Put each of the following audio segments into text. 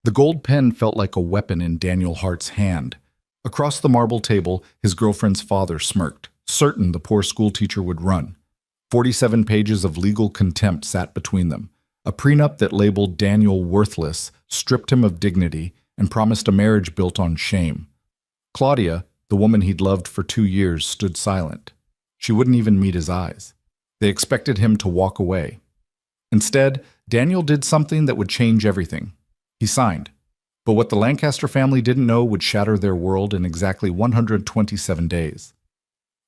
The gold pen felt like a weapon in Daniel Hart's hand. Across the marble table, his girlfriend's father smirked, certain the poor schoolteacher would run. 47 pages of legal contempt sat between them. A prenup that labeled Daniel worthless, stripped him of dignity, and promised a marriage built on shame. Claudia, the woman he'd loved for 2 years, stood silent. She wouldn't even meet his eyes. They expected him to walk away. Instead, Daniel did something that would change everything. He signed. But what the Lancaster family didn't know would shatter their world in exactly 127 days.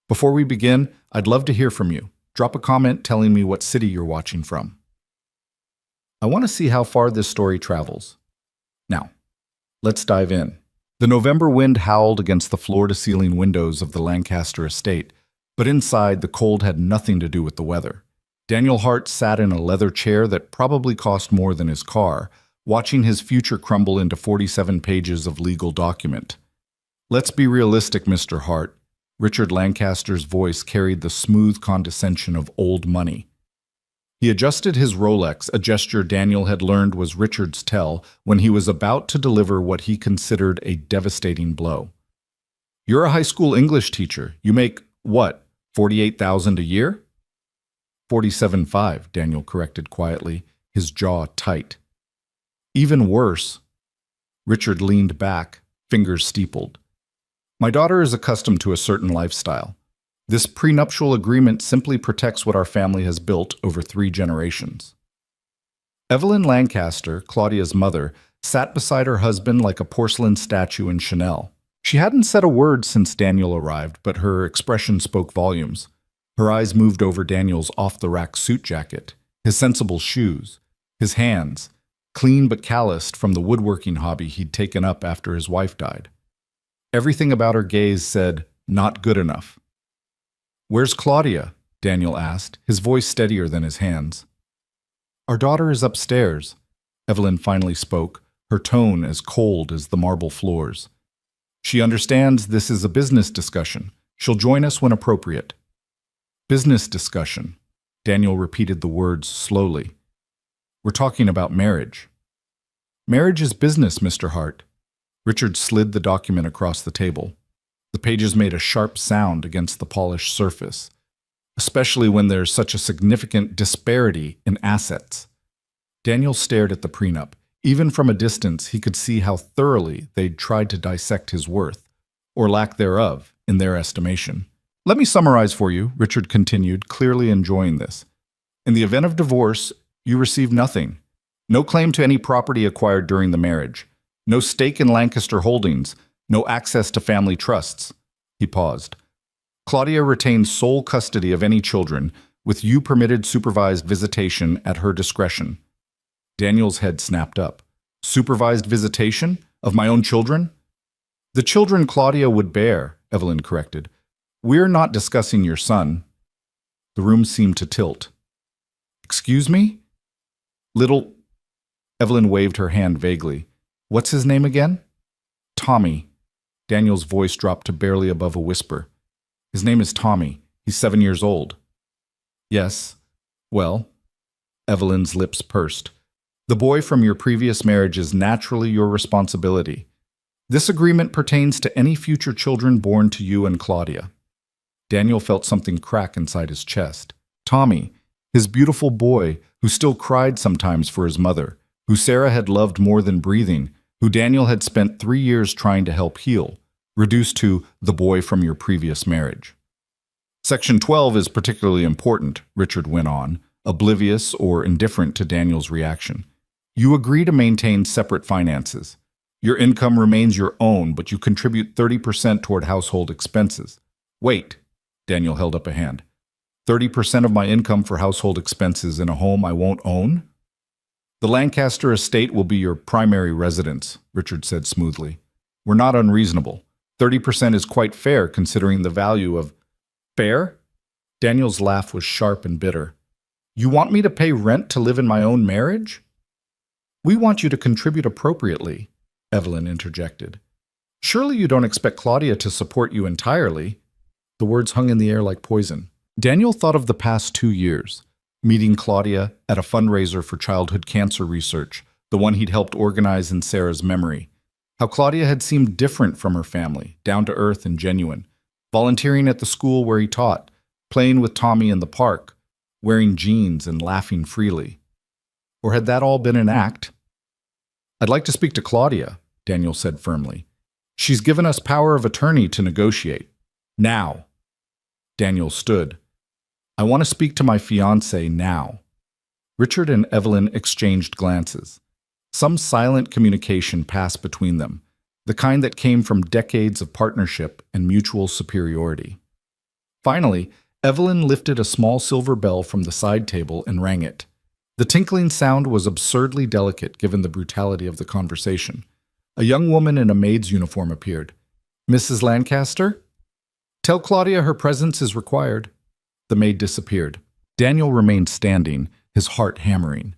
Before we begin, I'd love to hear from you. Drop a comment telling me what city you're watching from. I want to see how far this story travels. Now, let's dive in. The November wind howled against the floor-to-ceiling windows of the Lancaster estate, but inside the cold had nothing to do with the weather. Daniel Hart sat in a leather chair that probably cost more than his car, watching his future crumble into 47 pages of legal document. "Let's be realistic, Mr. Hart." Richard Lancaster's voice carried the smooth condescension of old money. He adjusted his Rolex, a gesture Daniel had learned was Richard's tell when he was about to deliver what he considered a devastating blow. "You're a high school English teacher. You make, what, $48,000 a year?" "47.5, Daniel corrected quietly, his jaw tight. "Even worse." Richard leaned back, fingers steepled. "My daughter is accustomed to a certain lifestyle. This prenuptial agreement simply protects what our family has built over 3 generations." Evelyn Lancaster, Claudia's mother, sat beside her husband like a porcelain statue in Chanel. She hadn't said a word since Daniel arrived, but her expression spoke volumes. Her eyes moved over Daniel's off-the-rack suit jacket, his sensible shoes, his hands, clean but calloused from the woodworking hobby he'd taken up after his wife died. Everything about her gaze said, "Not good enough." "Where's Claudia?" Daniel asked, his voice steadier than his hands. "Our daughter is upstairs," Evelyn finally spoke, her tone as cold as the marble floors. "She understands this is a business discussion. She'll join us when appropriate." "Business discussion," Daniel repeated the words slowly. "We're talking about marriage." "Marriage is business, Mr. Hart." Richard slid the document across the table. The pages made a sharp sound against the polished surface, especially when there's such a significant disparity in assets. Daniel stared at the prenup. Even from a distance, he could see how thoroughly they'd tried to dissect his worth, or lack thereof, in their estimation. "Let me summarize for you," Richard continued, clearly enjoying this. "In the event of divorce, you receive nothing. No claim to any property acquired during the marriage. No stake in Lancaster Holdings. No access to family trusts." He paused. "Claudia retains sole custody of any children, with you permitted supervised visitation at her discretion." Daniel's head snapped up. "Supervised visitation? Of my own children?" "The children Claudia would bear," Evelyn corrected. "We're not discussing your son." The room seemed to tilt. "Excuse me?" "Little—" Evelyn waved her hand vaguely. "What's his name again?" "Tommy." Daniel's voice dropped to barely above a whisper. "His name is Tommy. He's 7 years old." "Yes. Well," Evelyn's lips pursed. "The boy from your previous marriage is naturally your responsibility. This agreement pertains to any future children born to you and Claudia." Daniel felt something crack inside his chest. Tommy, his beautiful boy, who still cried sometimes for his mother, who Sarah had loved more than breathing, who Daniel had spent 3 years trying to help heal, reduced to the boy from your previous marriage. "Section 12 is particularly important," Richard went on, oblivious or indifferent to Daniel's reaction. "You agree to maintain separate finances. Your income remains your own, but you contribute 30% toward household expenses." "Wait," Daniel held up a hand. 30% of my income for household expenses in a home I won't own?" "The Lancaster estate will be your primary residence," Richard said smoothly. "We're not unreasonable. 30% is quite fair considering the value of—" "Fair?" Daniel's laugh was sharp and bitter. "You want me to pay rent to live in my own marriage?" "We want you to contribute appropriately," Evelyn interjected. "Surely you don't expect Claudia to support you entirely?" The words hung in the air like poison. Daniel thought of the past 2 years. Meeting Claudia at a fundraiser for childhood cancer research, the one he'd helped organize in Sarah's memory. How Claudia had seemed different from her family, down to earth and genuine, volunteering at the school where he taught, playing with Tommy in the park, wearing jeans and laughing freely. Or had that all been an act? "I'd like to speak to Claudia," Daniel said firmly. "She's given us power of attorney to negotiate. Now." Daniel stood. "I want to speak to my fiancée now." Richard and Evelyn exchanged glances. Some silent communication passed between them, the kind that came from decades of partnership and mutual superiority. Finally, Evelyn lifted a small silver bell from the side table and rang it. The tinkling sound was absurdly delicate given the brutality of the conversation. A young woman in a maid's uniform appeared. "Mrs. Lancaster?" "Tell Claudia her presence is required." The maid disappeared. Daniel remained standing, his heart hammering.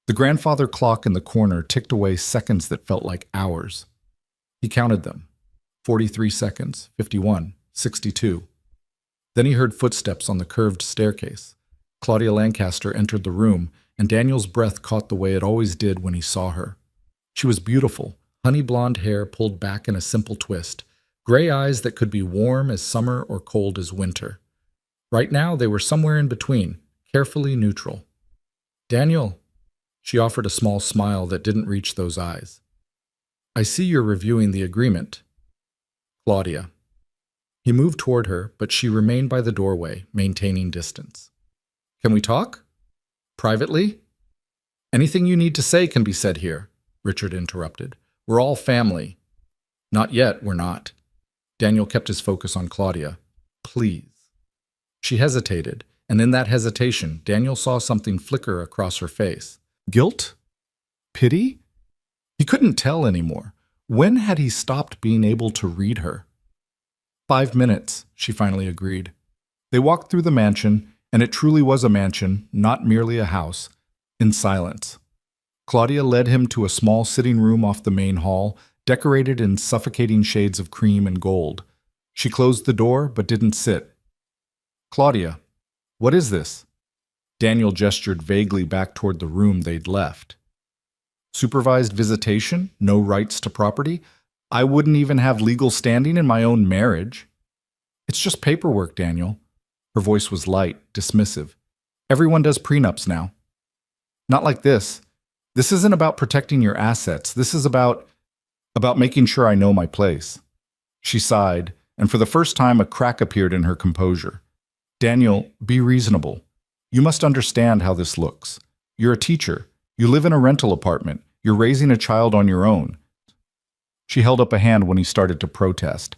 The grandfather clock in the corner ticked away seconds that felt like hours. He counted them. 43 seconds, 51, 62. Then he heard footsteps on the curved staircase. Claudia Lancaster entered the room, and Daniel's breath caught the way it always did when he saw her. She was beautiful, honey blonde hair pulled back in a simple twist, gray eyes that could be warm as summer or cold as winter. Right now, they were somewhere in between, carefully neutral. "Daniel," she offered a small smile that didn't reach those eyes. "I see you're reviewing the agreement." "Claudia." He moved toward her, but she remained by the doorway, maintaining distance. "Can we talk? Privately?" "Anything you need to say can be said here," Richard interrupted. "We're all family." "Not yet, we're not." Daniel kept his focus on Claudia. "Please." She hesitated, and in that hesitation, Daniel saw something flicker across her face. Guilt? Pity? He couldn't tell anymore. When had he stopped being able to read her? 5 minutes, she finally agreed. They walked through the mansion, and it truly was a mansion, not merely a house, in silence. Claudia led him to a small sitting room off the main hall, decorated in suffocating shades of cream and gold. She closed the door, but didn't sit. "Claudia, what is this?" Daniel gestured vaguely back toward the room they'd left. "Supervised visitation? No rights to property? I wouldn't even have legal standing in my own marriage." "It's just paperwork, Daniel." Her voice was light, dismissive. "Everyone does prenups now." "Not like this. This isn't about protecting your assets. This is about making sure I know my place." She sighed, and for the first time a crack appeared in her composure. "Daniel, be reasonable. You must understand how this looks. You're a teacher. You live in a rental apartment. You're raising a child on your own." She held up a hand when he started to protest.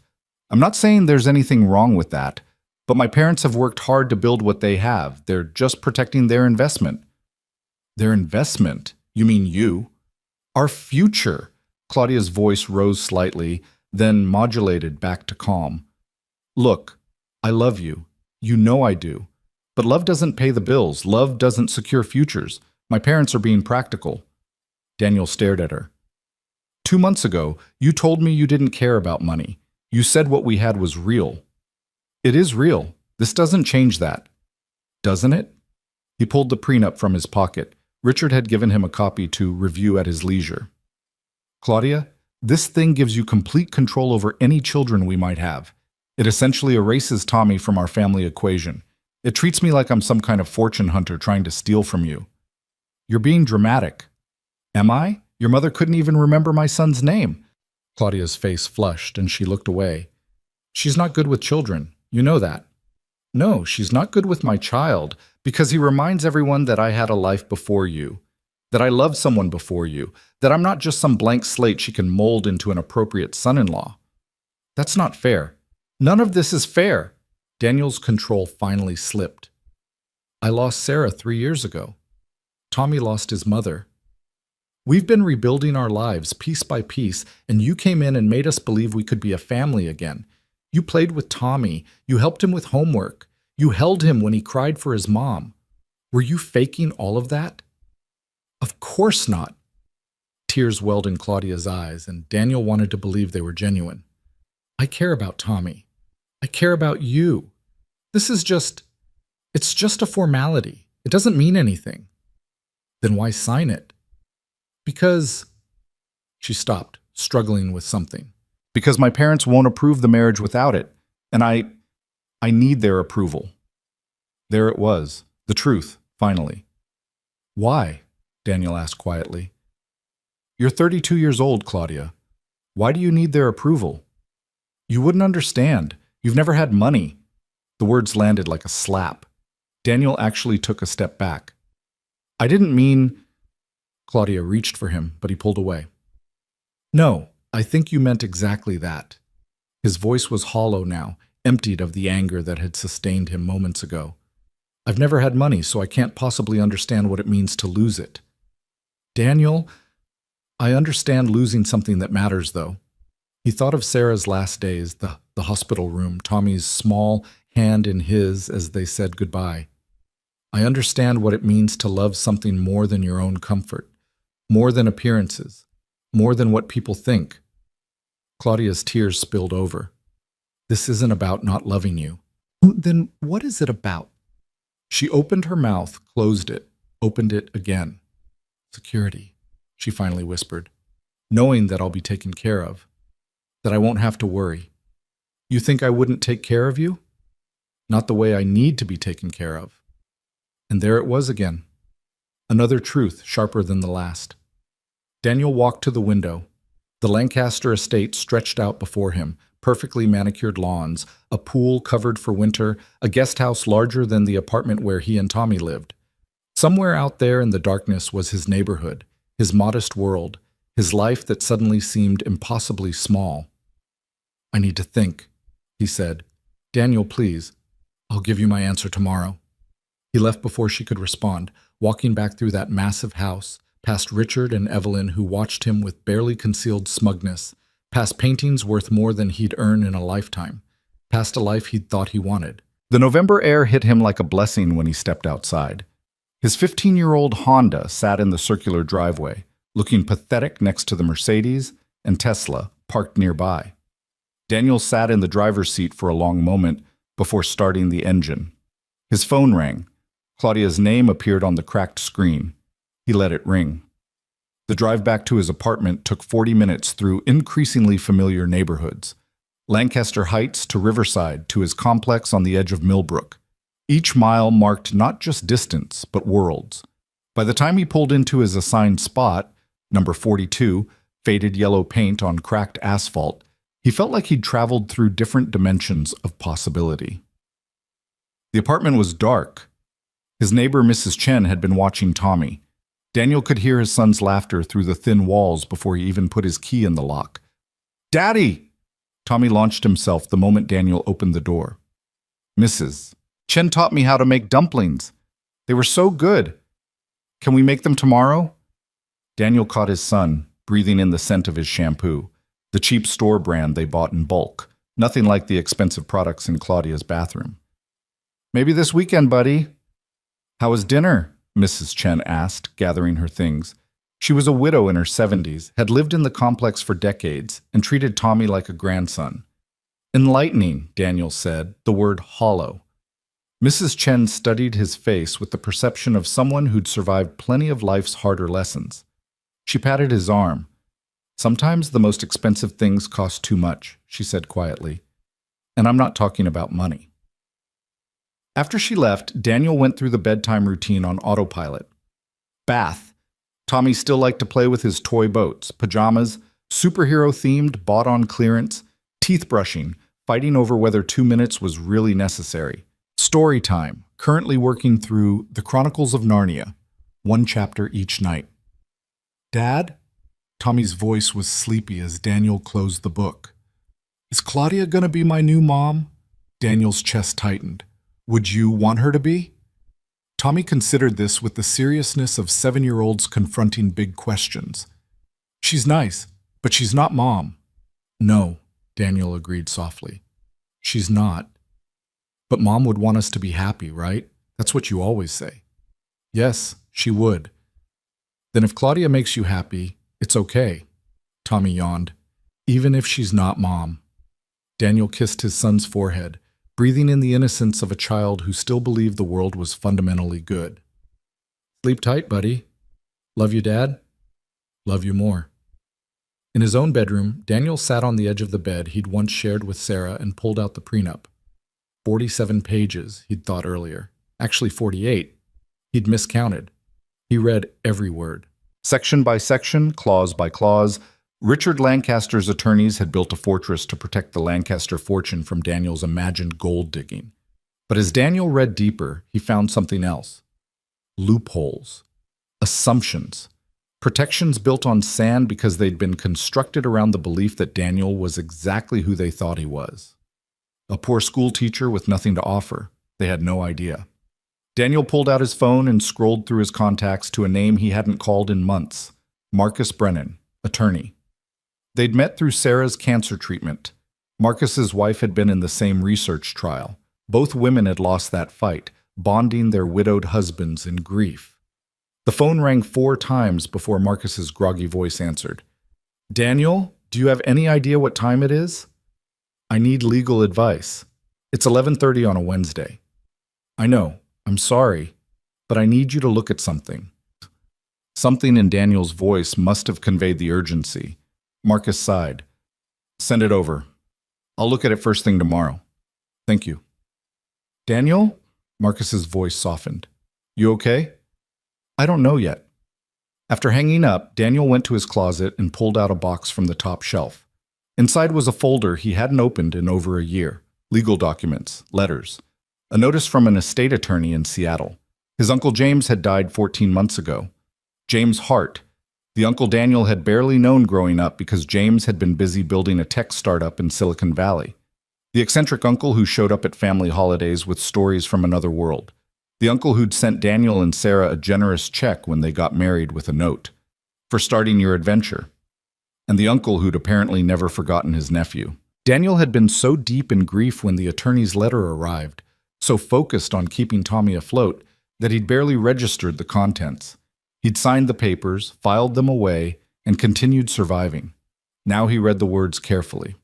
"I'm not saying there's anything wrong with that, but my parents have worked hard to build what they have. They're just protecting their investment." "Their investment? You mean you?" "Our future." Claudia's voice rose slightly, then modulated back to calm. "Look, I love you. You know I do. But love doesn't pay the bills. Love doesn't secure futures. My parents are being practical." Daniel stared at her. 2 months ago, you told me you didn't care about money. You said what we had was real." "It is real. This doesn't change that." "Doesn't it?" He pulled the prenup from his pocket. Richard had given him a copy to review at his leisure. "Claudia, this thing gives you complete control over any children we might have. It essentially erases Tommy from our family equation. It treats me like I'm some kind of fortune hunter trying to steal from you." "You're being dramatic." "Am I? Your mother couldn't even remember my son's name." Claudia's face flushed, and she looked away. "She's not good with children. You know that." "No, she's not good with my child, because he reminds everyone that I had a life before you, that I loved someone before you, that I'm not just some blank slate she can mold into an appropriate son-in-law. That's not fair. None of this is fair." Daniel's control finally slipped. "I lost Sarah 3 years ago. Tommy lost his mother. We've been rebuilding our lives piece by piece, and you came in and made us believe we could be a family again. You played with Tommy. You helped him with homework. You held him when he cried for his mom. Were you faking all of that?" "Of course not." Tears welled in Claudia's eyes, and Daniel wanted to believe they were genuine. "I care about Tommy. I care about you. It's just a formality. It doesn't mean anything." "Then why sign it?" Because she stopped, struggling with something. Because my parents won't approve the marriage without it, and I need their approval. There it was, the truth, finally. Why? Daniel asked quietly. You're 32 years old, Claudia. Why do you need their approval? You wouldn't understand. You've never had money. The words landed like a slap. Daniel actually took a step back. I didn't mean... Claudia reached for him, but he pulled away. No, I think you meant exactly that. His voice was hollow now, emptied of the anger that had sustained him moments ago. I've never had money, so I can't possibly understand what it means to lose it. Daniel, I understand losing something that matters, though. He thought of Sarah's last days, the hospital room, Tommy's small hand in his as they said goodbye. I understand what it means to love something more than your own comfort, more than appearances, more than what people think. Claudia's tears spilled over. This isn't about not loving you. Then what is it about? She opened her mouth, closed it, opened it again. Security, she finally whispered. Knowing that I'll be taken care of, that I won't have to worry. You think I wouldn't take care of you? Not the way I need to be taken care of. And there it was again. Another truth sharper than the last. Daniel walked to the window. The Lancaster estate stretched out before him, perfectly manicured lawns, a pool covered for winter, a guest house larger than the apartment where he and Tommy lived. Somewhere out there in the darkness was his neighborhood, his modest world, his life that suddenly seemed impossibly small. I need to think, he said. Daniel, please. I'll give you my answer tomorrow. He left before she could respond, walking back through that massive house, past Richard and Evelyn who watched him with barely concealed smugness, past paintings worth more than he'd earn in a lifetime, past a life he'd thought he wanted. The November air hit him like a blessing when he stepped outside. His 15-year-old Honda sat in the circular driveway, looking pathetic next to the Mercedes and Tesla parked nearby. Daniel sat in the driver's seat for a long moment before starting the engine. His phone rang. Claudia's name appeared on the cracked screen. He let it ring. The drive back to his apartment took 40 minutes through increasingly familiar neighborhoods. Lancaster Heights to Riverside to his complex on the edge of Millbrook. Each mile marked not just distance, but worlds. By the time he pulled into his assigned spot, number 42, faded yellow paint on cracked asphalt, he felt like he'd traveled through different dimensions of possibility. The apartment was dark. His neighbor, Mrs. Chen, had been watching Tommy. Daniel could hear his son's laughter through the thin walls before he even put his key in the lock. "Daddy!" Tommy launched himself the moment Daniel opened the door. "Mrs. Chen taught me how to make dumplings. They were so good. Can we make them tomorrow?" Daniel caught his son, breathing in the scent of his shampoo, the cheap store brand they bought in bulk, nothing like the expensive products in Claudia's bathroom. "Maybe this weekend, buddy." "How was dinner?" Mrs. Chen asked, gathering her things. She was a widow in her 70s, had lived in the complex for decades, and treated Tommy like a grandson. "Enlightening," Daniel said, the word hollow. Mrs. Chen studied his face with the perception of someone who'd survived plenty of life's harder lessons. She patted his arm. "Sometimes the most expensive things cost too much," she said quietly. "And I'm not talking about money." After she left, Daniel went through the bedtime routine on autopilot. Bath. Tommy still liked to play with his toy boats, pajamas, superhero-themed, bought on clearance, teeth brushing, fighting over whether 2 minutes was really necessary. Story time, currently working through The Chronicles of Narnia, 1 chapter each night. "Dad?" Tommy's voice was sleepy as Daniel closed the book. "Is Claudia gonna be my new mom?" Daniel's chest tightened. "Would you want her to be?" Tommy considered this with the seriousness of 7-year-olds confronting big questions. "She's nice, but she's not Mom." "No," Daniel agreed softly. "She's not. But Mom would want us to be happy, right? That's what you always say." "Yes, she would." "Then if Claudia makes you happy, it's okay." Tommy yawned. "Even if she's not Mom." Daniel kissed his son's forehead, breathing in the innocence of a child who still believed the world was fundamentally good. "Sleep tight, buddy. Love you, Dad." Love you more. In his own bedroom, Daniel sat on the edge of the bed he'd once shared with Sarah and pulled out the prenup. 47 pages, he'd thought earlier. Actually 48. He'd miscounted. He read every word. Section by section, clause by clause, Richard Lancaster's attorneys had built a fortress to protect the Lancaster fortune from Daniel's imagined gold digging. But as Daniel read deeper, he found something else. Loopholes. Assumptions. Protections built on sand because they'd been constructed around the belief that Daniel was exactly who they thought he was. A poor school teacher with nothing to offer. They had no idea. Daniel pulled out his phone and scrolled through his contacts to a name he hadn't called in months. Marcus Brennan, attorney. They'd met through Sarah's cancer treatment. Marcus's wife had been in the same research trial. Both women had lost that fight, bonding their widowed husbands in grief. The phone rang 4 times before Marcus's groggy voice answered. Daniel, do you have any idea what time it is? I need legal advice. It's 11:30 on a Wednesday. I know, I'm sorry, but I need you to look at something. Something in Daniel's voice must have conveyed the urgency. Marcus sighed. Send it over. I'll look at it first thing tomorrow. Thank you. Daniel? Marcus's voice softened. You okay? I don't know yet. After hanging up, Daniel went to his closet and pulled out a box from the top shelf. Inside was a folder he hadn't opened in over a year. Legal documents, letters. A notice from an estate attorney in Seattle. His Uncle James had died 14 months ago. James Hart, the Uncle Daniel had barely known growing up because James had been busy building a tech startup in Silicon Valley. The eccentric uncle who showed up at family holidays with stories from another world. The uncle who'd sent Daniel and Sarah a generous check when they got married with a note. For starting your adventure. And the uncle who'd apparently never forgotten his nephew. Daniel had been so deep in grief when the attorney's letter arrived, so focused on keeping Tommy afloat, that he'd barely registered the contents. He'd signed the papers, filed them away, and continued surviving. Now he read the words carefully.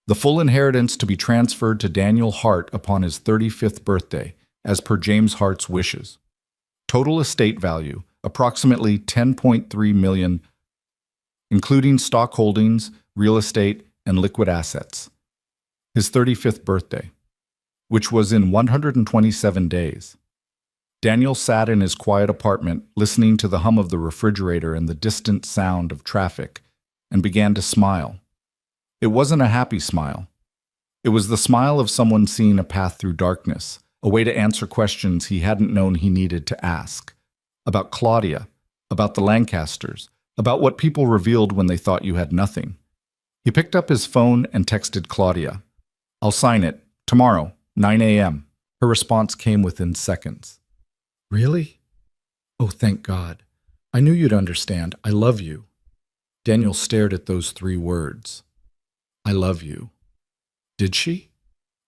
The full inheritance to be transferred to Daniel Hart upon his 35th birthday, as per James Hart's wishes. Total estate value, approximately $10.3 million, including stock holdings, real estate, and liquid assets. His 35th birthday, which was in 127 days. Daniel sat in his quiet apartment, listening to the hum of the refrigerator and the distant sound of traffic, and began to smile. It wasn't a happy smile. It was the smile of someone seeing a path through darkness, a way to answer questions he hadn't known he needed to ask. About Claudia, about the Lancasters, about what people revealed when they thought you had nothing. He picked up his phone and texted Claudia. I'll sign it. Tomorrow, 9 a.m. Her response came within seconds. Really? Oh, thank God. I knew you'd understand. I love you. Daniel stared at those 3 words. I love you. Did she?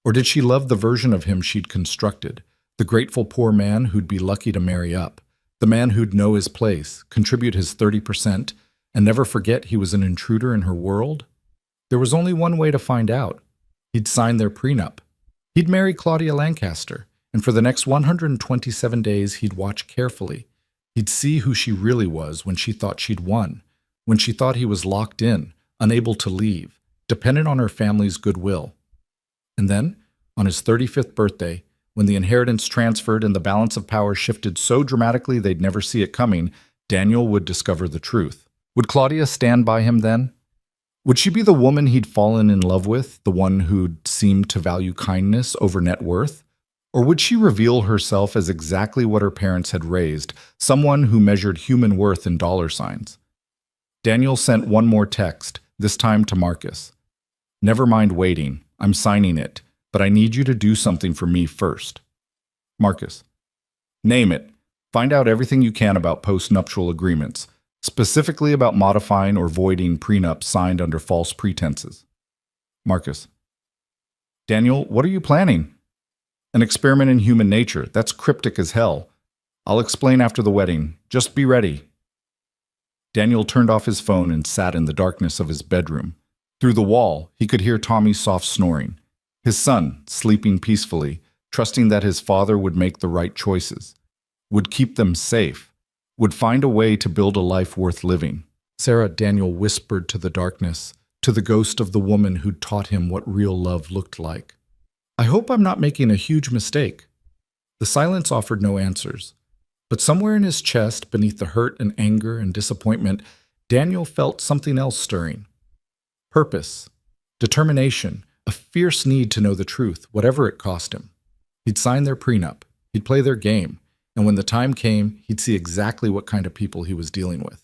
Or did she love the version of him she'd constructed, the grateful poor man who'd be lucky to marry up, the man who'd know his place, contribute his 30%, and never forget he was an intruder in her world? There was only one way to find out. He'd sign their prenup. He'd marry Claudia Lancaster, and for the next 127 days he'd watch carefully. He'd see who she really was when she thought she'd won, when she thought he was locked in, unable to leave, dependent on her family's goodwill. And then, on his 35th birthday, when the inheritance transferred and the balance of power shifted so dramatically they'd never see it coming, Daniel would discover the truth. Would Claudia stand by him then? Would she be the woman he'd fallen in love with, the one who'd seemed to value kindness over net worth? Or would she reveal herself as exactly what her parents had raised, someone who measured human worth in dollar signs? Daniel sent one more text, this time to Marcus. Never mind waiting. I'm signing it, but I need you to do something for me first. Marcus. Name it. Find out everything you can about post-nuptial agreements, specifically about modifying or voiding prenups signed under false pretenses. Marcus. Daniel, what are you planning? An experiment in human nature. That's cryptic as hell. I'll explain after the wedding. Just be ready. Daniel turned off his phone and sat in the darkness of his bedroom. Through the wall, he could hear Tommy's soft snoring. His son, sleeping peacefully, trusting that his father would make the right choices, would keep them safe, would find a way to build a life worth living. Sarah, Daniel whispered to the darkness, to the ghost of the woman who'd taught him what real love looked like. I hope I'm not making a huge mistake. The silence offered no answers, but somewhere in his chest, beneath the hurt and anger and disappointment, Daniel felt something else stirring. Purpose, determination, a fierce need to know the truth, whatever it cost him. He'd sign their prenup, he'd play their game, and when the time came, he'd see exactly what kind of people he was dealing with.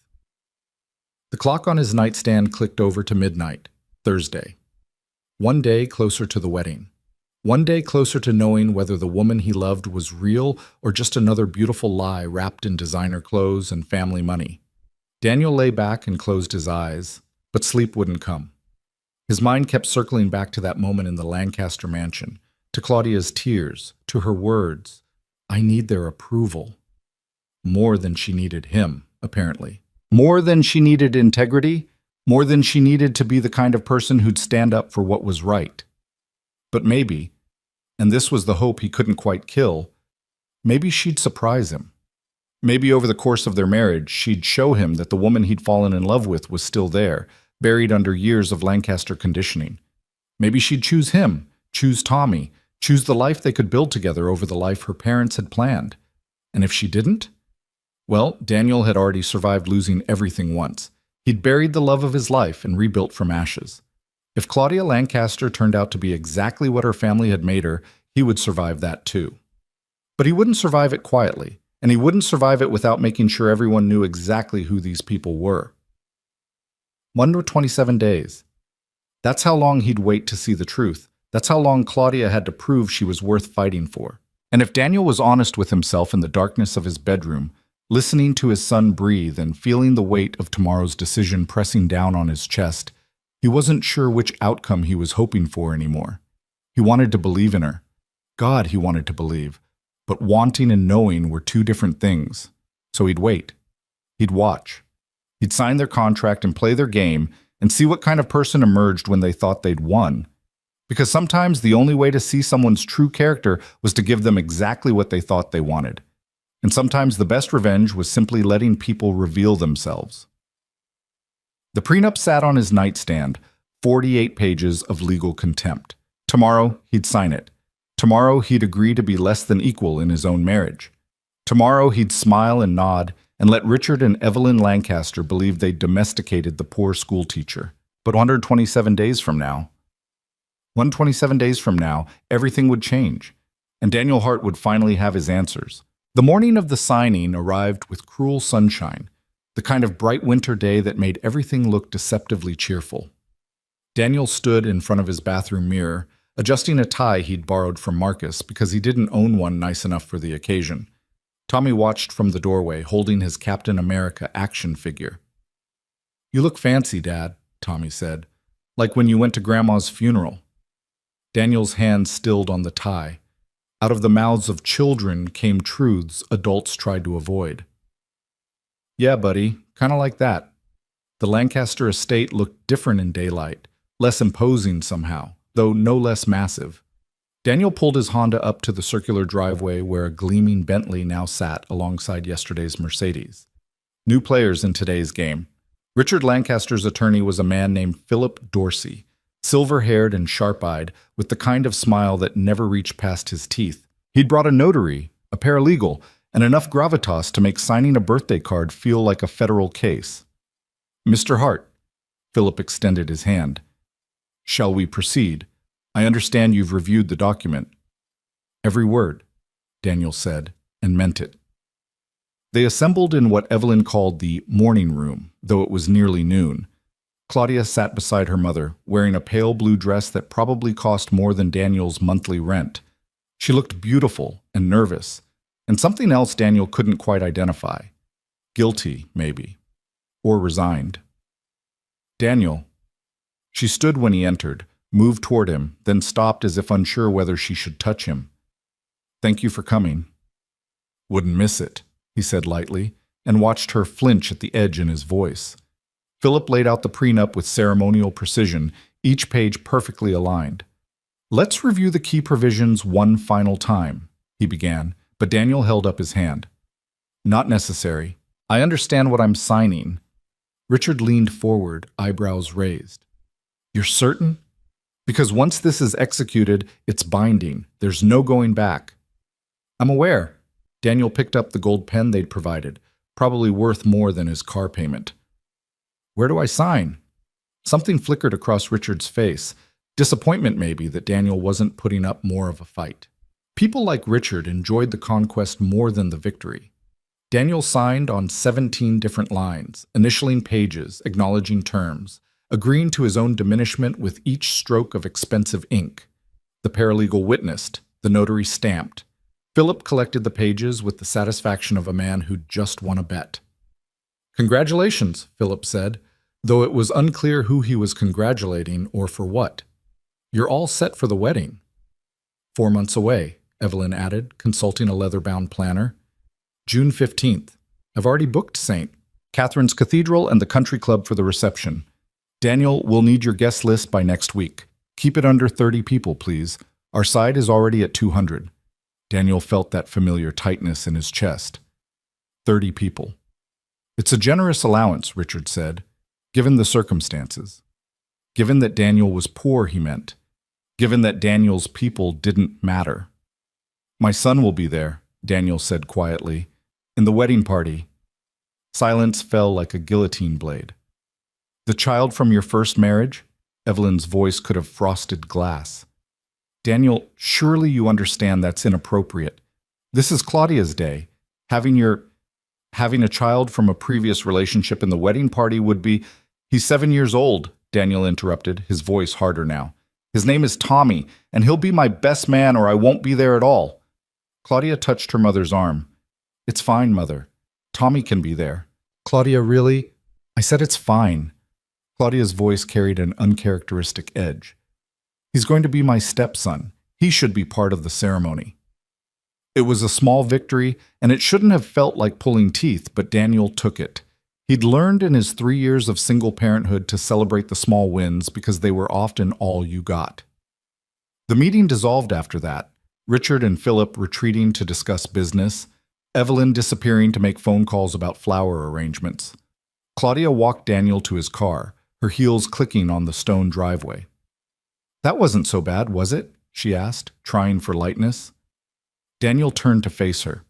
The clock on his nightstand clicked over to midnight, Thursday. One day closer to the wedding. One day closer to knowing whether the woman he loved was real or just another beautiful lie wrapped in designer clothes and family money. Daniel lay back and closed his eyes, but sleep wouldn't come. His mind kept circling back to that moment in the Lancaster mansion, to Claudia's tears, to her words. I need their approval. More than she needed him, apparently. More than she needed integrity, more than she needed to be the kind of person who'd stand up for what was right. But maybe, and this was the hope he couldn't quite kill, maybe she'd surprise him. Maybe over the course of their marriage, she'd show him that the woman he'd fallen in love with was still there, buried under years of Lancaster conditioning. Maybe she'd choose him, choose Tommy, choose the life they could build together over the life her parents had planned. And if she didn't? Well, Daniel had already survived losing everything once. He'd buried the love of his life and rebuilt from ashes. If Claudia Lancaster turned out to be exactly what her family had made her, he would survive that too. But he wouldn't survive it quietly, and he wouldn't survive it without making sure everyone knew exactly who these people were. 127 days. That's how long he'd wait to see the truth. That's how long Claudia had to prove she was worth fighting for. And if Daniel was honest with himself in the darkness of his bedroom, listening to his son breathe and feeling the weight of tomorrow's decision pressing down on his chest, he wasn't sure which outcome he was hoping for anymore. He wanted to believe in her. God, he wanted to believe. But wanting and knowing were two different things. So he'd wait. He'd watch. He'd sign their contract and play their game and see what kind of person emerged when they thought they'd won. Because sometimes the only way to see someone's true character was to give them exactly what they thought they wanted. And sometimes the best revenge was simply letting people reveal themselves. The prenup sat on his nightstand, 48 pages of legal contempt. Tomorrow, he'd sign it. Tomorrow, he'd agree to be less than equal in his own marriage. Tomorrow, he'd smile and nod and let Richard and Evelyn Lancaster believe they'd domesticated the poor schoolteacher. But 127 days from now, everything would change, and Daniel Hart would finally have his answers. The morning of the signing arrived with cruel sunshine, the kind of bright winter day that made everything look deceptively cheerful. Daniel stood in front of his bathroom mirror, adjusting a tie he'd borrowed from Marcus because he didn't own one nice enough for the occasion. Tommy watched from the doorway, holding his Captain America action figure. You look fancy, Dad, Tommy said, like when you went to Grandma's funeral. Daniel's hand stilled on the tie. Out of the mouths of children came truths adults tried to avoid. Yeah, buddy, kind of like that. The Lancaster estate looked different in daylight, less imposing somehow, though no less massive. Daniel pulled his Honda up to the circular driveway where a gleaming Bentley now sat alongside yesterday's Mercedes. New players in today's game. Richard Lancaster's attorney was a man named Philip Dorsey, silver-haired and sharp-eyed, with the kind of smile that never reached past his teeth. He'd brought a notary, a paralegal, and enough gravitas to make signing a birthday card feel like a federal case. Mr. Hart, Philip extended his hand. Shall we proceed? I understand you've reviewed the document. Every word, Daniel said, and meant it. They assembled in what Evelyn called the morning room, though it was nearly noon. Claudia sat beside her mother, wearing a pale blue dress that probably cost more than Daniel's monthly rent. She looked beautiful and nervous, and something else Daniel couldn't quite identify. Guilty, maybe. Or resigned. Daniel. She stood when he entered, moved toward him, then stopped as if unsure whether she should touch him. Thank you for coming. Wouldn't miss it, he said lightly, and watched her flinch at the edge in his voice. Philip laid out the prenup with ceremonial precision, each page perfectly aligned. Let's review the key provisions one final time, he began, but Daniel held up his hand. Not necessary. I understand what I'm signing. Richard leaned forward, eyebrows raised. You're certain? Because once this is executed, it's binding. There's no going back. I'm aware. Daniel picked up the gold pen they'd provided, probably worth more than his car payment. Where do I sign? Something flickered across Richard's face. Disappointment, maybe, that Daniel wasn't putting up more of a fight. People like Richard enjoyed the conquest more than the victory. Daniel signed on 17 different lines, initialing pages, acknowledging terms, agreeing to his own diminishment with each stroke of expensive ink. The paralegal witnessed, the notary stamped. Philip collected the pages with the satisfaction of a man who'd just won a bet. Congratulations, Philip said, though it was unclear who he was congratulating or for what. You're all set for the wedding. 4 months away, Evelyn added, consulting a leather-bound planner. June 15th. I've already booked St. Catherine's Cathedral and the country club for the reception. Daniel, we'll need your guest list by next week. Keep it under 30 people, please. Our side is already at 200. Daniel felt that familiar tightness in his chest. 30 people. It's a generous allowance, Richard said, given the circumstances. Given that Daniel was poor, he meant. Given that Daniel's people didn't matter. My son will be there, Daniel said quietly. In the wedding party. Silence fell like a guillotine blade. The child from your first marriage? Evelyn's voice could have frosted glass. Daniel, surely you understand that's inappropriate. This is Claudia's day. Having a child from a previous relationship in the wedding party would be... He's 7 years old, Daniel interrupted, his voice harder now. His name is Tommy, and he'll be my best man or I won't be there at all. Claudia touched her mother's arm. It's fine, Mother. Tommy can be there. Claudia, really? I said it's fine. Claudia's voice carried an uncharacteristic edge. He's going to be my stepson. He should be part of the ceremony. It was a small victory, and it shouldn't have felt like pulling teeth, but Daniel took it. He'd learned in his 3 years of single parenthood to celebrate the small wins because they were often all you got. The meeting dissolved after that, Richard and Philip retreating to discuss business, Evelyn disappearing to make phone calls about flower arrangements. Claudia walked Daniel to his car, her heels clicking on the stone driveway. That wasn't so bad, was it? She asked, trying for lightness. Daniel turned to face her.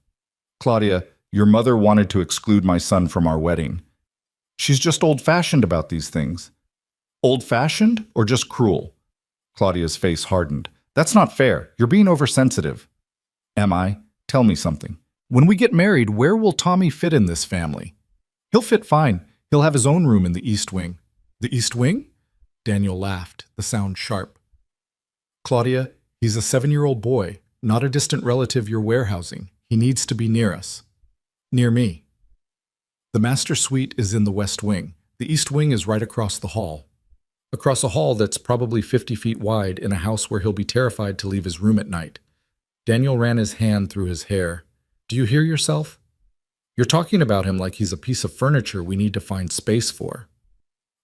Claudia, your mother wanted to exclude my son from our wedding. She's just old-fashioned about these things. Old-fashioned or just cruel? Claudia's face hardened. That's not fair. You're being oversensitive. Am I? Tell me something. When we get married, where will Tommy fit in this family? He'll fit fine. He'll have his own room in the East Wing. The East Wing? Daniel laughed, the sound sharp. Claudia, he's a 7-year-old boy, not a distant relative you're warehousing. He needs to be near us. Near me. The master suite is in the West Wing. The East Wing is right across the hall. Across a hall that's probably 50 feet wide in a house where he'll be terrified to leave his room at night. Daniel ran his hand through his hair. Do you hear yourself? You're talking about him like he's a piece of furniture we need to find space for.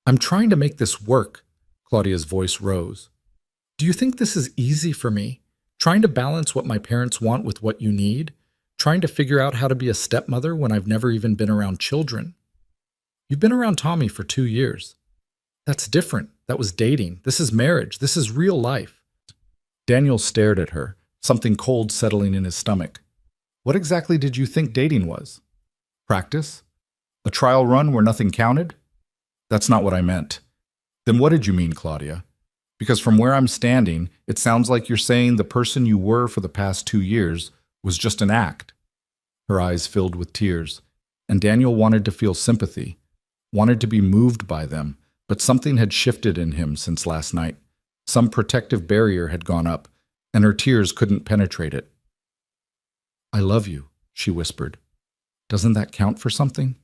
I'm trying to make this work, Claudia's voice rose. Do you think this is easy for me? Trying to balance what my parents want with what you need? Trying to figure out how to be a stepmother when I've never even been around children? You've been around Tommy for 2 years. That's different. That was dating. This is marriage. This is real life. Daniel stared at her, something cold settling in his stomach. What exactly did you think dating was? Practice? A trial run where nothing counted? That's not what I meant. Then what did you mean, Claudia? Because from where I'm standing, it sounds like you're saying the person you were for the past 2 years was just an act. Her eyes filled with tears, and Daniel wanted to feel sympathy, wanted to be moved by them, but something had shifted in him since last night. Some protective barrier had gone up, and her tears couldn't penetrate it. I love you, she whispered. Doesn't that count for something?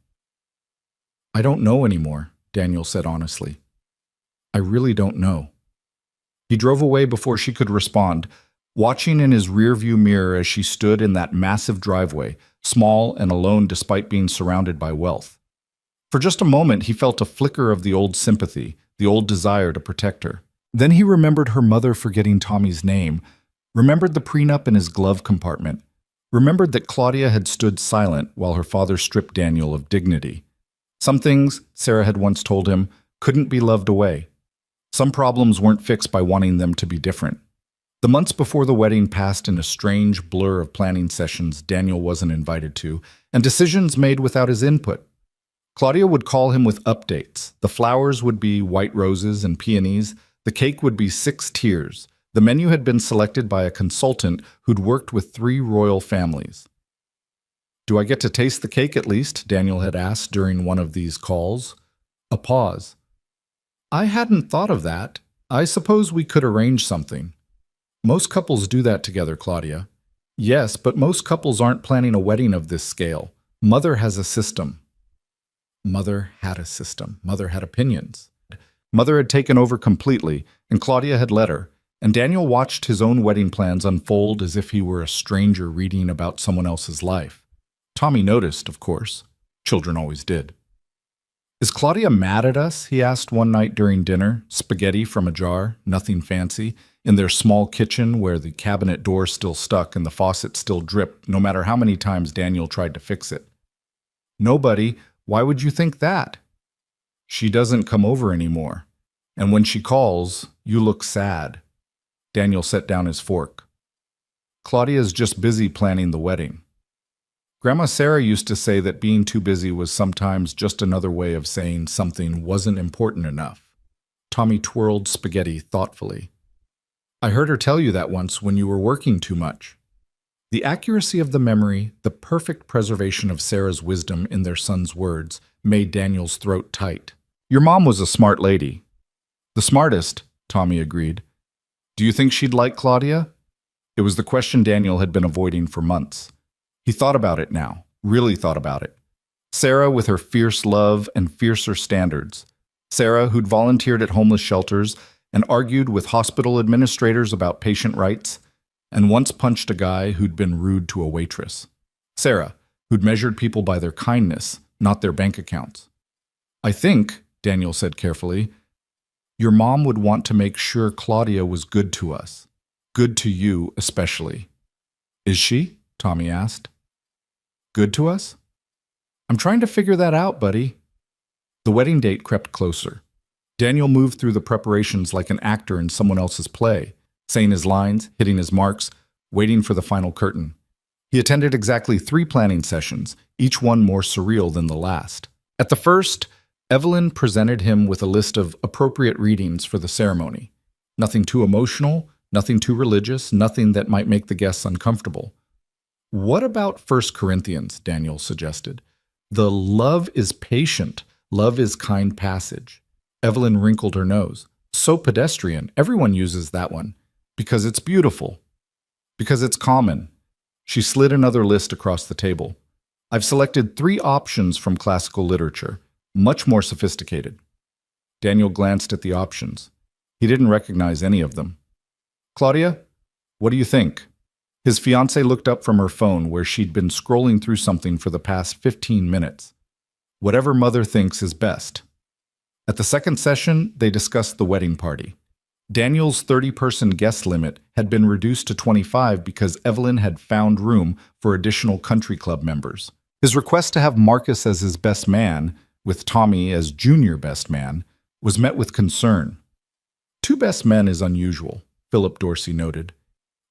I don't know anymore, Daniel said honestly. I really don't know. He drove away before she could respond, watching in his rearview mirror as she stood in that massive driveway, small and alone despite being surrounded by wealth. For just a moment, he felt a flicker of the old sympathy, the old desire to protect her. Then he remembered her mother forgetting Tommy's name, remembered the prenup in his glove compartment, remembered that Claudia had stood silent while her father stripped Daniel of dignity. Some things, Sarah had once told him, couldn't be loved away. Some problems weren't fixed by wanting them to be different. The months before the wedding passed in a strange blur of planning sessions Daniel wasn't invited to, and decisions made without his input. Claudia would call him with updates. The flowers would be white roses and peonies. The cake would be 6 tiers. The menu had been selected by a consultant who'd worked with 3 royal families. "Do I get to taste the cake at least?" Daniel had asked during one of these calls. A pause. "I hadn't thought of that. I suppose we could arrange something." "Most couples do that together, Claudia." "Yes, but most couples aren't planning a wedding of this scale. Mother has a system." Mother had a system. Mother had opinions. Mother had taken over completely, and Claudia had let her. And Daniel watched his own wedding plans unfold as if he were a stranger reading about someone else's life. Tommy noticed, of course. Children always did. "Is Claudia mad at us?" he asked one night during dinner. Spaghetti from a jar, nothing fancy, in their small kitchen where the cabinet door still stuck and the faucet still dripped, no matter how many times Daniel tried to fix it. "Nobody. Why would you think that?" "She doesn't come over anymore. And when she calls, you look sad." Daniel set down his fork. "Claudia's just busy planning the wedding." Grandma Sarah used to say that being too busy was sometimes just another way of saying something wasn't important enough. Tommy twirled spaghetti thoughtfully. "I heard her tell you that once when you were working too much." The accuracy of the memory, the perfect preservation of Sarah's wisdom in their son's words, made Daniel's throat tight. "Your mom was a smart lady." "The smartest," Tommy agreed. "Do you think she'd like Claudia?" It was the question Daniel had been avoiding for months. He thought about it now, really thought about it. Sarah with her fierce love and fiercer standards. Sarah who'd volunteered at homeless shelters and argued with hospital administrators about patient rights, and once punched a guy who'd been rude to a waitress. Sarah, who'd measured people by their kindness, not their bank accounts. "I think," Daniel said carefully, "your mom would want to make sure Claudia was good to us. Good to you, especially." "Is she?" Tommy asked. "Good to us?" "I'm trying to figure that out, buddy." The wedding date crept closer. Daniel moved through the preparations like an actor in someone else's play, saying his lines, hitting his marks, waiting for the final curtain. He attended exactly 3 planning sessions, each one more surreal than the last. At the first, Evelyn presented him with a list of appropriate readings for the ceremony. Nothing too emotional, nothing too religious, nothing that might make the guests uncomfortable. "What about 1 Corinthians?" Daniel suggested. "The love is patient, love is kind passage." Evelyn wrinkled her nose. "So pedestrian, everyone uses that one. Because it's beautiful. Because it's common." She slid another list across the table. "I've selected 3 options from classical literature, much more sophisticated." Daniel glanced at the options. He didn't recognize any of them. "Claudia, what do you think?" His fiancée looked up from her phone where she'd been scrolling through something for the past 15 minutes. "Whatever mother thinks is best." At the second session, they discussed the wedding party. Daniel's 30-person guest limit had been reduced to 25 because Evelyn had found room for additional country club members. His request to have Marcus as his best man, with Tommy as junior best man, was met with concern. 2 best men is unusual, Philip Dorsey noted.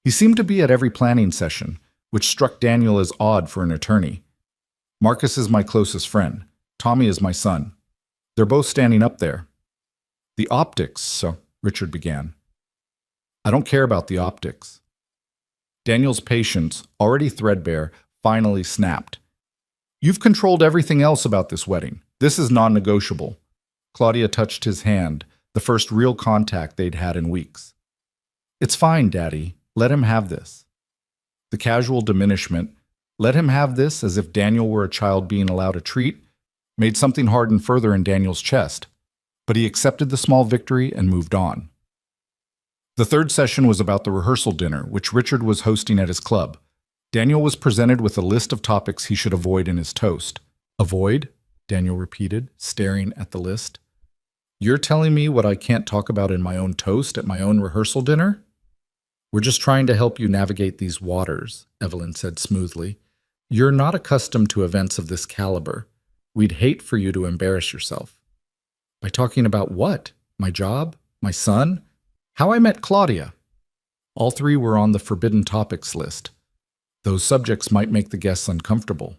He seemed to be at every planning session, which struck Daniel as odd for an attorney. "Marcus is my closest friend. Tommy is my son. They're both standing up there." "The optics," so Richard began. "I don't care about the optics." Daniel's patience, already threadbare, finally snapped. "You've controlled everything else about this wedding. This is non-negotiable." Claudia touched his hand, the first real contact they'd had in weeks. "It's fine, Daddy. Let him have this." The casual diminishment, "let him have this," as if Daniel were a child being allowed a treat, made something harden further in Daniel's chest. But he accepted the small victory and moved on. The third session was about the rehearsal dinner, which Richard was hosting at his club. Daniel was presented with a list of topics he should avoid in his toast. "Avoid?" Daniel repeated, staring at the list. "You're telling me what I can't talk about in my own toast at my own rehearsal dinner?" We're just trying to help you navigate these waters, Evelyn said smoothly. You're not accustomed to events of this caliber. We'd hate for you to embarrass yourself. By talking about what? My job? My son? How I met Claudia? All three were on the forbidden topics list. Those subjects might make the guests uncomfortable.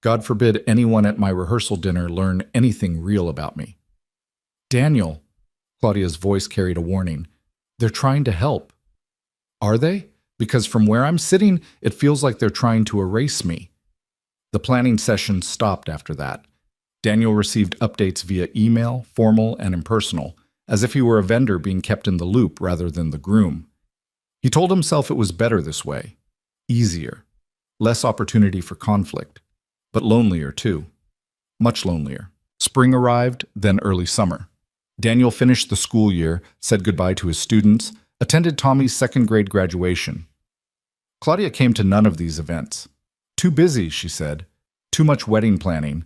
God forbid anyone at my rehearsal dinner learn anything real about me. Daniel, Claudia's voice carried a warning. They're trying to help. Are they? Because from where I'm sitting, it feels like they're trying to erase me. The planning session stopped after that. Daniel received updates via email, formal and impersonal, as if he were a vendor being kept in the loop rather than the groom. He told himself it was better this way. Easier. Less opportunity for conflict. But lonelier, too. Much lonelier. Spring arrived, then early summer. Daniel finished the school year, said goodbye to his students, attended Tommy's second-grade graduation. Claudia came to none of these events. Too busy, she said. Too much wedding planning.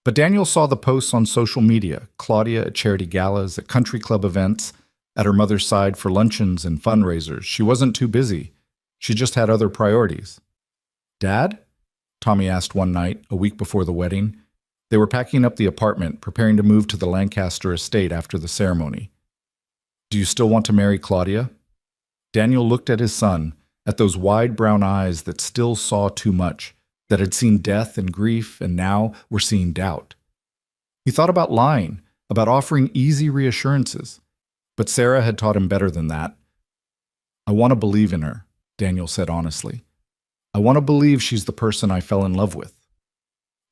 But Daniel saw the posts on social media, Claudia at charity galas, at country club events, at her mother's side for luncheons and fundraisers. She wasn't too busy. She just had other priorities. Dad? Tommy asked one night, a week before the wedding. They were packing up the apartment, preparing to move to the Lancaster estate after the ceremony. Do you still want to marry Claudia? Daniel looked at his son, at those wide brown eyes that still saw too much, that had seen death and grief and now were seeing doubt. He thought about lying, about offering easy reassurances. But Sarah had taught him better than that. I want to believe in her, Daniel said honestly. I want to believe she's the person I fell in love with.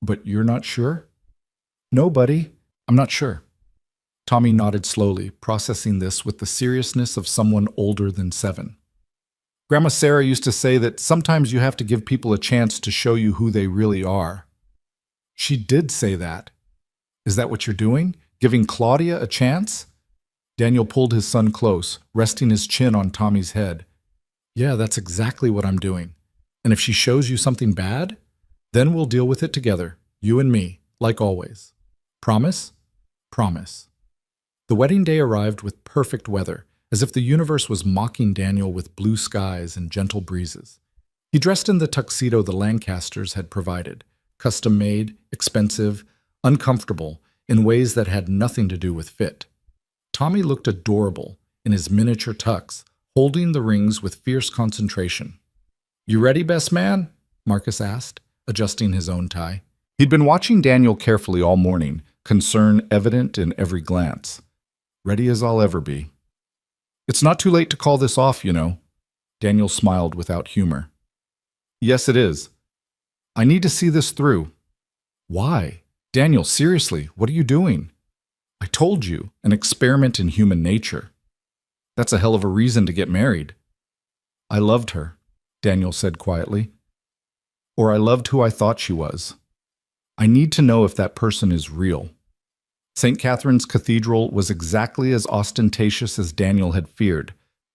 But you're not sure? No, buddy, I'm not sure. Tommy nodded slowly, processing this with the seriousness of someone older than 7. Grandma Sarah used to say that sometimes you have to give people a chance to show you who they really are. She did say that. Is that what you're doing? Giving Claudia a chance? Daniel pulled his son close, resting his chin on Tommy's head. Yeah, that's exactly what I'm doing. And if she shows you something bad, then we'll deal with it together, you and me, like always. Promise? Promise. The wedding day arrived with perfect weather, as if the universe was mocking Daniel with blue skies and gentle breezes. He dressed in the tuxedo the Lancasters had provided, custom-made, expensive, uncomfortable, in ways that had nothing to do with fit. Tommy looked adorable in his miniature tux, holding the rings with fierce concentration. You ready, best man? Marcus asked, adjusting his own tie. He'd been watching Daniel carefully all morning, concern evident in every glance. Ready as I'll ever be. It's not too late to call this off, you know. Daniel smiled without humor. Yes, it is. I need to see this through. Why? Daniel, seriously, what are you doing? I told you, an experiment in human nature. That's a hell of a reason to get married. I loved her, Daniel said quietly. Or I loved who I thought she was. I need to know if that person is real. St. Catherine's Cathedral was exactly as ostentatious as Daniel had feared.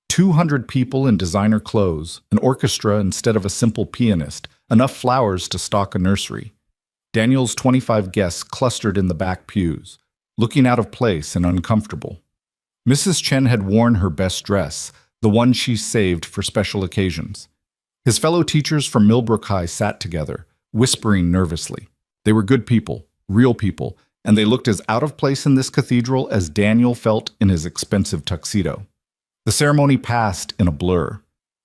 200 people in designer clothes, an orchestra instead of a simple pianist, enough flowers to stock a nursery. Daniel's 25 guests clustered in the back pews, looking out of place and uncomfortable. Mrs. Chen had worn her best dress, the one she saved for special occasions. His fellow teachers from Millbrook High sat together, whispering nervously. They were good people, real people, and they looked as out of place in this cathedral as Daniel felt in his expensive tuxedo. The ceremony passed in a blur.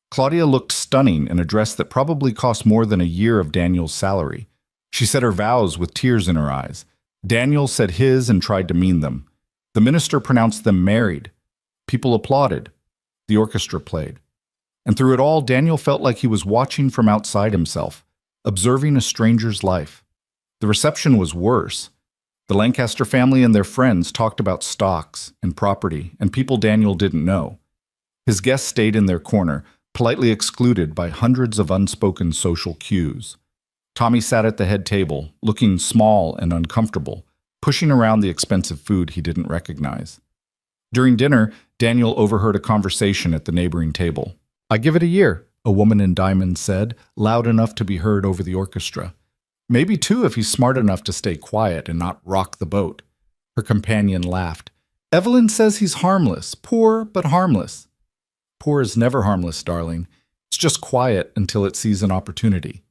Claudia looked stunning in a dress that probably cost more than a year of Daniel's salary. She said her vows with tears in her eyes. Daniel said his and tried to mean them. The minister pronounced them married. People applauded. The orchestra played. And through it all, Daniel felt like he was watching from outside himself, observing a stranger's life. The reception was worse. The Lancaster family and their friends talked about stocks and property and people Daniel didn't know. His guests stayed in their corner, politely excluded by hundreds of unspoken social cues. Tommy sat at the head table, looking small and uncomfortable, pushing around the expensive food he didn't recognize. During dinner, Daniel overheard a conversation at the neighboring table. I give it a year, a woman in diamonds said, loud enough to be heard over the orchestra. Maybe 2 if he's smart enough to stay quiet and not rock the boat. Her companion laughed. Evelyn says he's harmless, poor but harmless. Poor is never harmless, darling. It's just quiet until it sees an opportunity.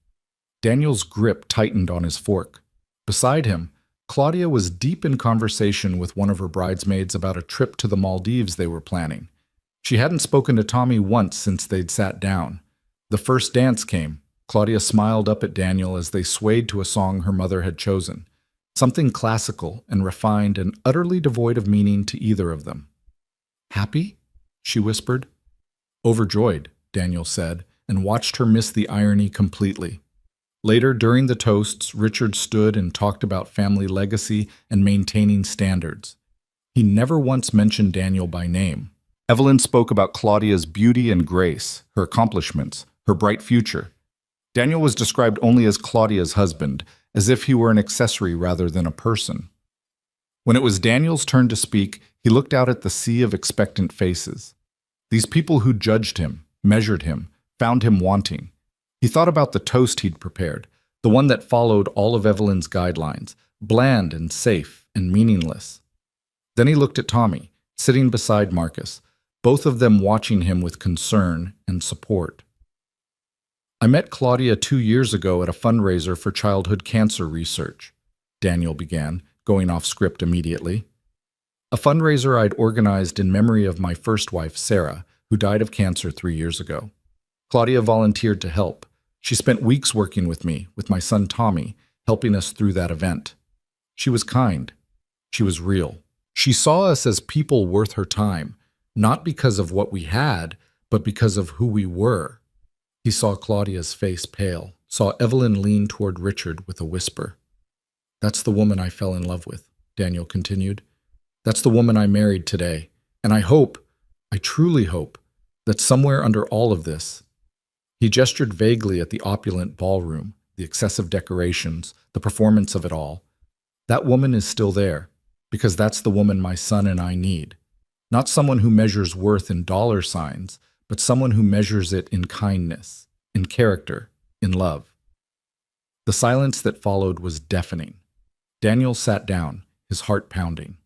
Daniel's grip tightened on his fork. Beside him, Claudia was deep in conversation with one of her bridesmaids about a trip to the Maldives they were planning. She hadn't spoken to Tommy once since they'd sat down. The first dance came. Claudia smiled up at Daniel as they swayed to a song her mother had chosen, something classical and refined and utterly devoid of meaning to either of them. "Happy?" she whispered. "Overjoyed," Daniel said, and watched her miss the irony completely. Later, during the toasts, Richard stood and talked about family legacy and maintaining standards. He never once mentioned Daniel by name. Evelyn spoke about Claudia's beauty and grace, her accomplishments, her bright future. Daniel was described only as Claudia's husband, as if he were an accessory rather than a person. When it was Daniel's turn to speak, he looked out at the sea of expectant faces. These people who judged him, measured him, found him wanting. He thought about the toast he'd prepared, the one that followed all of Evelyn's guidelines, bland and safe and meaningless. Then he looked at Tommy, sitting beside Marcus, both of them watching him with concern and support. "I met Claudia 2 years ago at a fundraiser for childhood cancer research," Daniel began, going off script immediately. "A fundraiser I'd organized in memory of my first wife, Sarah, who died of cancer 3 years ago. Claudia volunteered to help. She spent weeks working with me, with my son Tommy, helping us through that event. She was kind. She was real. She saw us as people worth her time, not because of what we had, but because of who we were." He saw Claudia's face pale, saw Evelyn lean toward Richard with a whisper. "That's the woman I fell in love with," Daniel continued. "That's the woman I married today. And I truly hope, that somewhere under all of this," he gestured vaguely at the opulent ballroom, the excessive decorations, the performance of it all, "that woman is still there, because that's the woman my son and I need. Not someone who measures worth in dollar signs, but someone who measures it in kindness, in character, in love." The silence that followed was deafening. Daniel sat down, his heart pounding.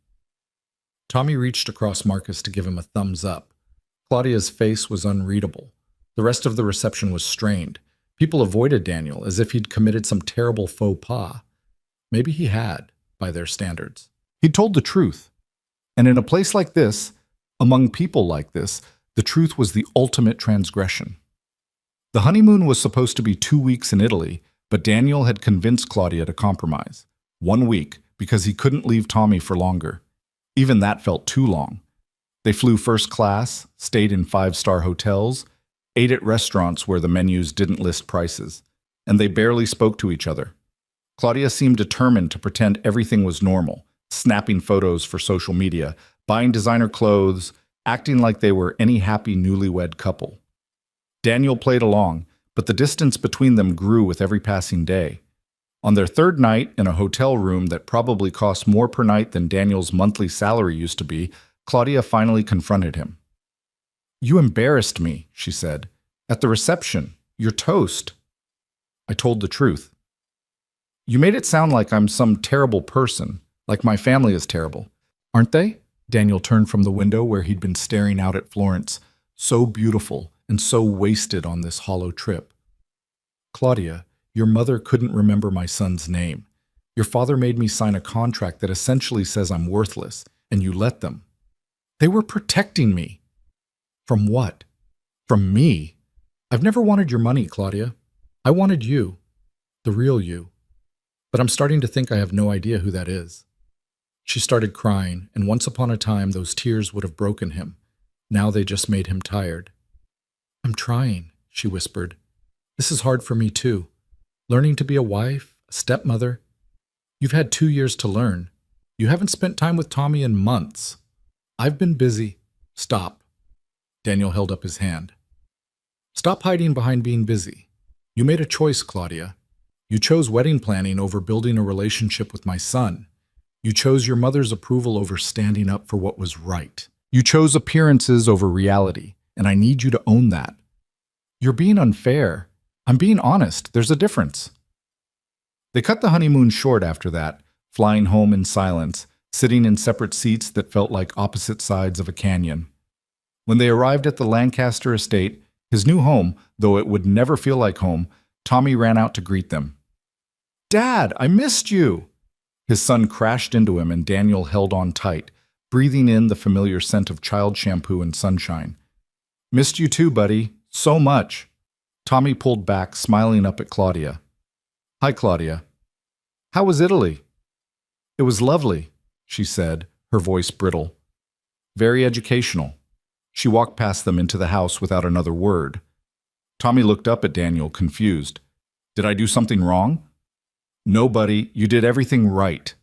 Tommy reached across Marcus to give him a thumbs up. Claudia's face was unreadable. The rest of the reception was strained. People avoided Daniel as if he'd committed some terrible faux pas. Maybe he had, by their standards. He'd told the truth. And in a place like this, among people like this, the truth was the ultimate transgression. The honeymoon was supposed to be 2 weeks in Italy, but Daniel had convinced Claudia to compromise. 1 week, because he couldn't leave Tommy for longer. Even that felt too long. They flew first class, stayed in 5-star hotels, ate at restaurants where the menus didn't list prices, and they barely spoke to each other. Claudia seemed determined to pretend everything was normal, snapping photos for social media, buying designer clothes, acting like they were any happy newlywed couple. Daniel played along, but the distance between them grew with every passing day. On their third night in a hotel room that probably cost more per night than Daniel's monthly salary used to be, Claudia finally confronted him. "You embarrassed me," she said. "At the reception, your toast." I told the truth. "You made it sound like I'm some terrible person, like my family is terrible. Aren't they?" Daniel turned from the window where he'd been staring out at Florence, so beautiful and so wasted on this hollow trip. "Claudia, your mother couldn't remember my son's name. Your father made me sign a contract that essentially says I'm worthless, and you let them. They were protecting me." "From what?" "From me. I've never wanted your money, Claudia. I wanted you, the real you. But I'm starting to think I have no idea who that is." She started crying, and once upon a time those tears would have broken him. Now they just made him tired. "I'm trying," she whispered. "This is hard for me too. Learning to be a wife, a stepmother. You've had 2 years to learn. You haven't spent time with Tommy in months. I've been busy." "Stop." Daniel held up his hand. "Stop hiding behind being busy. You made a choice, Claudia. You chose wedding planning over building a relationship with my son. You chose your mother's approval over standing up for what was right. You chose appearances over reality, and I need you to own that." "You're being unfair. I'm being honest. There's a difference." They cut the honeymoon short after that, flying home in silence, sitting in separate seats that felt like opposite sides of a canyon. When they arrived at the Lancaster estate, his new home, though it would never feel like home, Tommy ran out to greet them. "Dad, I missed you!" His son crashed into him and Daniel held on tight, breathing in the familiar scent of child shampoo and sunshine. "Missed you too, buddy. So much." Tommy pulled back, smiling up at Claudia. "Hi, Claudia. How was Italy?" "It was lovely," she said, her voice brittle. "Very educational." She walked past them into the house without another word. Tommy looked up at Daniel, confused. "Did I do something wrong?" "No, buddy, you did everything right."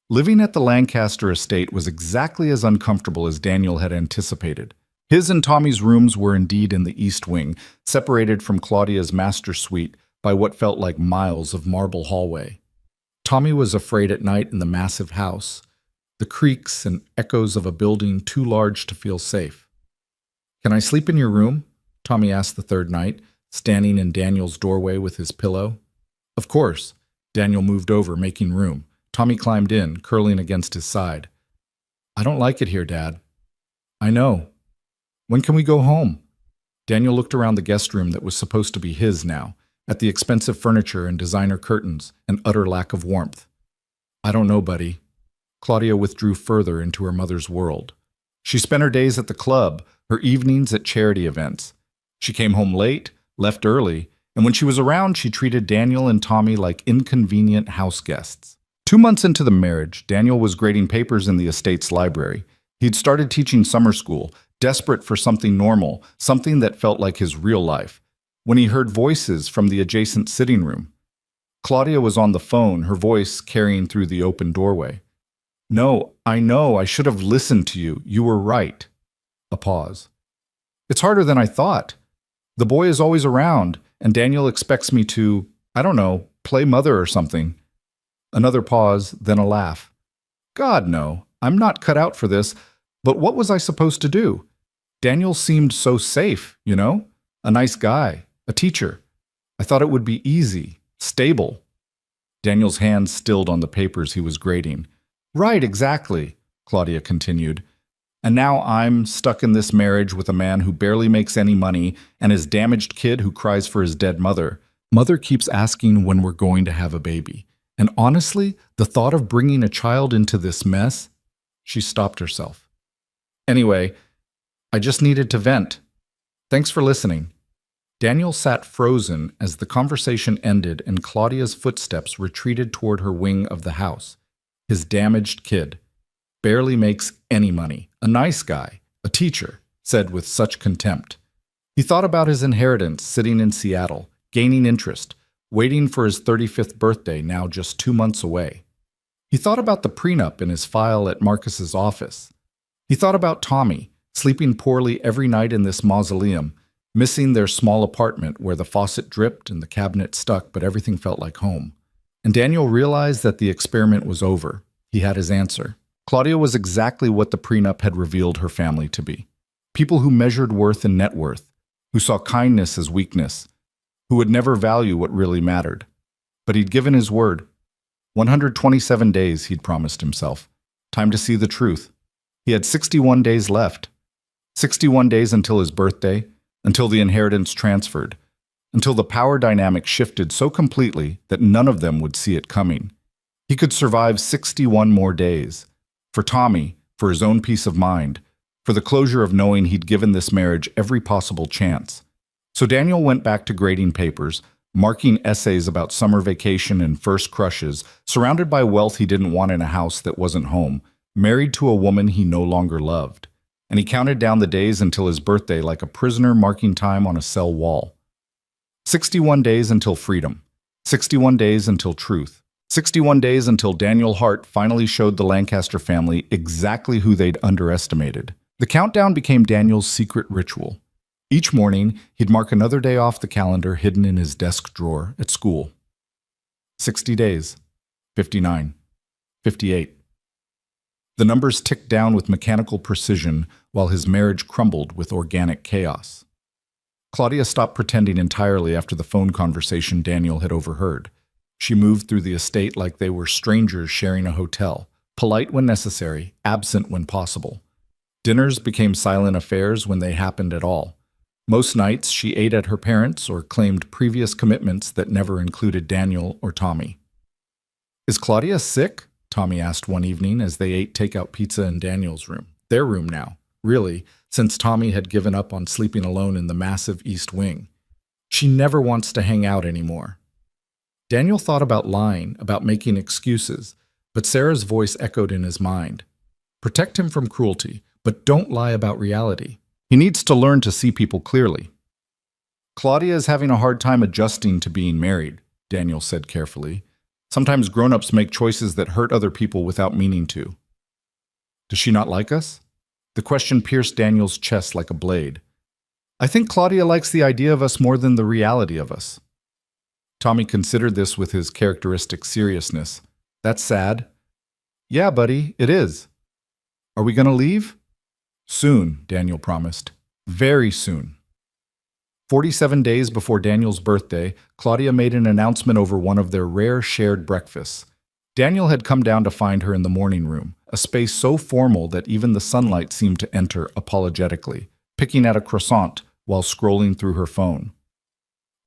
Living at the Lancaster estate was exactly as uncomfortable as Daniel had anticipated. His and Tommy's rooms were indeed in the east wing, separated from Claudia's master suite by what felt like miles of marble hallway. Tommy was afraid at night in the massive house, the creaks and echoes of a building too large to feel safe. "Can I sleep in your room?" Tommy asked the third night, standing in Daniel's doorway with his pillow. "Of course." Daniel moved over, making room. Tommy climbed in, curling against his side. "I don't like it here, Dad." "I know. When can we go home?" Daniel looked around the guest room that was supposed to be his now, at the expensive furniture and designer curtains and utter lack of warmth. "I don't know, buddy." Claudia withdrew further into her mother's world. She spent her days at the club, her evenings at charity events. She came home late, left early, and when she was around, she treated Daniel and Tommy like inconvenient house guests. 2 months into the marriage, Daniel was grading papers in the estate's library. He'd started teaching summer school, desperate for something normal, something that felt like his real life, when he heard voices from the adjacent sitting room. Claudia was on the phone, her voice carrying through the open doorway. "No, I know, I should have listened to you. You were right." A pause. "It's harder than I thought. The boy is always around, and Daniel expects me to, I don't know, play mother or something." Another pause, then a laugh. "God, no, I'm not cut out for this, but what was I supposed to do? Daniel seemed so safe, you know? A nice guy, a teacher. I thought it would be easy, stable." Daniel's hands stilled on the papers he was grading. "Right, exactly," Claudia continued. "And now I'm stuck in this marriage with a man who barely makes any money and his damaged kid who cries for his dead mother. Mother keeps asking when we're going to have a baby. And honestly, the thought of bringing a child into this mess..." She stopped herself. "Anyway, I just needed to vent. Thanks for listening." Daniel sat frozen as the conversation ended and Claudia's footsteps retreated toward her wing of the house. His damaged kid. Barely makes any money. A nice guy. A teacher. Said with such contempt. He thought about his inheritance sitting in Seattle, gaining interest, waiting for his 35th birthday now just 2 months away. He thought about the prenup in his file at Marcus's office. He thought about Tommy, sleeping poorly every night in this mausoleum, missing their small apartment where the faucet dripped and the cabinet stuck but everything felt like home. And Daniel realized that the experiment was over. He had his answer. Claudia was exactly what the prenup had revealed her family to be. People who measured worth in net worth, who saw kindness as weakness, who would never value what really mattered. But he'd given his word. 127 days, he'd promised himself. Time to see the truth. He had 61 days left. 61 days until his birthday, until the inheritance transferred, until the power dynamic shifted so completely that none of them would see it coming. He could survive 61 more days. For Tommy, for his own peace of mind, for the closure of knowing he'd given this marriage every possible chance. So Daniel went back to grading papers, marking essays about summer vacation and first crushes, surrounded by wealth he didn't want in a house that wasn't home, married to a woman he no longer loved. And he counted down the days until his birthday like a prisoner marking time on a cell wall. 61 days until freedom. 61 days until truth. 61 days until Daniel Hart finally showed the Lancaster family exactly who they'd underestimated. The countdown became Daniel's secret ritual. Each morning, he'd mark another day off the calendar hidden in his desk drawer at school. 60 days. 59. 58. The numbers ticked down with mechanical precision while his marriage crumbled with organic chaos. Claudia stopped pretending entirely after the phone conversation Daniel had overheard. She moved through the estate like they were strangers sharing a hotel, polite when necessary, absent when possible. Dinners became silent affairs when they happened at all. Most nights she ate at her parents' or claimed previous commitments that never included Daniel or Tommy. "Is Claudia sick?" Tommy asked one evening as they ate takeout pizza in Daniel's room. Their room now, really, since Tommy had given up on sleeping alone in the massive East Wing. "She never wants to hang out anymore." Daniel thought about lying, about making excuses, but Sarah's voice echoed in his mind. Protect him from cruelty, but don't lie about reality. He needs to learn to see people clearly. "Claudia is having a hard time adjusting to being married," Daniel said carefully. "Sometimes grown-ups make choices that hurt other people without meaning to." "Does she not like us?" The question pierced Daniel's chest like a blade. "I think Claudia likes the idea of us more than the reality of us." Tommy considered this with his characteristic seriousness. "That's sad." "Yeah, buddy, it is." "Are we going to leave?" "Soon," Daniel promised. "Very soon." 47 days before Daniel's birthday, Claudia made an announcement over one of their rare shared breakfasts. Daniel had come down to find her in the morning room, a space so formal that even the sunlight seemed to enter apologetically, picking at a croissant while scrolling through her phone.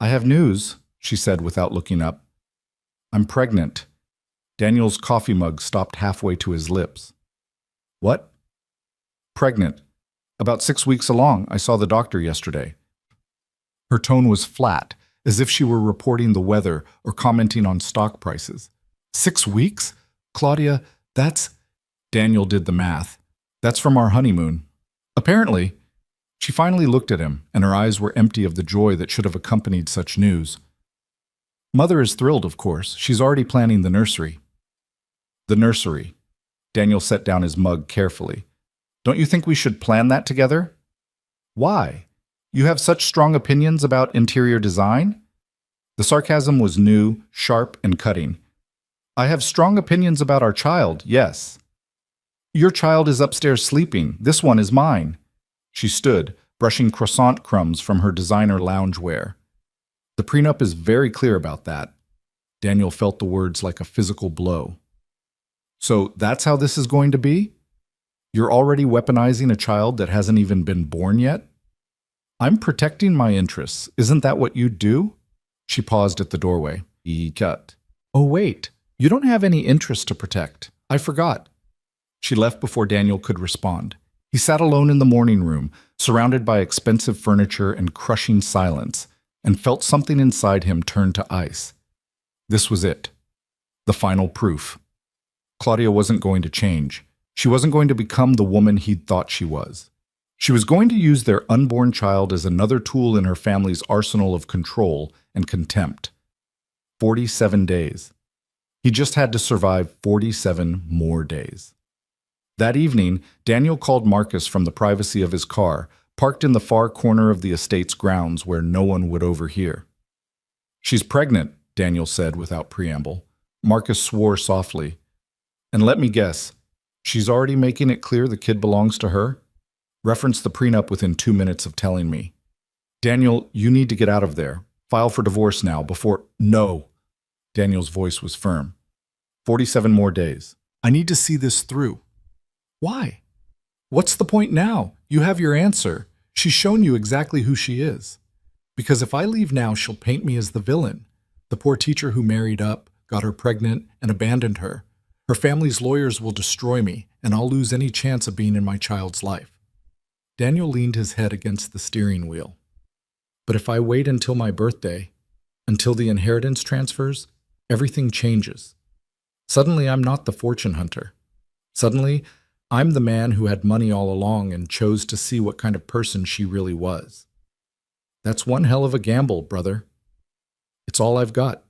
"I have news," she said without looking up. "I'm pregnant." Daniel's coffee mug stopped halfway to his lips. "What?" "Pregnant. About 6 weeks along. I saw the doctor yesterday." Her tone was flat, as if she were reporting the weather or commenting on stock prices. 6 weeks? Claudia, that's... Daniel did the math. "That's from our honeymoon." "Apparently." She finally looked at him, and her eyes were empty of the joy that should have accompanied such news. "Mother is thrilled, of course. She's already planning the nursery." "The nursery." Daniel set down his mug carefully. "Don't you think we should plan that together?" "Why? You have such strong opinions about interior design?" The sarcasm was new, sharp, and cutting. "I have strong opinions about our child, yes." "Your child is upstairs sleeping. This one is mine." She stood, brushing croissant crumbs from her designer loungewear. "The prenup is very clear about that." Daniel felt the words like a physical blow. "So that's how this is going to be? You're already weaponizing a child that hasn't even been born yet?" "I'm protecting my interests. Isn't that what you'd do?" She paused at the doorway. He cut. "Oh, wait. You don't have any interest to protect. I forgot." She left before Daniel could respond. He sat alone in the morning room, surrounded by expensive furniture and crushing silence, and felt something inside him turn to ice. This was it. The final proof. Claudia wasn't going to change. She wasn't going to become the woman he'd thought she was. She was going to use their unborn child as another tool in her family's arsenal of control and contempt. 47 days. He just had to survive 47 more days. That evening, Daniel called Marcus from the privacy of his car, parked in the far corner of the estate's grounds where no one would overhear. "She's pregnant," Daniel said without preamble. Marcus swore softly. "And let me guess, she's already making it clear the kid belongs to her? Reference the prenup within 2 minutes of telling me." "Daniel, you need to get out of there. File for divorce now before—" "No." Daniel's voice was firm. 47 more days. I need to see this through." "Why?" "What's the point now? You have your answer. She's shown you exactly who she is." "Because if I leave now, she'll paint me as the villain. The poor teacher who married up, got her pregnant, and abandoned her. Her family's lawyers will destroy me, and I'll lose any chance of being in my child's life." Daniel leaned his head against the steering wheel. "But if I wait until my birthday, until the inheritance transfers, everything changes. Suddenly I'm not the fortune hunter. Suddenly, I'm the man who had money all along and chose to see what kind of person she really was. That's one hell of a gamble, brother. It's all I've got."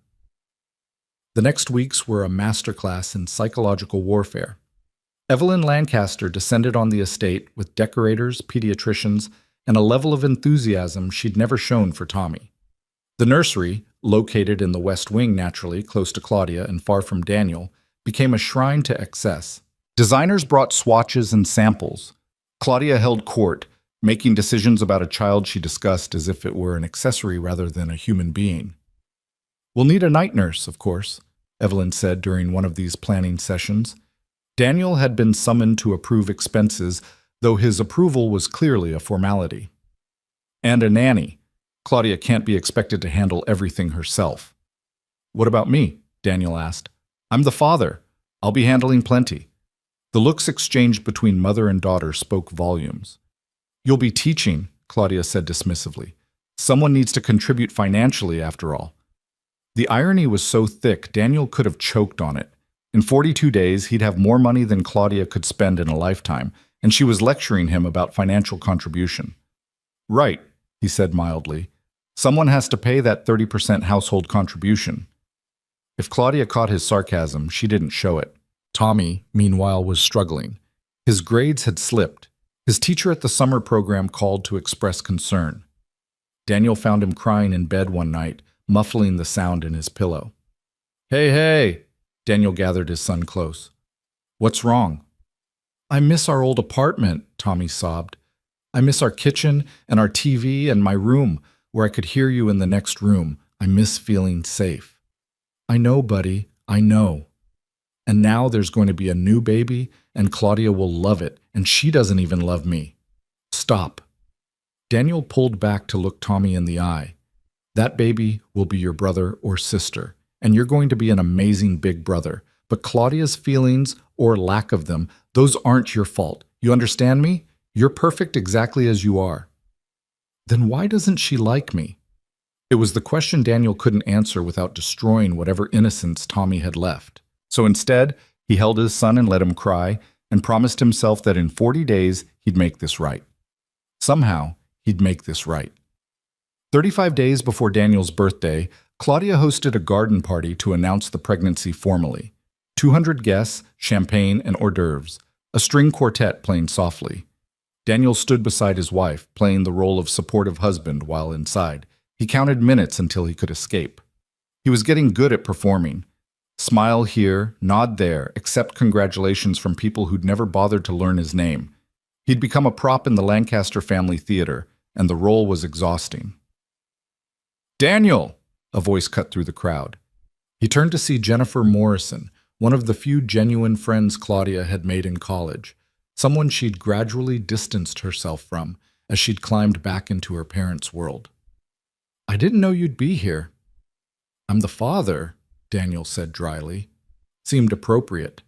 The next weeks were a masterclass in psychological warfare. Evelyn Lancaster descended on the estate with decorators, pediatricians, and a level of enthusiasm she'd never shown for Tommy. The nursery, located in the West Wing naturally, close to Claudia and far from Daniel, became a shrine to excess. Designers brought swatches and samples. Claudia held court, making decisions about a child she discussed as if it were an accessory rather than a human being. "We'll need a night nurse, of course," Evelyn said during one of these planning sessions. Daniel had been summoned to approve expenses, though his approval was clearly a formality. And a nanny. Claudia can't be expected to handle everything herself. What about me? Daniel asked. I'm the father. I'll be handling plenty. The looks exchanged between mother and daughter spoke volumes. You'll be teaching, Claudia said dismissively. Someone needs to contribute financially, after all. The irony was so thick, Daniel could have choked on it. In 42 days, he'd have more money than Claudia could spend in a lifetime, and she was lecturing him about financial contribution. Right, he said mildly. Someone has to pay that 30% household contribution. If Claudia caught his sarcasm, she didn't show it. Tommy, meanwhile, was struggling. His grades had slipped. His teacher at the summer program called to express concern. Daniel found him crying in bed one night, muffling the sound in his pillow. Hey, hey! Daniel gathered his son close. What's wrong? I miss our old apartment, Tommy sobbed. I miss our kitchen and our TV and my room, where I could hear you in the next room. I miss feeling safe. I know, buddy, I know. And now there's going to be a new baby, and Claudia will love it, and she doesn't even love me. Stop. Daniel pulled back to look Tommy in the eye. That baby will be your brother or sister, and you're going to be an amazing big brother. But Claudia's feelings, or lack of them, those aren't your fault. You understand me? You're perfect exactly as you are. Then why doesn't she like me? It was the question Daniel couldn't answer without destroying whatever innocence Tommy had left. So instead, he held his son and let him cry, and promised himself that in 40 days he'd make this right. Somehow, he'd make this right. 35 days before Daniel's birthday, Claudia hosted a garden party to announce the pregnancy formally. 200 guests, champagne, and hors d'oeuvres, a string quartet playing softly. Daniel stood beside his wife, playing the role of supportive husband while inside. He counted minutes until he could escape. He was getting good at performing. Smile here, nod there, accept congratulations from people who'd never bothered to learn his name. He'd become a prop in the Lancaster family theater, and the role was exhausting. Daniel! A voice cut through the crowd. He turned to see Jennifer Morrison, one of the few genuine friends Claudia had made in college, someone she'd gradually distanced herself from as she'd climbed back into her parents' world. I didn't know you'd be here. I'm the father, Daniel said dryly. Seemed appropriate.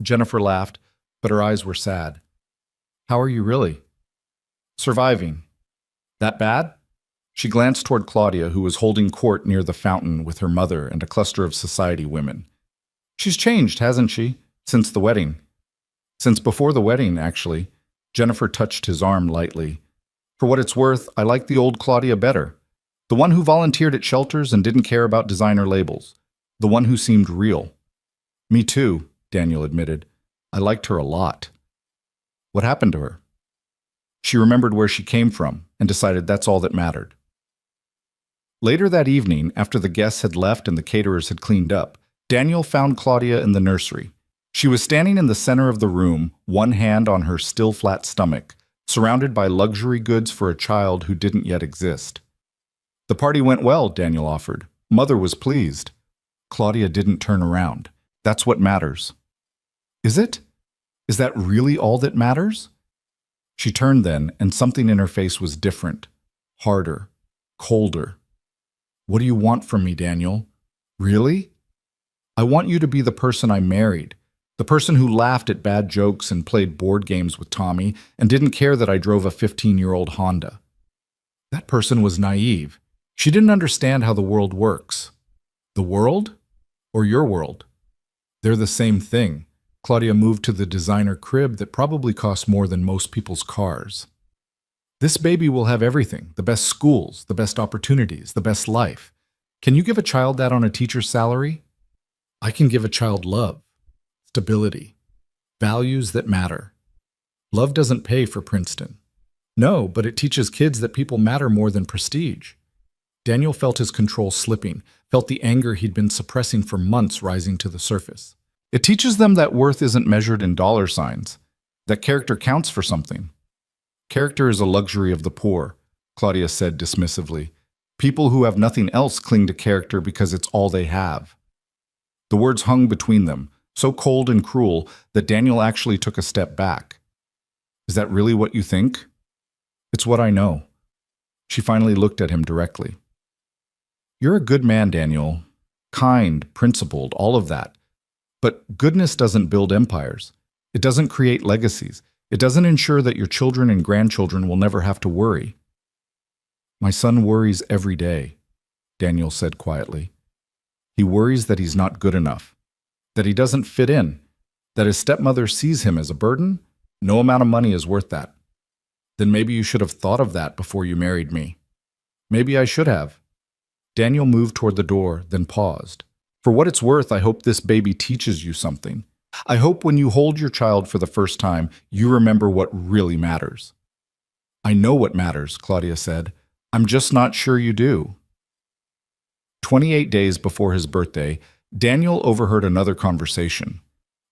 Jennifer laughed, but her eyes were sad. How are you really? Surviving. That bad? She glanced toward Claudia, who was holding court near the fountain with her mother and a cluster of society women. She's changed, hasn't she? Since the wedding. Since before the wedding, actually. Jennifer touched his arm lightly. For what it's worth, I like the old Claudia better. The one who volunteered at shelters and didn't care about designer labels. The one who seemed real. Me too, Daniel admitted. I liked her a lot. What happened to her? She remembered where she came from and decided that's all that mattered. Later that evening, after the guests had left and the caterers had cleaned up, Daniel found Claudia in the nursery. She was standing in the center of the room, one hand on her still flat stomach, surrounded by luxury goods for a child who didn't yet exist. The party went well, Daniel offered. Mother was pleased. Claudia didn't turn around. That's what matters. Is it? Is that really all that matters? She turned then, and something in her face was different, harder, colder. What do you want from me, Daniel? Really? I want you to be the person I married, the person who laughed at bad jokes and played board games with Tommy and didn't care that I drove a 15-year-old Honda. That person was naive. She didn't understand how the world works. The world? Or your world? They're the same thing. Claudia moved to the designer crib that probably cost more than most people's cars. This baby will have everything, the best schools, the best opportunities, the best life. Can you give a child that on a teacher's salary? I can give a child love, stability, values that matter. Love doesn't pay for Princeton. No, but it teaches kids that people matter more than prestige. Daniel felt his control slipping, felt the anger he'd been suppressing for months rising to the surface. It teaches them that worth isn't measured in dollar signs, that character counts for something. Character is a luxury of the poor, Claudia said dismissively. People who have nothing else cling to character because it's all they have. The words hung between them, so cold and cruel that Daniel actually took a step back. Is that really what you think? It's what I know. She finally looked at him directly. You're a good man, Daniel. Kind, principled, all of that. But goodness doesn't build empires. It doesn't create legacies. It doesn't ensure that your children and grandchildren will never have to worry. My son worries every day, Daniel said quietly. He worries that he's not good enough, that he doesn't fit in, that his stepmother sees him as a burden. No amount of money is worth that. Then maybe you should have thought of that before you married me. Maybe I should have. Daniel moved toward the door, then paused. For what it's worth, I hope this baby teaches you something. I hope when you hold your child for the first time, you remember what really matters. I know what matters, Claudia said. I'm just not sure you do. 28 days before his birthday, Daniel overheard another conversation.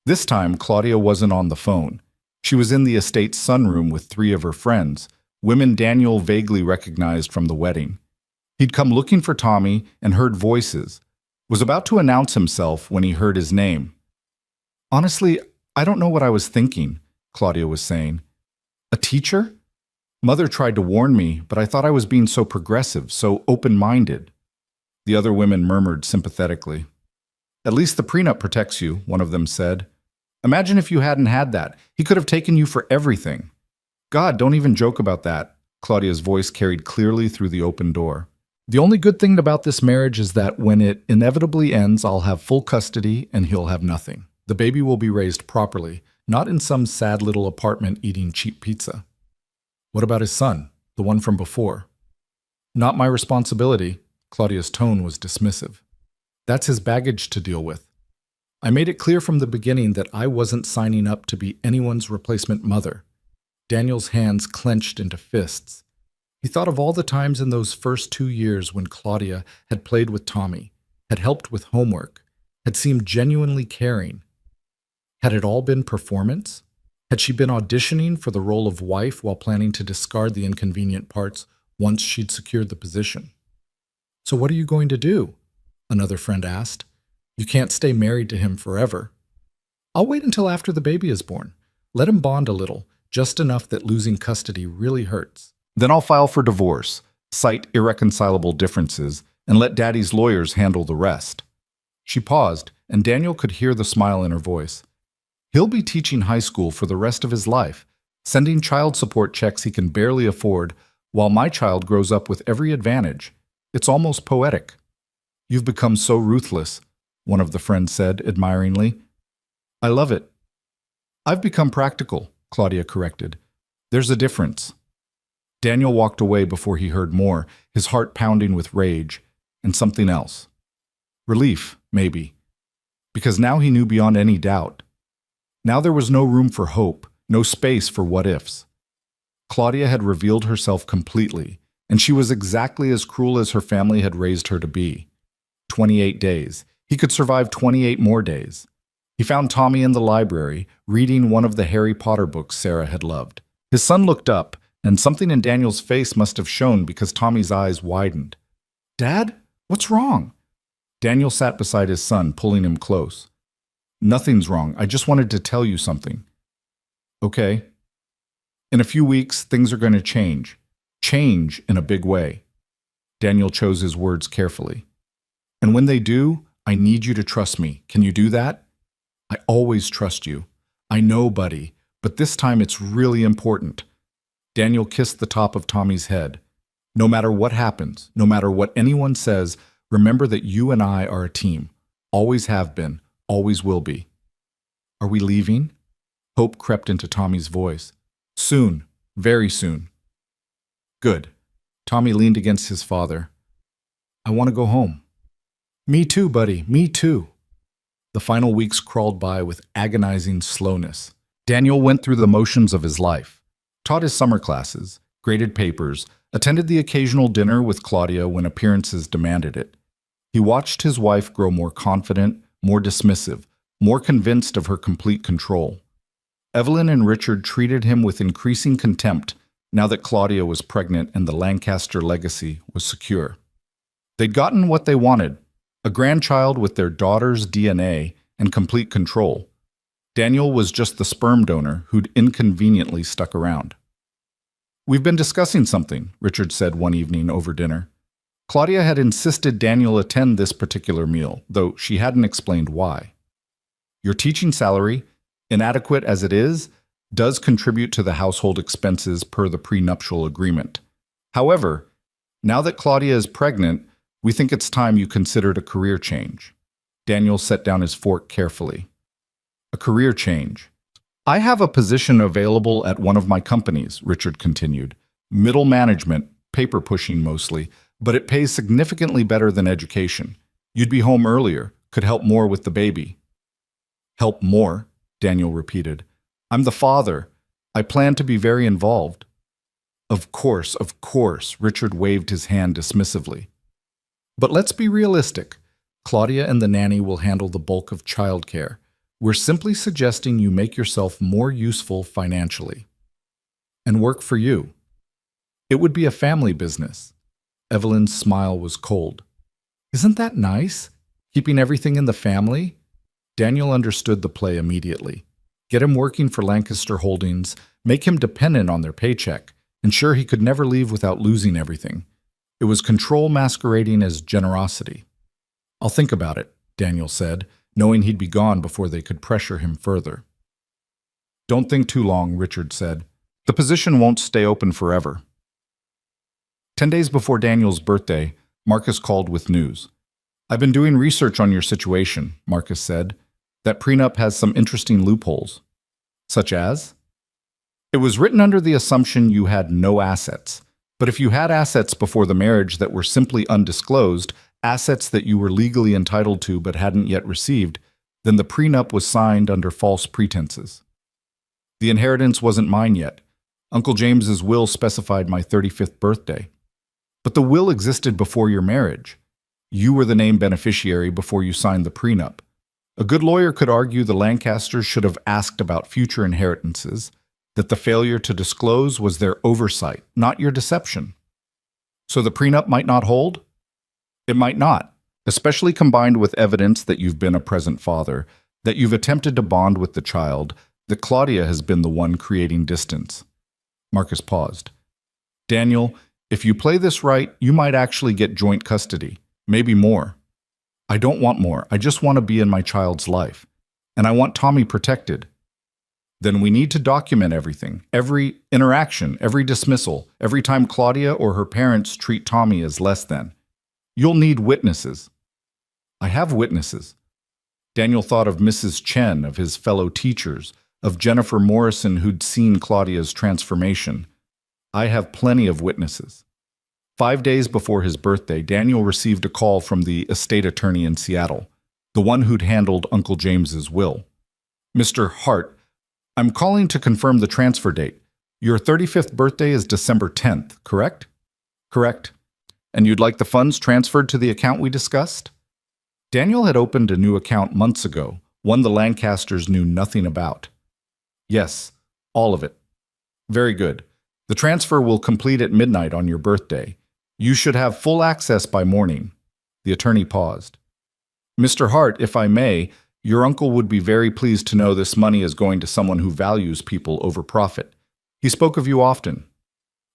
This time, Claudia wasn't on the phone. She was in the estate's sunroom with 3 of her friends, women Daniel vaguely recognized from the wedding. He'd come looking for Tommy and heard voices, was about to announce himself when he heard his name. Honestly, I don't know what I was thinking, Claudia was saying. A teacher? Mother tried to warn me, but I thought I was being so progressive, so open-minded. The other women murmured sympathetically. At least the prenup protects you, one of them said. Imagine if you hadn't had that. He could have taken you for everything. God, don't even joke about that, Claudia's voice carried clearly through the open door. The only good thing about this marriage is that when it inevitably ends, I'll have full custody and he'll have nothing. The baby will be raised properly, not in some sad little apartment eating cheap pizza. What about his son, the one from before? Not my responsibility. Claudia's tone was dismissive. That's his baggage to deal with. I made it clear from the beginning that I wasn't signing up to be anyone's replacement mother. Daniel's hands clenched into fists. He thought of all the times in those first 2 years when Claudia had played with Tommy, had helped with homework, had seemed genuinely caring. Had it all been performance? Had she been auditioning for the role of wife while planning to discard the inconvenient parts once she'd secured the position? So what are you going to do? Another friend asked. You can't stay married to him forever. I'll wait until after the baby is born. Let him bond a little, just enough that losing custody really hurts. Then I'll file for divorce, cite irreconcilable differences, and let Daddy's lawyers handle the rest. She paused, and Daniel could hear the smile in her voice. He'll be teaching high school for the rest of his life, sending child support checks he can barely afford, while my child grows up with every advantage. It's almost poetic. You've become so ruthless, one of the friends said admiringly. I love it. I've become practical, Claudia corrected. There's a difference. Daniel walked away before he heard more, his heart pounding with rage, and something else. Relief, maybe. Because now he knew beyond any doubt. Now there was no room for hope, no space for what-ifs. Claudia had revealed herself completely, and she was exactly as cruel as her family had raised her to be. 28 days. He could survive 28 more days. He found Tommy in the library, reading one of the Harry Potter books Sarah had loved. His son looked up, and something in Daniel's face must have shown because Tommy's eyes widened. Dad, what's wrong? Daniel sat beside his son, pulling him close. Nothing's wrong. I just wanted to tell you something. Okay. In a few weeks, things are going to change. Change in a big way. Daniel chose his words carefully. And when they do, I need you to trust me. Can you do that? I always trust you. I know, buddy, but this time it's really important. Daniel kissed the top of Tommy's head. No matter what happens, no matter what anyone says, remember that you and I are a team. Always have been, always will be. Are we leaving? Hope crept into Tommy's voice. Soon, very soon. Good. Tommy leaned against his father. I want to go home. Me too, buddy, me too. The final weeks crawled by with agonizing slowness. Daniel went through the motions of his life. Taught his summer classes, graded papers, attended the occasional dinner with Claudia when appearances demanded it. He watched his wife grow more confident, more dismissive, more convinced of her complete control. Evelyn and Richard treated him with increasing contempt now that Claudia was pregnant and the Lancaster legacy was secure. They'd gotten what they wanted, a grandchild with their daughter's DNA and complete control. Daniel was just the sperm donor who'd inconveniently stuck around. "We've been discussing something," Richard said one evening over dinner. Claudia had insisted Daniel attend this particular meal, though she hadn't explained why. "Your teaching salary, inadequate as it is, does contribute to the household expenses per the prenuptial agreement. However, now that Claudia is pregnant, we think it's time you considered a career change." Daniel set down his fork carefully. "A career change. I have a position available at one of my companies," Richard continued. "Middle management, paper pushing mostly, but it pays significantly better than education. You'd be home earlier, could help more with the baby." "Help more," Daniel repeated. "I'm the father. I plan to be very involved." Of course," Richard waved his hand dismissively. "But let's be realistic. Claudia and the nanny will handle the bulk of childcare. We're simply suggesting you make yourself more useful financially. And work for you. It would be a family business." Evelyn's smile was cold. "Isn't that nice? Keeping everything in the family?" Daniel understood the play immediately. Get him working for Lancaster Holdings, make him dependent on their paycheck, ensure he could never leave without losing everything. It was control masquerading as generosity. "I'll think about it," Daniel said, knowing he'd be gone before they could pressure him further. "Don't think too long," Richard said. "The position won't stay open forever." 10 days before Daniel's birthday, Marcus called with news. "I've been doing research on your situation," Marcus said. "That prenup has some interesting loopholes." "Such as?" "It was written under the assumption you had no assets. But if you had assets before the marriage that were simply undisclosed, assets that you were legally entitled to but hadn't yet received, then the prenup was signed under false pretenses. The inheritance wasn't mine yet. Uncle James's will specified my 35th birthday. But the will existed before your marriage. You were the named beneficiary before you signed the prenup. A good lawyer could argue the Lancasters should have asked about future inheritances, that the failure to disclose was their oversight, not your deception. So the prenup might not hold? It might not, especially combined with evidence that you've been a present father, that you've attempted to bond with the child, that Claudia has been the one creating distance." Marcus paused. "Daniel, if you play this right, you might actually get joint custody, maybe more. I don't want more. I just want to be in my child's life. And I want Tommy protected. Then we need to document everything, every interaction, every dismissal, every time Claudia or her parents treat Tommy as less than. You'll need witnesses." "I have witnesses." Daniel thought of Mrs. Chen, of his fellow teachers, of Jennifer Morrison who'd seen Claudia's transformation. "I have plenty of witnesses." 5 days before his birthday, Daniel received a call from the estate attorney in Seattle, the one who'd handled Uncle James's will. "Mr. Hart, I'm calling to confirm the transfer date. Your 35th birthday is December 10th, correct?" "Correct. And you'd like the funds transferred to the account we discussed?" Daniel had opened a new account months ago, one the Lancasters knew nothing about. "Yes, all of it." "Very good. The transfer will complete at midnight on your birthday. You should have full access by morning." The attorney paused. "Mr. Hart, if I may, your uncle would be very pleased to know this money is going to someone who values people over profit. He spoke of you often."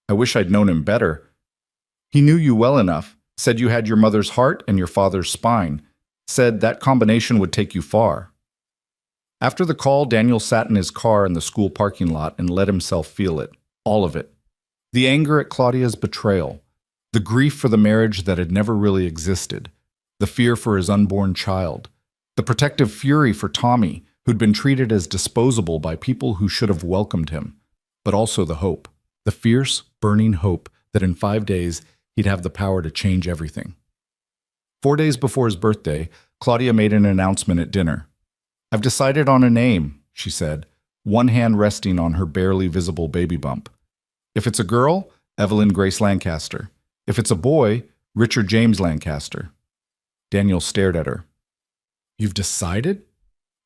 "I wish I'd known him better." "He knew you well enough, said you had your mother's heart and your father's spine, said that combination would take you far." After the call, Daniel sat in his car in the school parking lot and let himself feel it, all of it. The anger at Claudia's betrayal, the grief for the marriage that had never really existed, the fear for his unborn child, the protective fury for Tommy, who'd been treated as disposable by people who should have welcomed him, but also the hope, the fierce, burning hope that in 5 days he'd have the power to change everything. 4 days before his birthday, Claudia made an announcement at dinner. "I've decided on a name," she said, one hand resting on her barely visible baby bump. "If it's a girl, Evelyn Grace Lancaster. If it's a boy, Richard James Lancaster." Daniel stared at her. "You've decided?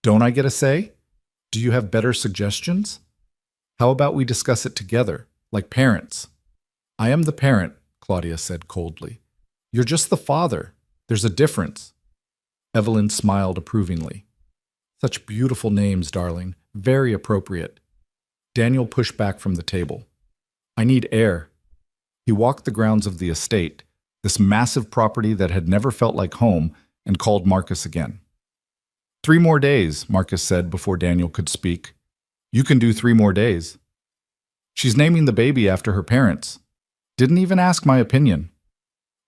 Don't I get a say? Do you have better suggestions? How about we discuss it together, like parents?" "I am the parent," Claudia said coldly. "You're just the father. There's a difference." Evelyn smiled approvingly. Such beautiful names, darling. Very appropriate. Daniel pushed back from the table. I need air. He walked the grounds of the estate, this massive property that had never felt like home, and called Marcus again. 3 more days, Marcus said before Daniel could speak. You can do 3 more days. She's naming the baby after her parents. Didn't even ask my opinion.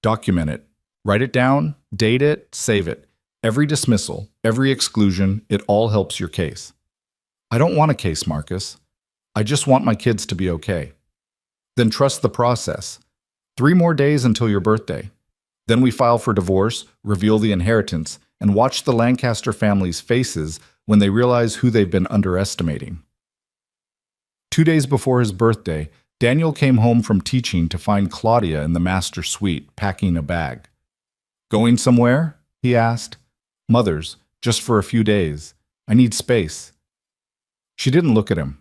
Document it. Write it down, date it, save it. Every dismissal, every exclusion, it all helps your case. I don't want a case, Marcus. I just want my kids to be okay. Then trust the process. 3 more days until your birthday. Then we file for divorce, reveal the inheritance, and watch the Lancaster family's faces when they realize who they've been underestimating. 2 days before his birthday, Daniel came home from teaching to find Claudia in the master suite, packing a bag. Going somewhere? He asked. Mother's, just for a few days. I need space. She didn't look at him.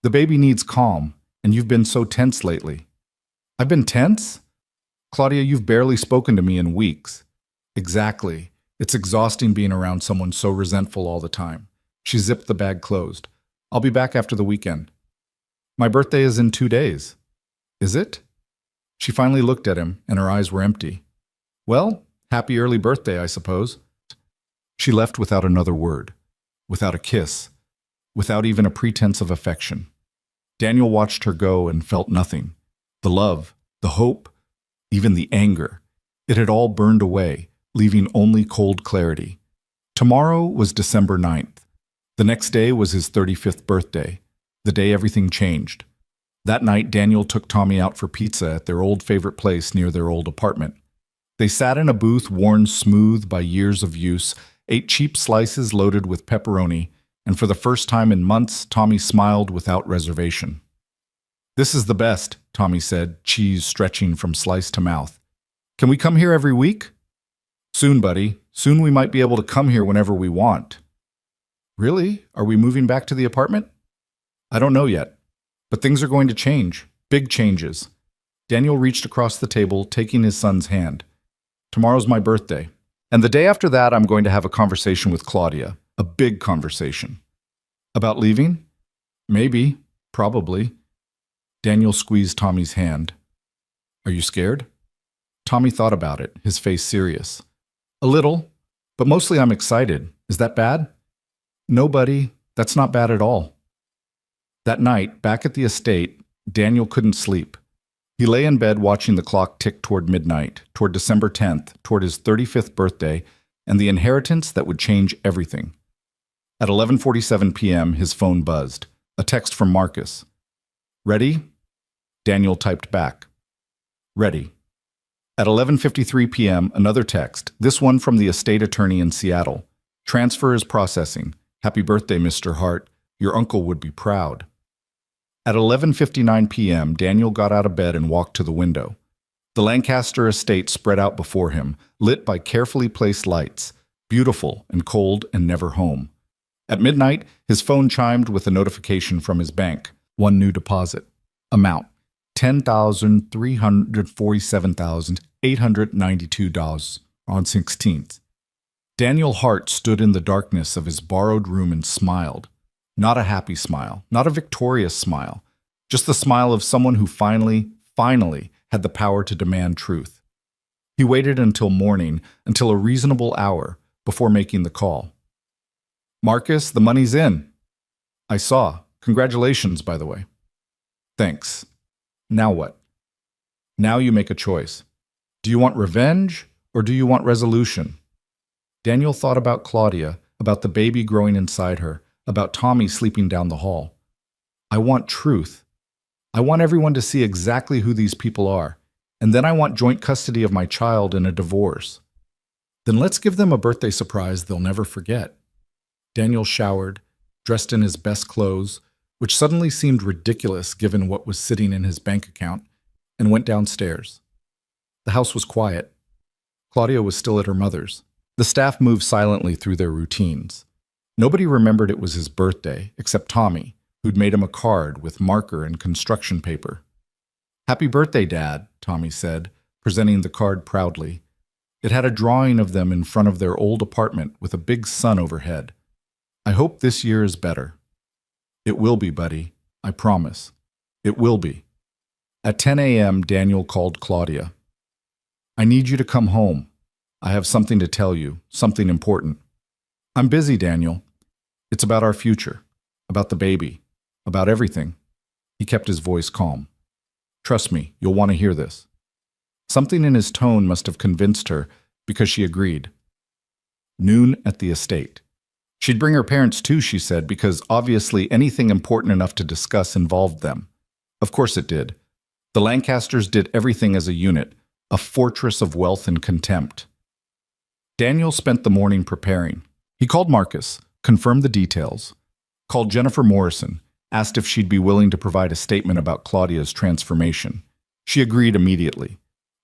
The baby needs calm, and you've been so tense lately. I've been tense? Claudia, you've barely spoken to me in weeks. Exactly. It's exhausting being around someone so resentful all the time. She zipped the bag closed. I'll be back after the weekend. My birthday is in 2 days. Is it? She finally looked at him, and her eyes were empty. Well, happy early birthday, I suppose. She left without another word, without a kiss, without even a pretense of affection. Daniel watched her go and felt nothing. The love, the hope, even the anger. It had all burned away, leaving only cold clarity. Tomorrow was December 9th. The next day was his 35th birthday, the day everything changed. That night, Daniel took Tommy out for pizza at their old favorite place near their old apartment. They sat in a booth worn smooth by years of use, ate cheap slices loaded with pepperoni, and for the first time in months, Tommy smiled without reservation. This is the best, Tommy said, cheese stretching from slice to mouth. Can we come here every week? Soon, buddy. Soon we might be able to come here whenever we want. Really? Are we moving back to the apartment? I don't know yet, but things are going to change. Big changes. Daniel reached across the table, taking his son's hand. Tomorrow's my birthday. And the day after that, I'm going to have a conversation with Claudia. A big conversation. About leaving? Maybe. Probably. Daniel squeezed Tommy's hand. Are you scared? Tommy thought about it, his face serious. A little, but mostly I'm excited. Is that bad? No, buddy. That's not bad at all. That night, back at the estate, Daniel couldn't sleep. He lay in bed watching the clock tick toward midnight, toward December 10th, toward his 35th birthday, and the inheritance that would change everything. At 11:47 p.m., his phone buzzed. A text from Marcus. Ready? Daniel typed back. Ready. At 11:53 p.m., another text, this one from the estate attorney in Seattle. Transfer is processing. Happy birthday, Mr. Hart. Your uncle would be proud. At 11:59 p.m., Daniel got out of bed and walked to the window. The Lancaster estate spread out before him, lit by carefully placed lights, beautiful and cold and never home. At midnight, his phone chimed with a notification from his bank. One new deposit. Amount: $10,347,892 on 16th. Daniel Hart stood in the darkness of his borrowed room and smiled. Not a happy smile, not a victorious smile, just the smile of someone who finally had the power to demand truth. He waited until morning, until a reasonable hour, before making the call. Marcus, the money's in. I saw. Congratulations, by the way. Thanks. Now what? Now you make a choice. Do you want revenge, or do you want resolution? Daniel thought about Claudia, about the baby growing inside her, about Tommy sleeping down the hall. I want truth. I want everyone to see exactly who these people are, and then I want joint custody of my child in a divorce. Then let's give them a birthday surprise they'll never forget. Daniel showered, dressed in his best clothes, which suddenly seemed ridiculous given what was sitting in his bank account, and went downstairs. The house was quiet. Claudia was still at her mother's. The staff moved silently through their routines. Nobody remembered it was his birthday, except Tommy, who'd made him a card with marker and construction paper. Happy birthday, Dad, Tommy said, presenting the card proudly. It had a drawing of them in front of their old apartment with a big sun overhead. I hope this year is better. It will be, buddy. I promise. It will be. At 10 a.m., Daniel called Claudia. I need you to come home. I have something to tell you, something important. I'm busy, Daniel. It's about our future, about the baby, about everything. He kept his voice calm. Trust me, you'll want to hear this. Something in his tone must have convinced her because she agreed. Noon at the estate. She'd bring her parents too, she said, because obviously anything important enough to discuss involved them. Of course it did. The Lancasters did everything as a unit, a fortress of wealth and contempt. Daniel spent the morning preparing. He called Marcus, confirmed the details, called Jennifer Morrison, asked if she'd be willing to provide a statement about Claudia's transformation. She agreed immediately.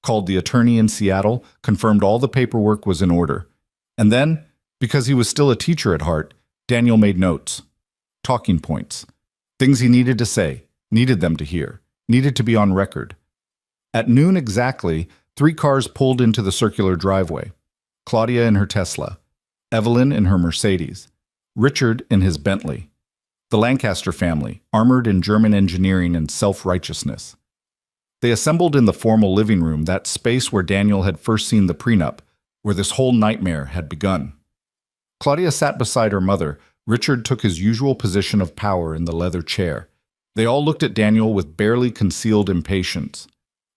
Called the attorney in Seattle, confirmed all the paperwork was in order. And then, because he was still a teacher at heart, Daniel made notes, talking points, things he needed to say, needed them to hear, needed to be on record. At noon exactly, 3 cars pulled into the circular driveway. Claudia in her Tesla, Evelyn in her Mercedes, Richard in his Bentley. The Lancaster family, armored in German engineering and self-righteousness. They assembled in the formal living room, that space where Daniel had first seen the prenup, where this whole nightmare had begun. Claudia sat beside her mother. Richard took his usual position of power in the leather chair. They all looked at Daniel with barely concealed impatience.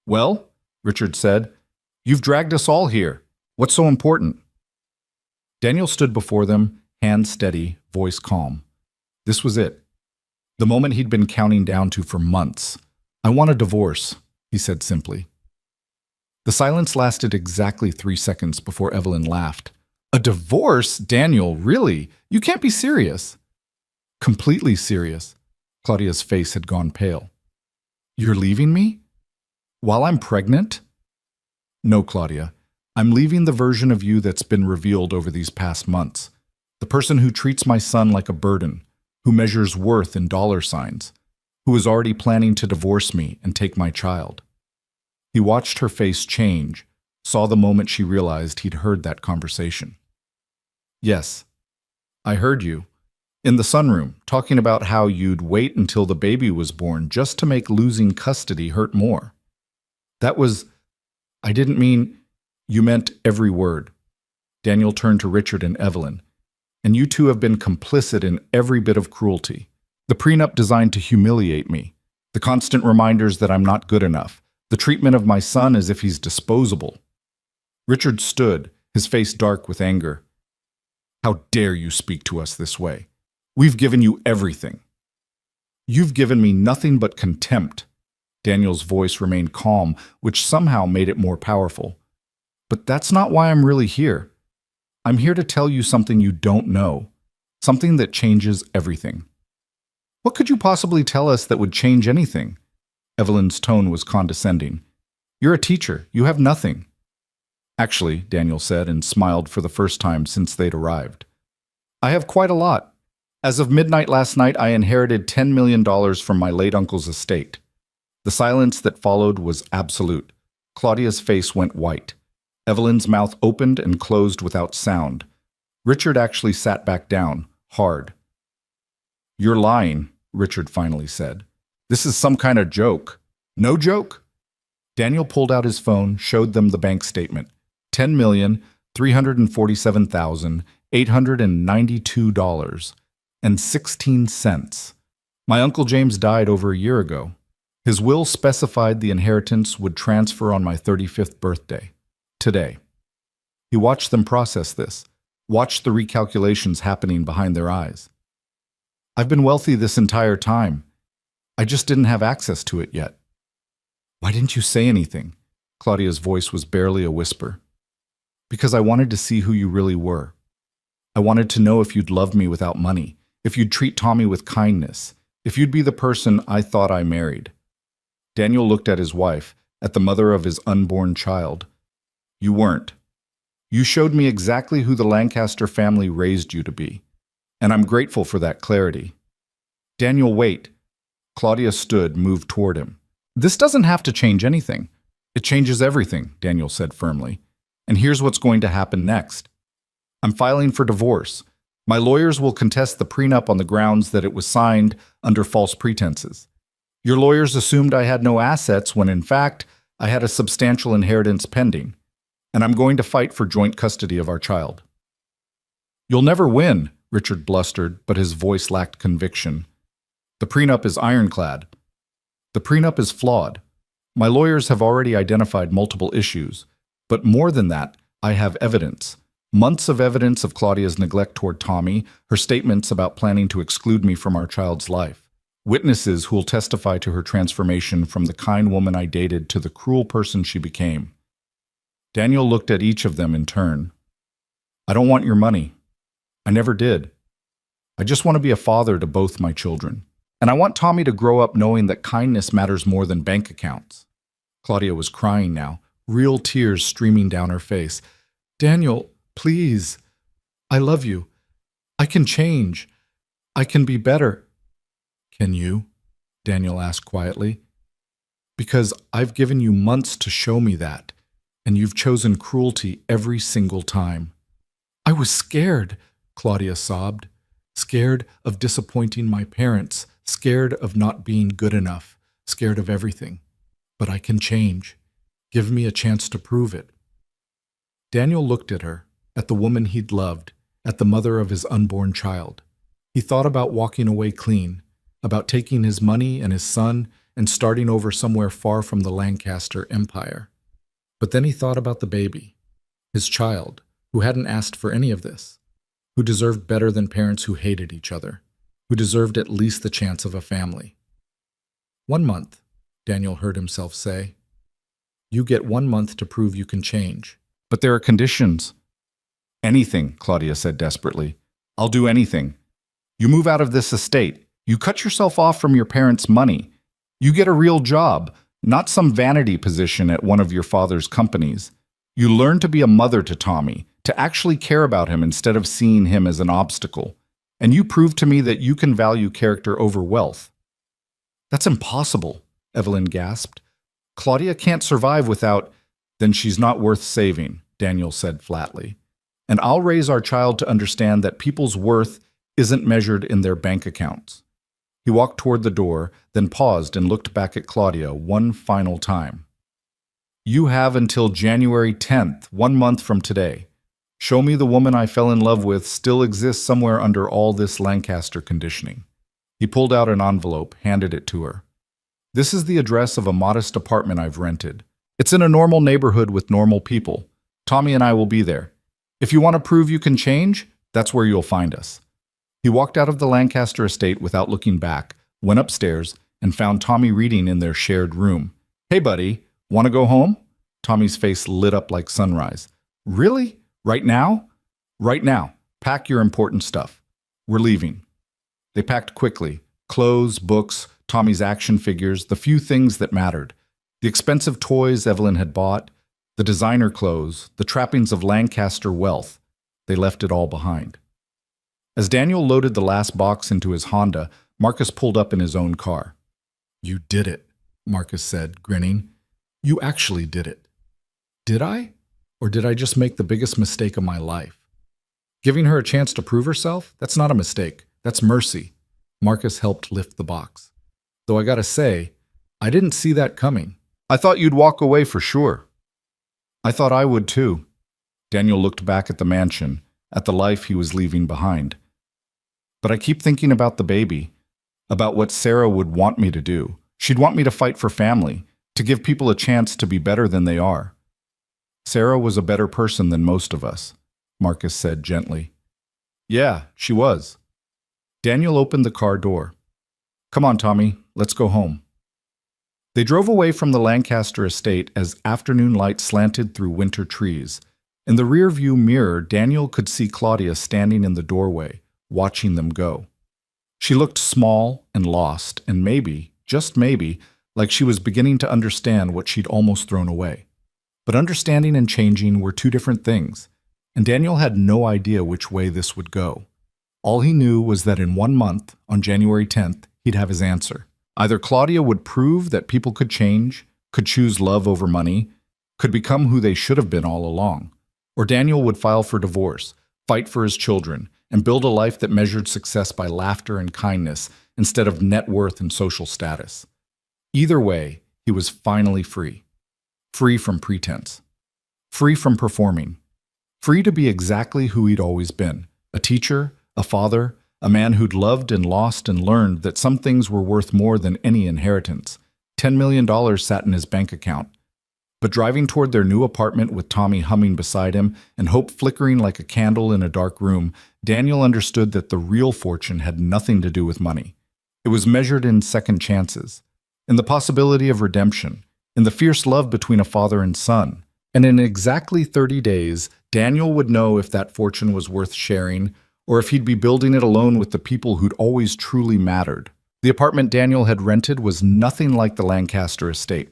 Well, Richard said, you've dragged us all here. What's so important? Daniel stood before them, hand steady, voice calm. This was it. The moment he'd been counting down to for months. I want a divorce, he said simply. The silence lasted exactly 3 seconds before Evelyn laughed. A divorce? Daniel, really? You can't be serious. Completely serious. Claudia's face had gone pale. You're leaving me? While I'm pregnant? No, Claudia. I'm leaving the version of you that's been revealed over these past months. The person who treats my son like a burden, who measures worth in dollar signs, who is already planning to divorce me and take my child. He watched her face change, saw the moment she realized he'd heard that conversation. Yes, I heard you. In the sunroom, talking about how you'd wait until the baby was born just to make losing custody hurt more. That was... I didn't mean... You meant every word. Daniel turned to Richard and Evelyn. And you two have been complicit in every bit of cruelty. The prenup designed to humiliate me. The constant reminders that I'm not good enough. The treatment of my son as if he's disposable. Richard stood, his face dark with anger. How dare you speak to us this way? We've given you everything. You've given me nothing but contempt. Daniel's voice remained calm, which somehow made it more powerful. But that's not why I'm really here. I'm here to tell you something you don't know, something that changes everything. What could you possibly tell us that would change anything? Evelyn's tone was condescending. You're a teacher. You have nothing. Actually, Daniel said and smiled for the first time since they'd arrived. I have quite a lot. As of midnight last night, I inherited $10 million from my late uncle's estate. The silence that followed was absolute. Claudia's face went white. Evelyn's mouth opened and closed without sound. Richard actually sat back down, hard. You're lying, Richard finally said. This is some kind of joke. No joke? Daniel pulled out his phone, showed them the bank statement. $10,347,892.16. My Uncle James died over a year ago. His will specified the inheritance would transfer on my 35th birthday. Today. He watched them process this, watched the recalculations happening behind their eyes. I've been wealthy this entire time. I just didn't have access to it yet. Why didn't you say anything? Claudia's voice was barely a whisper. Because I wanted to see who you really were. I wanted to know if you'd love me without money, if you'd treat Tommy with kindness, if you'd be the person I thought I married. Daniel looked at his wife, at the mother of his unborn child. You weren't. You showed me exactly who the Lancaster family raised you to be, and I'm grateful for that clarity. Daniel, wait. Claudia stood, moved toward him. This doesn't have to change anything. It changes everything, Daniel said firmly. And here's what's going to happen next. I'm filing for divorce. My lawyers will contest the prenup on the grounds that it was signed under false pretenses. Your lawyers assumed I had no assets when, in fact, I had a substantial inheritance pending, and I'm going to fight for joint custody of our child." "You'll never win," Richard blustered, but his voice lacked conviction. "The prenup is ironclad. The prenup is flawed. My lawyers have already identified multiple issues, but more than that, I have evidence. Months of evidence of Claudia's neglect toward Tommy, her statements about planning to exclude me from our child's life. Witnesses who will testify to her transformation from the kind woman I dated to the cruel person she became." Daniel looked at each of them in turn. "I don't want your money. I never did. I just want to be a father to both my children. And I want Tommy to grow up knowing that kindness matters more than bank accounts." Claudia was crying now, real tears streaming down her face. "Daniel, please. I love you. I can change. I can be better." "Can you?" Daniel asked quietly. "Because I've given you months to show me that, and you've chosen cruelty every single time." "I was scared," Claudia sobbed. "Scared of disappointing my parents, scared of not being good enough, scared of everything. But I can change. Give me a chance to prove it." Daniel looked at her, at the woman he'd loved, at the mother of his unborn child. He thought about walking away clean, about taking his money and his son and starting over somewhere far from the Lancaster empire. But then he thought about the baby, his child, who hadn't asked for any of this, who deserved better than parents who hated each other, who deserved at least the chance of a family. "1 month," Daniel heard himself say. "You get 1 month to prove you can change." "But there are conditions." "Anything," Claudia said desperately. "I'll do anything. You move out of this estate. You cut yourself off from your parents' money. You get a real job, not some vanity position at one of your father's companies. You learn to be a mother to Tommy, to actually care about him instead of seeing him as an obstacle. And you prove to me that you can value character over wealth." "That's impossible," Evelyn gasped. "Claudia can't survive without—" "Then she's not worth saving," Daniel said flatly. "And I'll raise our child to understand that people's worth isn't measured in their bank accounts." He walked toward the door, then paused and looked back at Claudia one final time. "You have until January 10th, 1 month from today. Show me the woman I fell in love with still exists somewhere under all this Lancaster conditioning." He pulled out an envelope, handed it to her. "This is the address of a modest apartment I've rented. It's in a normal neighborhood with normal people. Tommy and I will be there. If you want to prove you can change, that's where you'll find us." He walked out of the Lancaster estate without looking back, went upstairs, and found Tommy reading in their shared room. "Hey, buddy, want to go home?" Tommy's face lit up like sunrise. "Really? Right now?" "Right now. Pack your important stuff. We're leaving." They packed quickly. Clothes, books, Tommy's action figures, the few things that mattered. The expensive toys Evelyn had bought, the designer clothes, the trappings of Lancaster wealth. They left it all behind. As Daniel loaded the last box into his Honda, Marcus pulled up in his own car. "You did it," Marcus said, grinning. "You actually did it." "Did I? Or did I just make the biggest mistake of my life?" "Giving her a chance to prove herself? That's not a mistake. That's mercy." Marcus helped lift the box. "Though I gotta say, I didn't see that coming. I thought you'd walk away for sure." "I thought I would too." Daniel looked back at the mansion, at the life he was leaving behind. "But I keep thinking about the baby, about what Sarah would want me to do. She'd want me to fight for family, to give people a chance to be better than they are." "Sarah was a better person than most of us," Marcus said gently. "Yeah, she was." Daniel opened the car door. "Come on, Tommy, let's go home." They drove away from the Lancaster estate as afternoon light slanted through winter trees. In the rear-view mirror, Daniel could see Claudia standing in the doorway, watching them go. She looked small and lost, and maybe, just maybe, like she was beginning to understand what she'd almost thrown away. But understanding and changing were two different things, and Daniel had no idea which way this would go. All he knew was that in 1 month, on January 10th, he'd have his answer. Either Claudia would prove that people could change, could choose love over money, could become who they should have been all along, or Daniel would file for divorce, fight for his children, and build a life that measured success by laughter and kindness instead of net worth and social status. Either way, he was finally free. Free from pretense. Free from performing. Free to be exactly who he'd always been. A teacher, a father, a man who'd loved and lost and learned that some things were worth more than any inheritance. $10 million sat in his bank account. But driving toward their new apartment with Tommy humming beside him and hope flickering like a candle in a dark room, Daniel understood that the real fortune had nothing to do with money. It was measured in second chances, in the possibility of redemption, in the fierce love between a father and son. And in exactly 30 days, Daniel would know if that fortune was worth sharing or if he'd be building it alone with the people who'd always truly mattered. The apartment Daniel had rented was nothing like the Lancaster estate.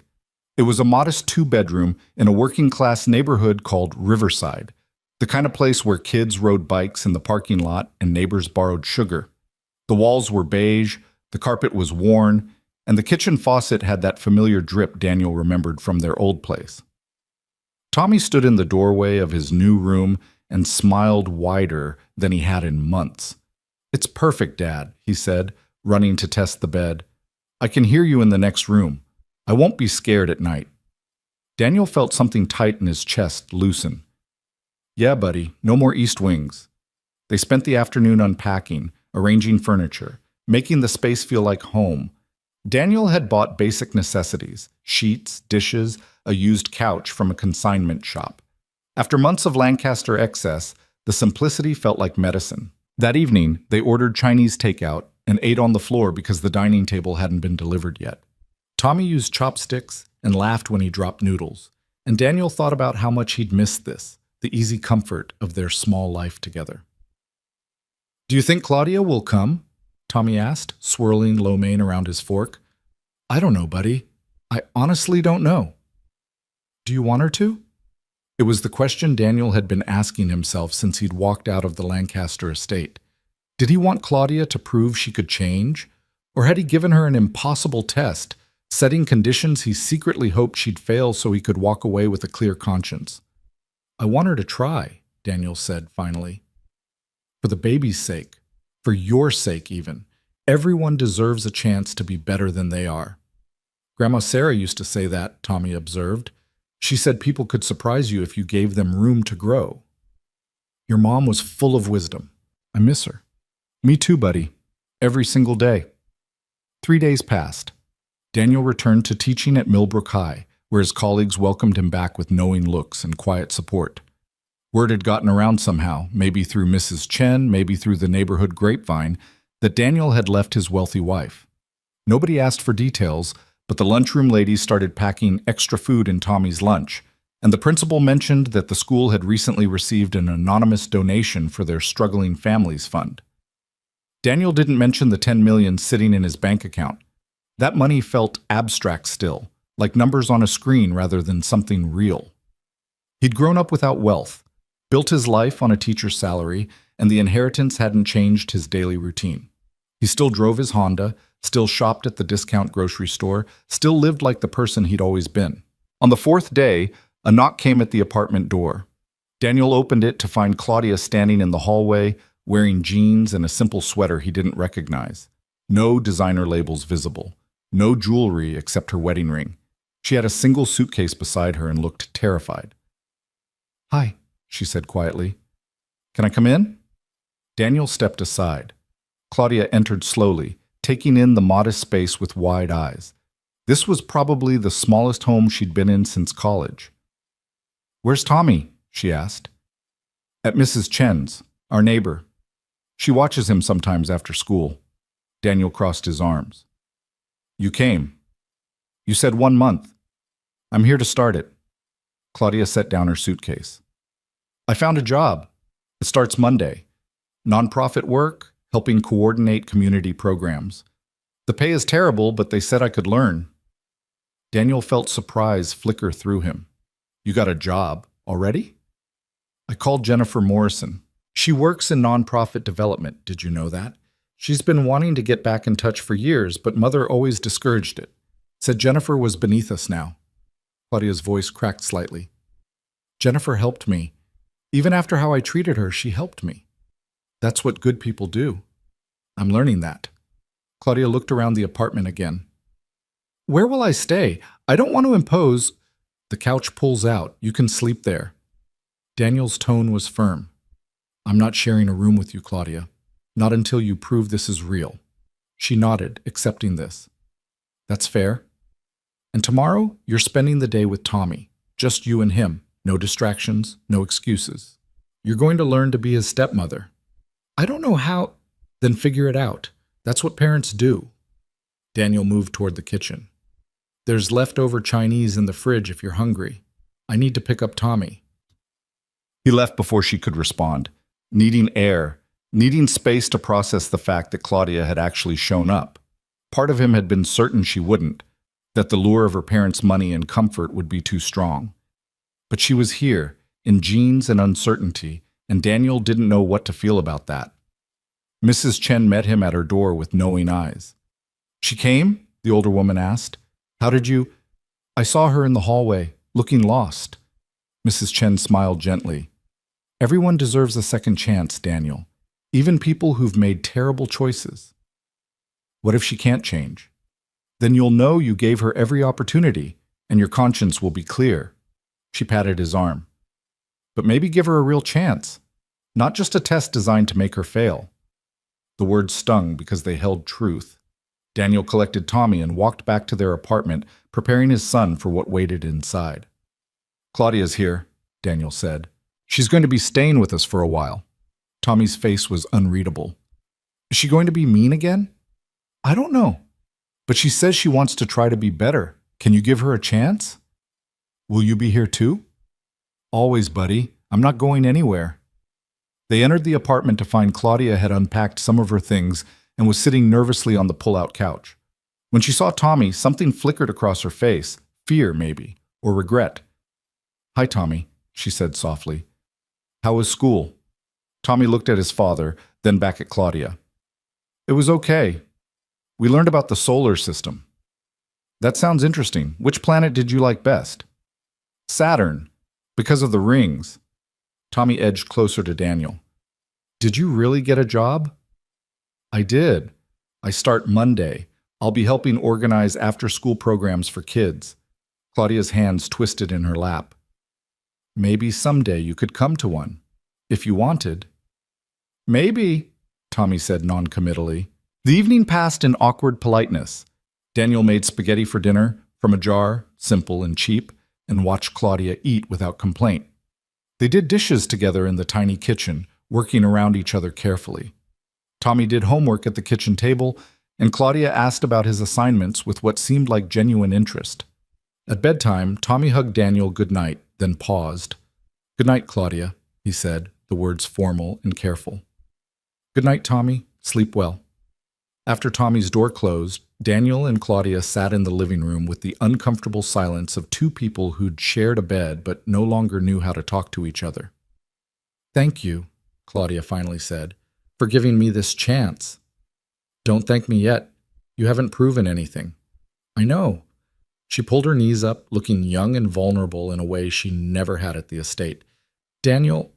It was a modest two-bedroom in a working-class neighborhood called Riverside, the kind of place where kids rode bikes in the parking lot and neighbors borrowed sugar. The walls were beige, the carpet was worn, and the kitchen faucet had that familiar drip Daniel remembered from their old place. Tommy stood in the doorway of his new room and smiled wider than he had in months. "It's perfect, Dad," he said, running to test the bed. "I can hear you in the next room. I won't be scared at night." Daniel felt something tight in his chest loosen. "Yeah, buddy, no more east wings." They spent the afternoon unpacking, arranging furniture, making the space feel like home. Daniel had bought basic necessities, sheets, dishes, a used couch from a consignment shop. After months of Lancaster excess, the simplicity felt like medicine. That evening, they ordered Chinese takeout and ate on the floor because the dining table hadn't been delivered yet. Tommy used chopsticks and laughed when he dropped noodles, and Daniel thought about how much he'd missed this, the easy comfort of their small life together. "Do you think Claudia will come?" Tommy asked, swirling lo mein around his fork. "I don't know, buddy. I honestly don't know." "Do you want her to?" It was the question Daniel had been asking himself since he'd walked out of the Lancaster estate. Did he want Claudia to prove she could change? Or had he given her an impossible test, setting conditions he secretly hoped she'd fail so he could walk away with a clear conscience? "I want her to try," Daniel said finally. "For the baby's sake. For your sake, even. Everyone deserves a chance to be better than they are." "Grandma Sarah used to say that," Tommy observed. "She said people could surprise you if you gave them room to grow." "Your mom was full of wisdom. I miss her." "Me too, buddy. Every single day." 3 days passed. Daniel returned to teaching at Millbrook High, where his colleagues welcomed him back with knowing looks and quiet support. Word had gotten around somehow, maybe through Mrs. Chen, maybe through the neighborhood grapevine, that Daniel had left his wealthy wife. Nobody asked for details, but the lunchroom ladies started packing extra food in Tommy's lunch, and the principal mentioned that the school had recently received an anonymous donation for their struggling families fund. Daniel didn't mention the $10 million sitting in his bank account. That money felt abstract still, like numbers on a screen rather than something real. He'd grown up without wealth, built his life on a teacher's salary, and the inheritance hadn't changed his daily routine. He still drove his Honda, still shopped at the discount grocery store, still lived like the person he'd always been. On the 4th day, a knock came at the apartment door. Daniel opened it to find Claudia standing in the hallway, wearing jeans and a simple sweater he didn't recognize. No designer labels visible. No jewelry except her wedding ring. She had a single suitcase beside her and looked terrified. "Hi," she said quietly. "Can I come in?" Daniel stepped aside. Claudia entered slowly, taking in the modest space with wide eyes. This was probably the smallest home she'd been in since college. "Where's Tommy?" she asked. "At Mrs. Chen's, our neighbor. She watches him sometimes after school." Daniel crossed his arms. "You came. You said 1 month. I'm here to start it." Claudia set down her suitcase. "I found a job. It starts Monday. Nonprofit work, helping coordinate community programs. The pay is terrible, but they said I could learn." Daniel felt surprise flicker through him. "You got a job already?" "I called Jennifer Morrison. She works in nonprofit development. Did you know that? She's been wanting to get back in touch for years, but Mother always discouraged it. Said Jennifer was beneath us now." Claudia's voice cracked slightly. "Jennifer helped me. Even after how I treated her, she helped me." That's what good people do. I'm learning that. Claudia looked around the apartment again. Where will I stay? I don't want to impose. The couch pulls out. You can sleep there. Daniel's tone was firm. I'm not sharing a room with you, Claudia. Not until you prove this is real. She nodded, accepting this. That's fair. And tomorrow, you're spending the day with Tommy. Just you and him. No distractions, no excuses. You're going to learn to be his stepmother. I don't know how. Then figure it out. That's what parents do. Daniel moved toward the kitchen. There's leftover Chinese in the fridge if you're hungry. I need to pick up Tommy. He left before she could respond, needing air, needing space to process the fact that Claudia had actually shown up. Part of him had been certain she wouldn't, that the lure of her parents' money and comfort would be too strong. But she was here, in jeans and uncertainty, and Daniel didn't know what to feel about that. Mrs. Chen met him at her door with knowing eyes. She came? The older woman asked. How did you? I saw her in the hallway, looking lost. Mrs. Chen smiled gently. Everyone deserves a second chance, Daniel. Even people who've made terrible choices. What if she can't change? Then you'll know you gave her every opportunity, and your conscience will be clear. She patted his arm. But maybe give her a real chance. Not just a test designed to make her fail. The words stung because they held truth. Daniel collected Tommy and walked back to their apartment, preparing his son for what waited inside. Claudia's here, Daniel said. She's going to be staying with us for a while. Tommy's face was unreadable. Is she going to be mean again? I don't know. But she says she wants to try to be better. Can you give her a chance? Will you be here too? Always, buddy. I'm not going anywhere. They entered the apartment to find Claudia had unpacked some of her things and was sitting nervously on the pull-out couch. When she saw Tommy, something flickered across her face. Fear, maybe, or regret. Hi, Tommy, she said softly. How was school? Tommy looked at his father, then back at Claudia. It was okay. We learned about the solar system. That sounds interesting. Which planet did you like best? Saturn, because of the rings. Tommy edged closer to Daniel. Did you really get a job? I did. I start Monday. I'll be helping organize after-school programs for kids. Claudia's hands twisted in her lap. Maybe someday you could come to one, if you wanted. Maybe, Tommy said noncommittally. The evening passed in awkward politeness. Daniel made spaghetti for dinner, from a jar, simple and cheap, and watched Claudia eat without complaint. They did dishes together in the tiny kitchen, working around each other carefully. Tommy did homework at the kitchen table, and Claudia asked about his assignments with what seemed like genuine interest. At bedtime, Tommy hugged Daniel goodnight, then paused. Good night, Claudia, he said, the words formal and careful. Good night, Tommy. Sleep well. After Tommy's door closed, Daniel and Claudia sat in the living room with the uncomfortable silence of two people who'd shared a bed but no longer knew how to talk to each other. Thank you, Claudia finally said, for giving me this chance. Don't thank me yet. You haven't proven anything. I know. She pulled her knees up, looking young and vulnerable in a way she never had at the estate. Daniel,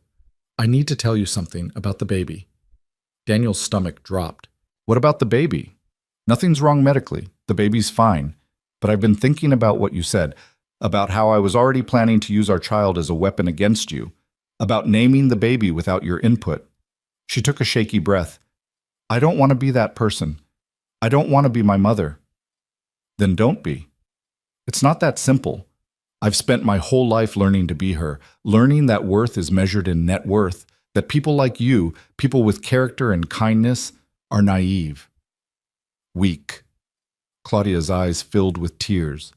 I need to tell you something about the baby. Daniel's stomach dropped. What about the baby? Nothing's wrong medically. The baby's fine. But I've been thinking about what you said, about how I was already planning to use our child as a weapon against you, about naming the baby without your input. She took a shaky breath. I don't want to be that person. I don't want to be my mother. Then don't be. It's not that simple. I've spent my whole life learning to be her, learning that worth is measured in net worth, that people like you, people with character and kindness, are naive. Weak. Claudia's eyes filled with tears.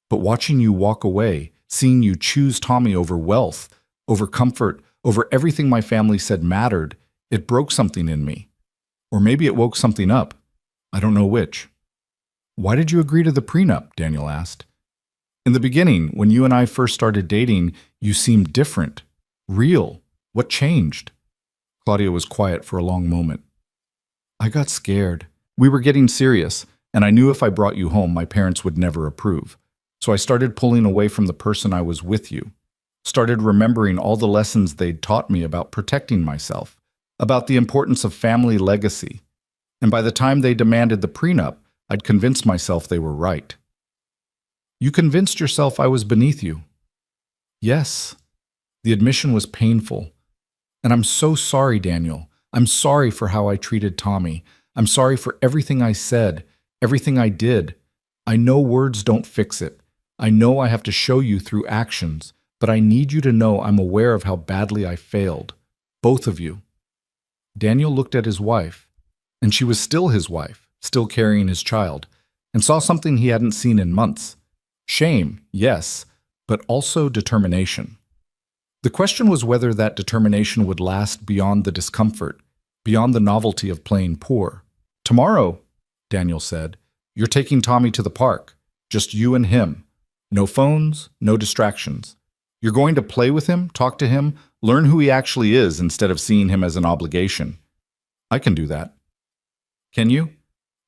But watching you walk away, seeing you choose Tommy over wealth, over comfort, over everything my family said mattered, it broke something in me. Or maybe it woke something up. I don't know which. Why did you agree to the prenup? Daniel asked. In the beginning, when you and I first started dating, you seemed different, real. What changed? Claudia was quiet for a long moment. I got scared. We were getting serious, and I knew if I brought you home, my parents would never approve. So I started pulling away from the person I was with you. Started remembering all the lessons they'd taught me about protecting myself, about the importance of family legacy. And by the time they demanded the prenup, I'd convinced myself they were right. You convinced yourself I was beneath you. Yes. The admission was painful. And I'm so sorry, Daniel. I'm sorry for how I treated Tommy. I'm sorry for everything I said, everything I did. I know words don't fix it. I know I have to show you through actions, but I need you to know I'm aware of how badly I failed. Both of you. Daniel looked at his wife, and she was still his wife, still carrying his child, and saw something he hadn't seen in months. Shame, yes, but also determination. The question was whether that determination would last beyond the discomfort, beyond the novelty of playing poor. Tomorrow, Daniel said, you're taking Tommy to the park, just you and him. No phones, no distractions. You're going to play with him, talk to him, learn who he actually is instead of seeing him as an obligation. I can do that. Can you?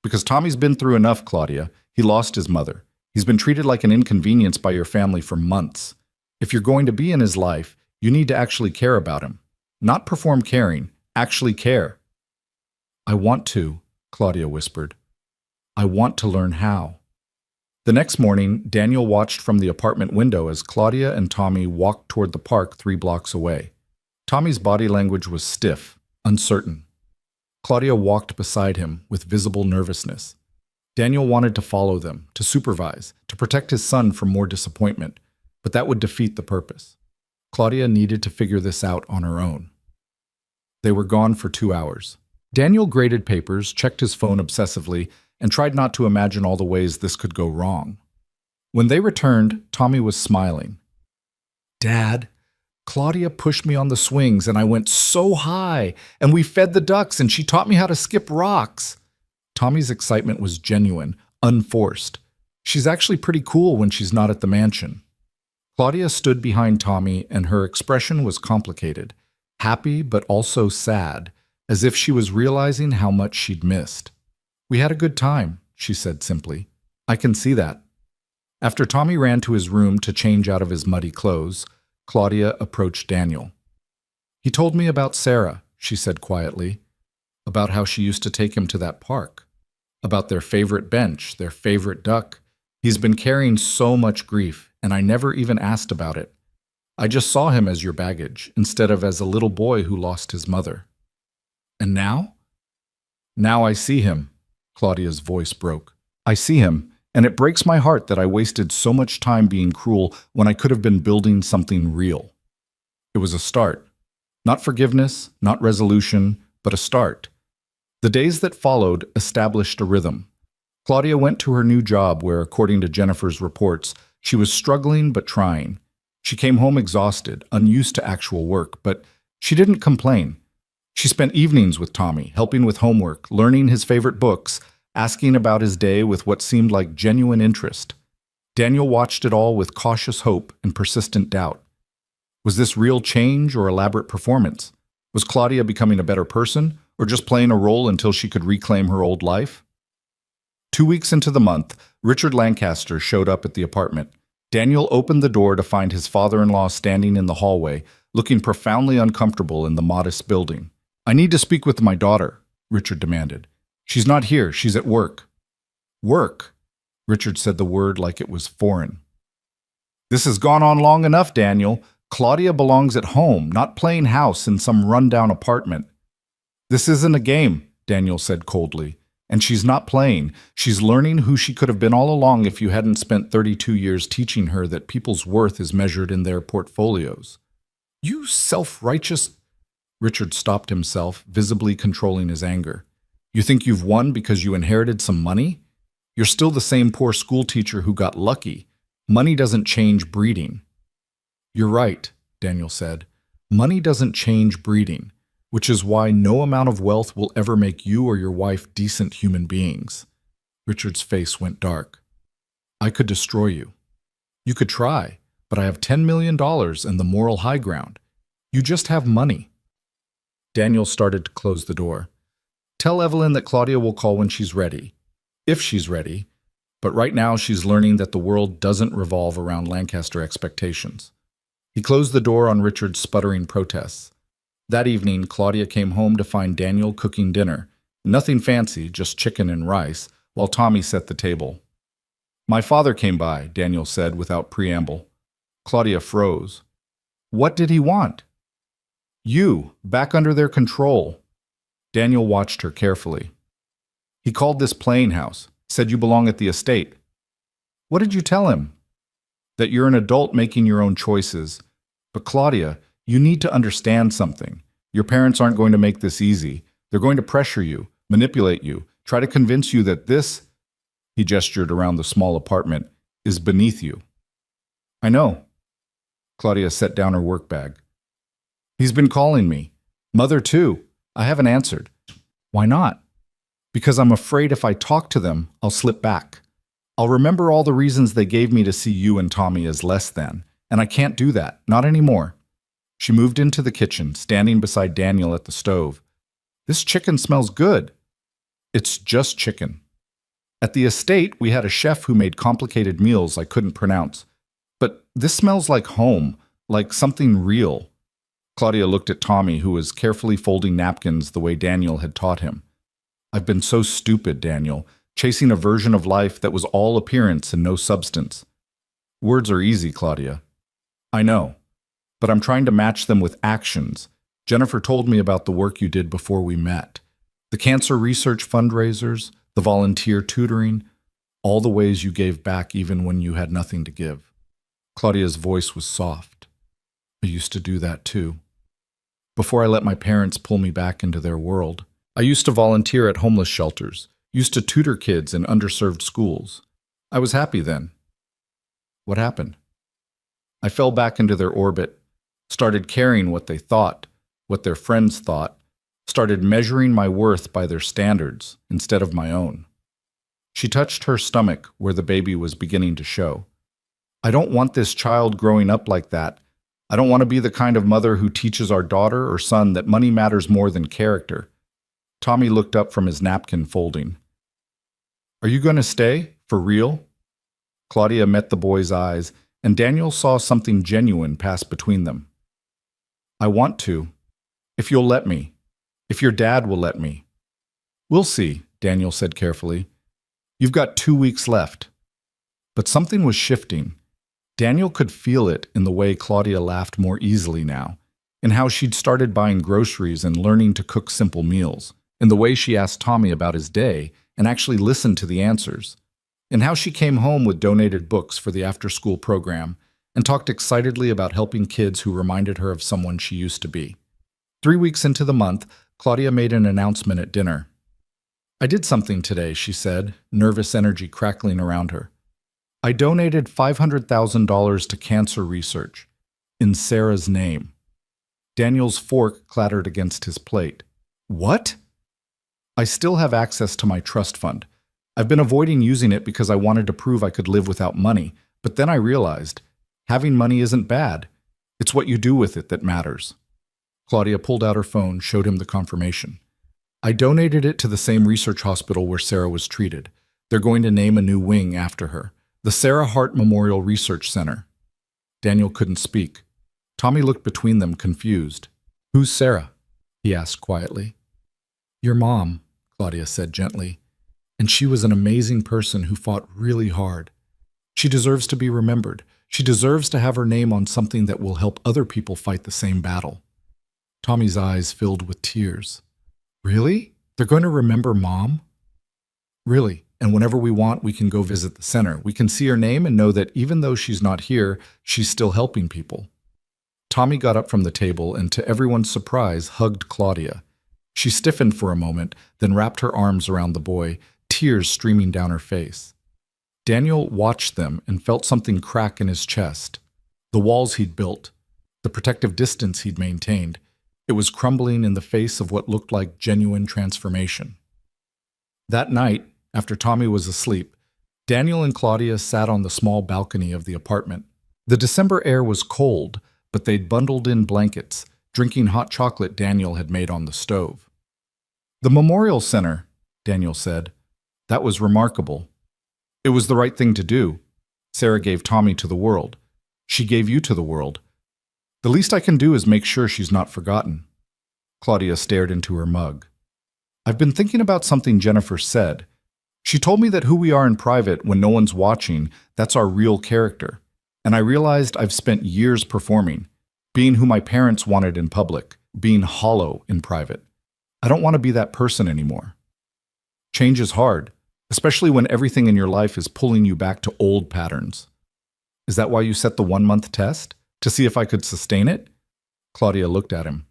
Because Tommy's been through enough, Claudia. He lost his mother. He's been treated like an inconvenience by your family for months. If you're going to be in his life, you need to actually care about him. Not perform caring, actually care. I want to, Claudia whispered. I want to learn how. The next morning, Daniel watched from the apartment window as Claudia and Tommy walked toward the park 3 blocks away. Tommy's body language was stiff, uncertain. Claudia walked beside him with visible nervousness. Daniel wanted to follow them, to supervise, to protect his son from more disappointment, but that would defeat the purpose. Claudia needed to figure this out on her own. They were gone for 2 hours. Daniel graded papers, checked his phone obsessively, and tried not to imagine all the ways this could go wrong. When they returned, Tommy was smiling. Dad, Claudia pushed me on the swings and I went so high, and we fed the ducks and she taught me how to skip rocks. Tommy's excitement was genuine, unforced. She's actually pretty cool when she's not at the mansion. Claudia stood behind Tommy and her expression was complicated, happy but also sad, as if she was realizing how much she'd missed. We had a good time, she said simply. I can see that. After Tommy ran to his room to change out of his muddy clothes, Claudia approached Daniel. He told me about Sarah, she said quietly, about how she used to take him to that park, about their favorite bench, their favorite duck. He's been carrying so much grief, and I never even asked about it. I just saw him as your baggage, instead of as a little boy who lost his mother. And now? Now I see him. Claudia's voice broke. I see him, and it breaks my heart that I wasted so much time being cruel when I could have been building something real. It was a start. Not forgiveness, not resolution, but a start. The days that followed established a rhythm. Claudia went to her new job where, according to Jennifer's reports, she was struggling but trying. She came home exhausted, unused to actual work, but she didn't complain. She spent evenings with Tommy, helping with homework, learning his favorite books, asking about his day with what seemed like genuine interest. Daniel watched it all with cautious hope and persistent doubt. Was this real change or elaborate performance? Was Claudia becoming a better person, or just playing a role until she could reclaim her old life? 2 weeks into the month, Richard Lancaster showed up at the apartment. Daniel opened the door to find his father-in-law standing in the hallway, looking profoundly uncomfortable in the modest building. I need to speak with my daughter, Richard demanded. She's not here. She's at work. Work? Richard said the word like it was foreign. This has gone on long enough, Daniel. Claudia belongs at home, not playing house in some rundown apartment. This isn't a game, Daniel said coldly. And she's not playing. She's learning who she could have been all along if you hadn't spent 32 years teaching her that people's worth is measured in their portfolios. You self-righteous... Richard stopped himself, visibly controlling his anger. You think you've won because you inherited some money? You're still the same poor schoolteacher who got lucky. Money doesn't change breeding. You're right, Daniel said. Money doesn't change breeding, which is why no amount of wealth will ever make you or your wife decent human beings. Richard's face went dark. I could destroy you. You could try, but I have $10 million and the moral high ground. You just have money. Daniel started to close the door. Tell Evelyn that Claudia will call when she's ready. If she's ready. But right now she's learning that the world doesn't revolve around Lancaster expectations. He closed the door on Richard's sputtering protests. That evening, Claudia came home to find Daniel cooking dinner. Nothing fancy, just chicken and rice, while Tommy set the table. "My father came by," Daniel said without preamble. Claudia froze. "What did he want?" "You, back under their control." Daniel watched her carefully. "He called this playing house, said you belong at the estate." "What did you tell him?" "That you're an adult making your own choices. But Claudia, you need to understand something. Your parents aren't going to make this easy. They're going to pressure you, manipulate you, try to convince you that this," he gestured around the small apartment, "is beneath you." "I know." Claudia set down her work bag. "He's been calling me. Mother too. I haven't answered." "Why not?" "Because I'm afraid if I talk to them, I'll slip back. I'll remember all the reasons they gave me to see you and Tommy as less than, and I can't do that, not anymore." She moved into the kitchen, standing beside Daniel at the stove. "This chicken smells good." "It's just chicken." "At the estate, we had a chef who made complicated meals I couldn't pronounce. But this smells like home, like something real." Claudia looked at Tommy, who was carefully folding napkins the way Daniel had taught him. "I've been so stupid, Daniel, chasing a version of life that was all appearance and no substance." "Words are easy, Claudia." "I know, but I'm trying to match them with actions. Jennifer told me about the work you did before we met. The cancer research fundraisers, the volunteer tutoring, all the ways you gave back even when you had nothing to give." Claudia's voice was soft. "I used to do that too. Before I let my parents pull me back into their world. I used to volunteer at homeless shelters, used to tutor kids in underserved schools. I was happy then." "What happened?" "I fell back into their orbit, started caring what they thought, what their friends thought, started measuring my worth by their standards instead of my own." She touched her stomach where the baby was beginning to show. "I don't want this child growing up like that. I don't want to be the kind of mother who teaches our daughter or son that money matters more than character." Tommy looked up from his napkin folding. "Are you going to stay? For real?" Claudia met the boy's eyes, and Daniel saw something genuine pass between them. "I want to. If you'll let me. If your dad will let me." "We'll see," Daniel said carefully. "You've got 2 weeks left." But something was shifting. Daniel could feel it in the way Claudia laughed more easily now, in how she'd started buying groceries and learning to cook simple meals, in the way she asked Tommy about his day and actually listened to the answers, in how she came home with donated books for the after-school program and talked excitedly about helping kids who reminded her of someone she used to be. 3 weeks into the month, Claudia made an announcement at dinner. "I did something today," she said, nervous energy crackling around her. "I donated $500,000 to cancer research, in Sarah's name." Daniel's fork clattered against his plate. "What?" "I still have access to my trust fund. I've been avoiding using it because I wanted to prove I could live without money, but then I realized, having money isn't bad. It's what you do with it that matters." Claudia pulled out her phone, showed him the confirmation. "I donated it to the same research hospital where Sarah was treated. They're going to name a new wing after her. The Sarah Hart Memorial Research Center." Daniel couldn't speak. Tommy looked between them, confused. "Who's Sarah?" he asked quietly. "Your mom," Claudia said gently. "And she was an amazing person who fought really hard. She deserves to be remembered. She deserves to have her name on something that will help other people fight the same battle." Tommy's eyes filled with tears. "Really? They're going to remember Mom?" "Really, and whenever we want, we can go visit the center. We can see her name and know that even though she's not here, she's still helping people." Tommy got up from the table and, to everyone's surprise, hugged Claudia. She stiffened for a moment, then wrapped her arms around the boy, tears streaming down her face. Daniel watched them and felt something crack in his chest. The walls he'd built, the protective distance he'd maintained, it was crumbling in the face of what looked like genuine transformation. That night, after Tommy was asleep, Daniel and Claudia sat on the small balcony of the apartment. The December air was cold, but they'd bundled in blankets, drinking hot chocolate Daniel had made on the stove. "The Memorial Center," Daniel said. "That was remarkable. It was the right thing to do. Sarah gave Tommy to the world. She gave you to the world. The least I can do is make sure she's not forgotten." Claudia stared into her mug. I've been thinking about something Jennifer said. She told me that who we are in private when no one's watching, that's our real character. And I realized I've spent years performing, being who my parents wanted in public, being hollow in private. I don't want to be that person anymore. Change is hard, especially when everything in your life is pulling you back to old patterns. Is that why you set the 1-month test? To see if I could sustain it? Claudia looked at him.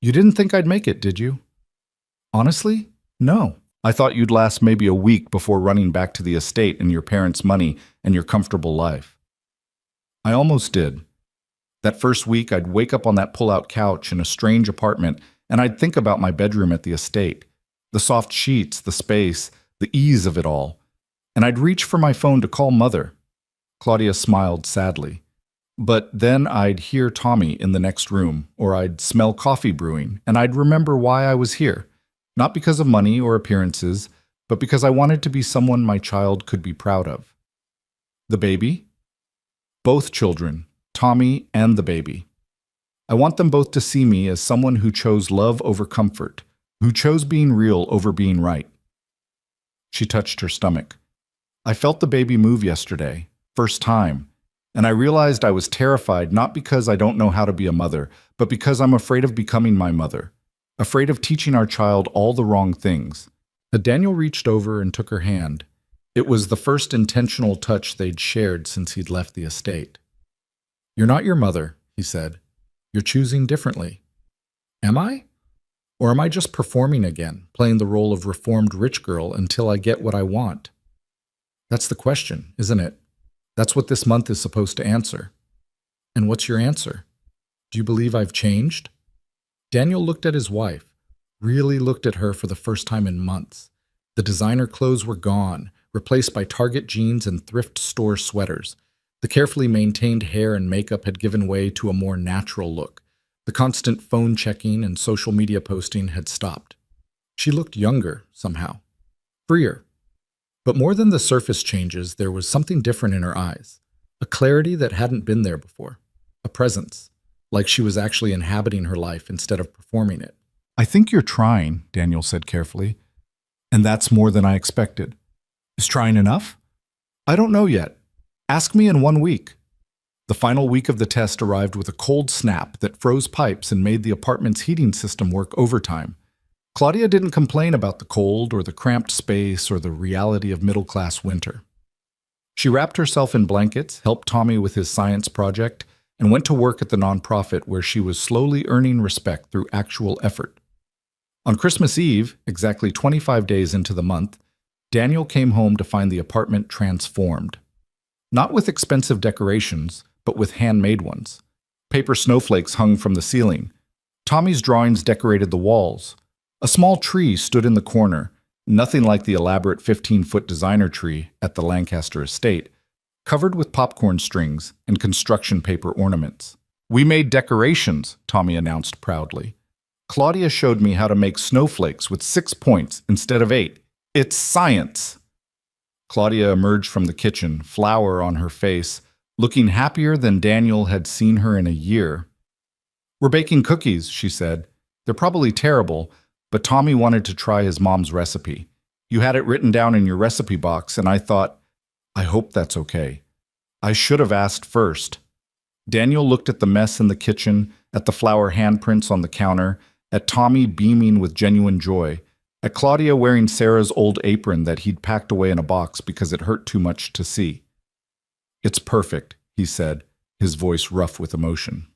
You didn't think I'd make it, did you? Honestly, no. I thought you'd last maybe a week before running back to the estate and your parents' money and your comfortable life. I almost did. That first week, I'd wake up on that pull-out couch in a strange apartment and I'd think about my bedroom at the estate, the soft sheets, the space, the ease of it all. And I'd reach for my phone to call Mother. Claudia smiled sadly. But then I'd hear Tommy in the next room, or I'd smell coffee brewing, and I'd remember why I was here. Not because of money or appearances, but because I wanted to be someone my child could be proud of. The baby? Both children, Tommy and the baby. I want them both to see me as someone who chose love over comfort, who chose being real over being right. She touched her stomach. I felt the baby move yesterday, first time, and I realized I was terrified not because I don't know how to be a mother, but because I'm afraid of becoming my mother, afraid of teaching our child all the wrong things. Daniel reached over and took her hand. It was the first intentional touch they'd shared since he'd left the estate. You're not your mother, he said. You're choosing differently. Am I? Or am I just performing again, playing the role of reformed rich girl until I get what I want? That's the question, isn't it? That's what this month is supposed to answer. And what's your answer? Do you believe I've changed? Daniel looked at his wife, really looked at her for the first time in months. The designer clothes were gone, replaced by Target jeans and thrift store sweaters. The carefully maintained hair and makeup had given way to a more natural look. The constant phone checking and social media posting had stopped. She looked younger, somehow. Freer. But more than the surface changes, there was something different in her eyes. A clarity that hadn't been there before. A presence. Like she was actually inhabiting her life instead of performing it. I think you're trying, Daniel said carefully. And that's more than I expected. Is trying enough? I don't know yet. Ask me in 1 week. The final week of the test arrived with a cold snap that froze pipes and made the apartment's heating system work overtime. Claudia didn't complain about the cold or the cramped space or the reality of middle-class winter. She wrapped herself in blankets, helped Tommy with his science project, and went to work at the nonprofit where she was slowly earning respect through actual effort. On Christmas Eve, exactly 25 days into the month, Daniel came home to find the apartment transformed. Not with expensive decorations, but with handmade ones. Paper snowflakes hung from the ceiling. Tommy's drawings decorated the walls. A small tree stood in the corner, nothing like the elaborate 15-foot designer tree at the Lancaster estate, covered with popcorn strings and construction paper ornaments. We made decorations, Tommy announced proudly. Claudia showed me how to make snowflakes with 6 points instead of 8. It's science! Claudia emerged from the kitchen, flour on her face, looking happier than Daniel had seen her in a year. We're baking cookies, she said. They're probably terrible, but Tommy wanted to try his mom's recipe. You had it written down in your recipe box, and I thought, I hope that's okay. I should have asked first. Daniel looked at the mess in the kitchen, at the flour handprints on the counter, at Tommy beaming with genuine joy, at Claudia wearing Sarah's old apron that he'd packed away in a box because it hurt too much to see. It's perfect, he said, his voice rough with emotion.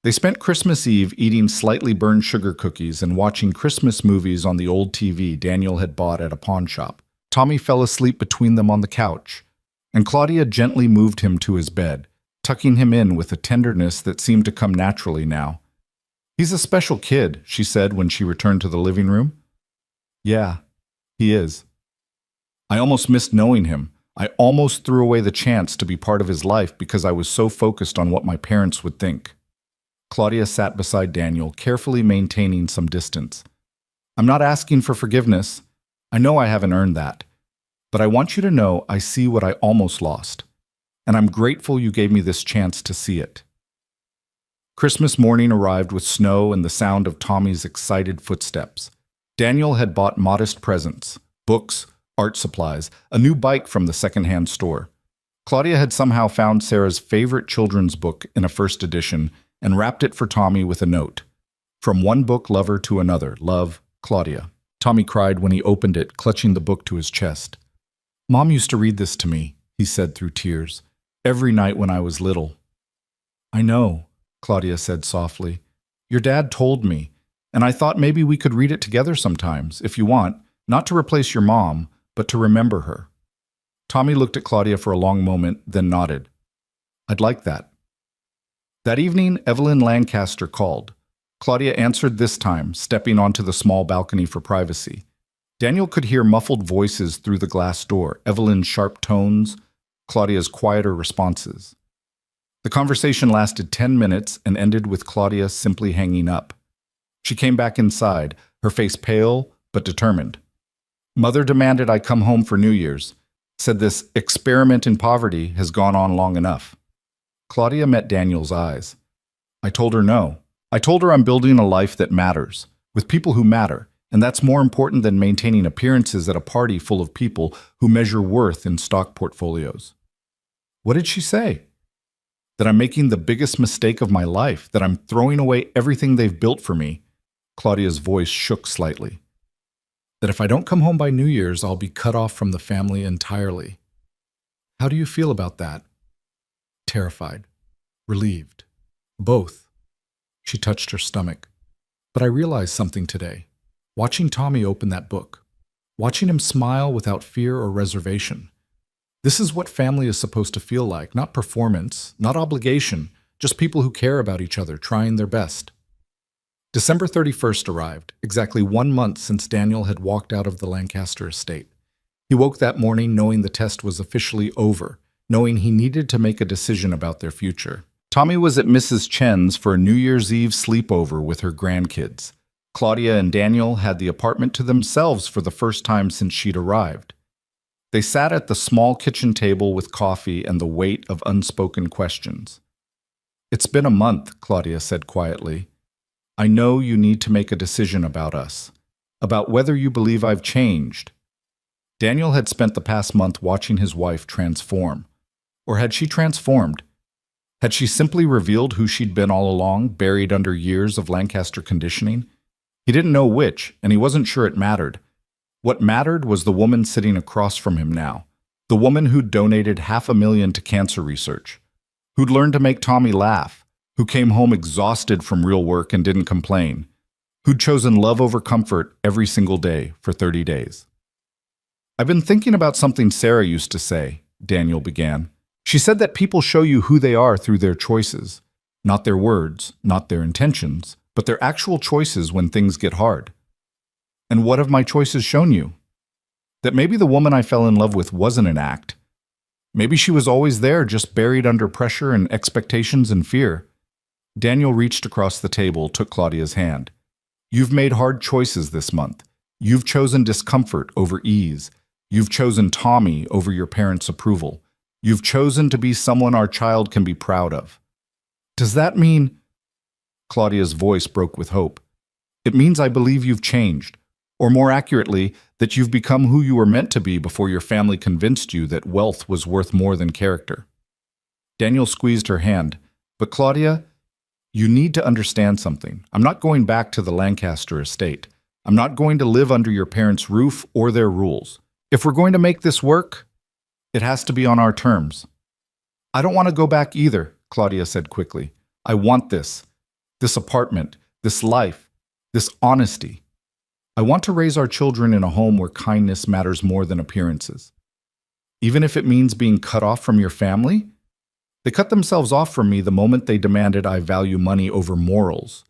They spent Christmas Eve eating slightly burned sugar cookies and watching Christmas movies on the old TV Daniel had bought at a pawn shop. Tommy fell asleep between them on the couch, and Claudia gently moved him to his bed, tucking him in with a tenderness that seemed to come naturally now. He's a special kid, she said when she returned to the living room. Yeah, he is. I almost missed knowing him. I almost threw away the chance to be part of his life because I was so focused on what my parents would think. Claudia sat beside Daniel, carefully maintaining some distance. I'm not asking for forgiveness. I know I haven't earned that. But I want you to know I see what I almost lost. And I'm grateful you gave me this chance to see it. Christmas morning arrived with snow and the sound of Tommy's excited footsteps. Daniel had bought modest presents, books, art supplies, a new bike from the secondhand store. Claudia had somehow found Sarah's favorite children's book in a first edition and wrapped it for Tommy with a note. From one book lover to another, love, Claudia. Tommy cried when he opened it, clutching the book to his chest. Mom used to read this to me, he said through tears, every night when I was little. I know, Claudia said softly. Your dad told me, and I thought maybe we could read it together sometimes, if you want, not to replace your mom, but to remember her. Tommy looked at Claudia for a long moment, then nodded. I'd like that. That evening, Evelyn Lancaster called. Claudia answered this time, stepping onto the small balcony for privacy. Daniel could hear muffled voices through the glass door, Evelyn's sharp tones, Claudia's quieter responses. The conversation lasted 10 minutes and ended with Claudia simply hanging up. She came back inside, her face pale but determined. Mother demanded I come home for New Year's, said this experiment in poverty has gone on long enough. Claudia met Daniel's eyes. I told her no. I told her I'm building a life that matters, with people who matter, and that's more important than maintaining appearances at a party full of people who measure worth in stock portfolios. What did she say? That I'm making the biggest mistake of my life, that I'm throwing away everything they've built for me. Claudia's voice shook slightly. That if I don't come home by New Year's, I'll be cut off from the family entirely. How do you feel about that? Terrified. Relieved. Both. She touched her stomach. But I realized something today. Watching Tommy open that book. Watching him smile without fear or reservation. This is what family is supposed to feel like, not performance, not obligation, just people who care about each other, trying their best. December 31st arrived, exactly 1 month since Daniel had walked out of the Lancaster estate. He woke that morning knowing the test was officially over, knowing he needed to make a decision about their future. Tommy was at Mrs. Chen's for a New Year's Eve sleepover with her grandkids. Claudia and Daniel had the apartment to themselves for the first time since she'd arrived. They sat at the small kitchen table with coffee and the weight of unspoken questions. It's been a month, Claudia said quietly. I know you need to make a decision about us, about whether you believe I've changed. Daniel had spent the past month watching his wife transform. Or had she transformed? Had she simply revealed who she'd been all along, buried under years of Lancaster conditioning? He didn't know which, and he wasn't sure it mattered. What mattered was the woman sitting across from him now, the woman who'd donated $500,000 to cancer research, who'd learned to make Tommy laugh, who came home exhausted from real work and didn't complain, who'd chosen love over comfort every single day for 30 days. I've been thinking about something Sarah used to say, Daniel began. She said that people show you who they are through their choices, not their words, not their intentions, but their actual choices when things get hard. And what have my choices shown you? That maybe the woman I fell in love with wasn't an act. Maybe she was always there, just buried under pressure and expectations and fear. Daniel reached across the table, took Claudia's hand. You've made hard choices this month. You've chosen discomfort over ease. You've chosen Tommy over your parents' approval. You've chosen to be someone our child can be proud of. Does that mean... Claudia's voice broke with hope. It means I believe you've changed. Or more accurately, that you've become who you were meant to be before your family convinced you that wealth was worth more than character. Daniel squeezed her hand. But Claudia, you need to understand something. I'm not going back to the Lancaster estate. I'm not going to live under your parents' roof or their rules. If we're going to make this work, it has to be on our terms. I don't want to go back either, Claudia said quickly. I want this apartment, this life, this honesty. I want to raise our children in a home where kindness matters more than appearances. Even if it means being cut off from your family? They cut themselves off from me the moment they demanded I value money over morals.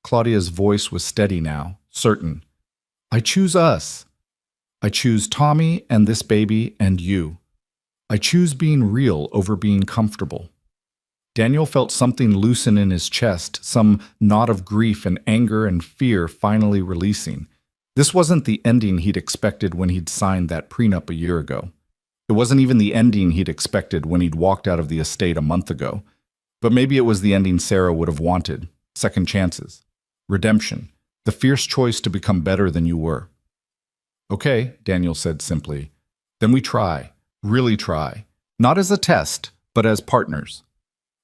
Claudia's voice was steady now, certain. I choose us. I choose Tommy and this baby and you. I choose being real over being comfortable. Daniel felt something loosen in his chest, some knot of grief and anger and fear finally releasing. This wasn't the ending he'd expected when he'd signed that prenup a year ago. It wasn't even the ending he'd expected when he'd walked out of the estate a month ago. But maybe it was the ending Sarah would have wanted. Second chances. Redemption. The fierce choice to become better than you were. Okay, Daniel said simply. Then we try. Really try. Not as a test, but as partners.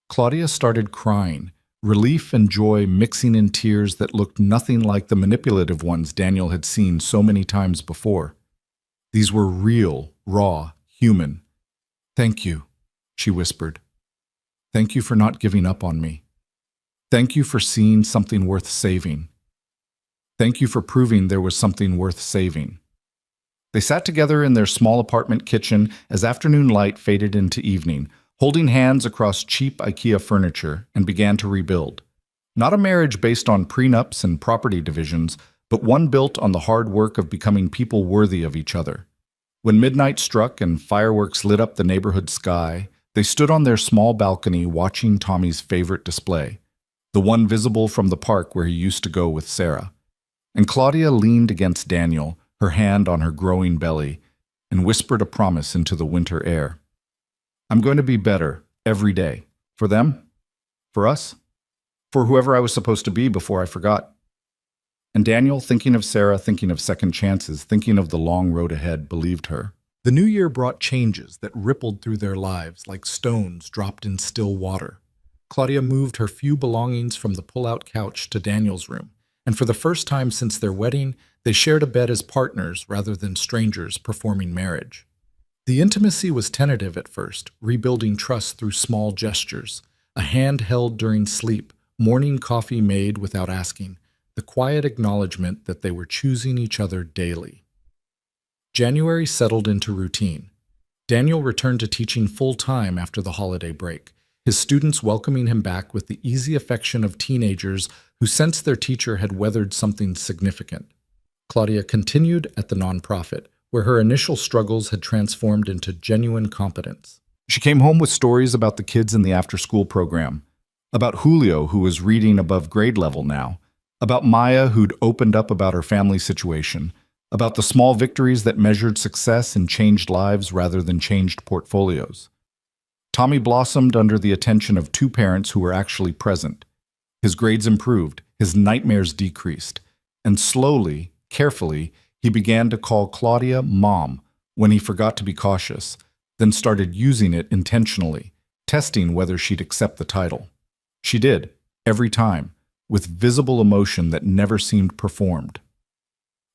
Claudia started crying, relief and joy mixing in tears that looked nothing like the manipulative ones Daniel had seen so many times before. These were real, raw, human. Thank you, she whispered. Thank you for not giving up on me. Thank you for seeing something worth saving. Thank you for proving there was something worth saving. They sat together in their small apartment kitchen as afternoon light faded into evening, holding hands across cheap IKEA furniture, and began to rebuild. Not a marriage based on prenups and property divisions, but one built on the hard work of becoming people worthy of each other. When midnight struck and fireworks lit up the neighborhood sky, they stood on their small balcony watching Tommy's favorite display, the one visible from the park where he used to go with Sarah. And Claudia leaned against Daniel, her hand on her growing belly, and whispered a promise into the winter air. I'm going to be better every day. For them? For us? For whoever I was supposed to be before I forgot. And Daniel, thinking of Sarah, thinking of second chances, thinking of the long road ahead, believed her. The new year brought changes that rippled through their lives like stones dropped in still water. Claudia moved her few belongings from the pull-out couch to Daniel's room, and for the first time since their wedding, they shared a bed as partners rather than strangers performing marriage. The intimacy was tentative at first, rebuilding trust through small gestures, a hand held during sleep, morning coffee made without asking, the quiet acknowledgement that they were choosing each other daily. January settled into routine. Daniel returned to teaching full-time after the holiday break, his students welcoming him back with the easy affection of teenagers who sensed their teacher had weathered something significant. Claudia continued at the nonprofit, where her initial struggles had transformed into genuine competence. She came home with stories about the kids in the after-school program, about Julio, who was reading above grade level now, about Maya, who'd opened up about her family situation, about the small victories that measured success and changed lives rather than changed portfolios. Tommy blossomed under the attention of two parents who were actually present. His grades improved, his nightmares decreased, and slowly, carefully, he began to call Claudia Mom when he forgot to be cautious, then started using it intentionally, testing whether she'd accept the title. She did, every time, with visible emotion that never seemed performed.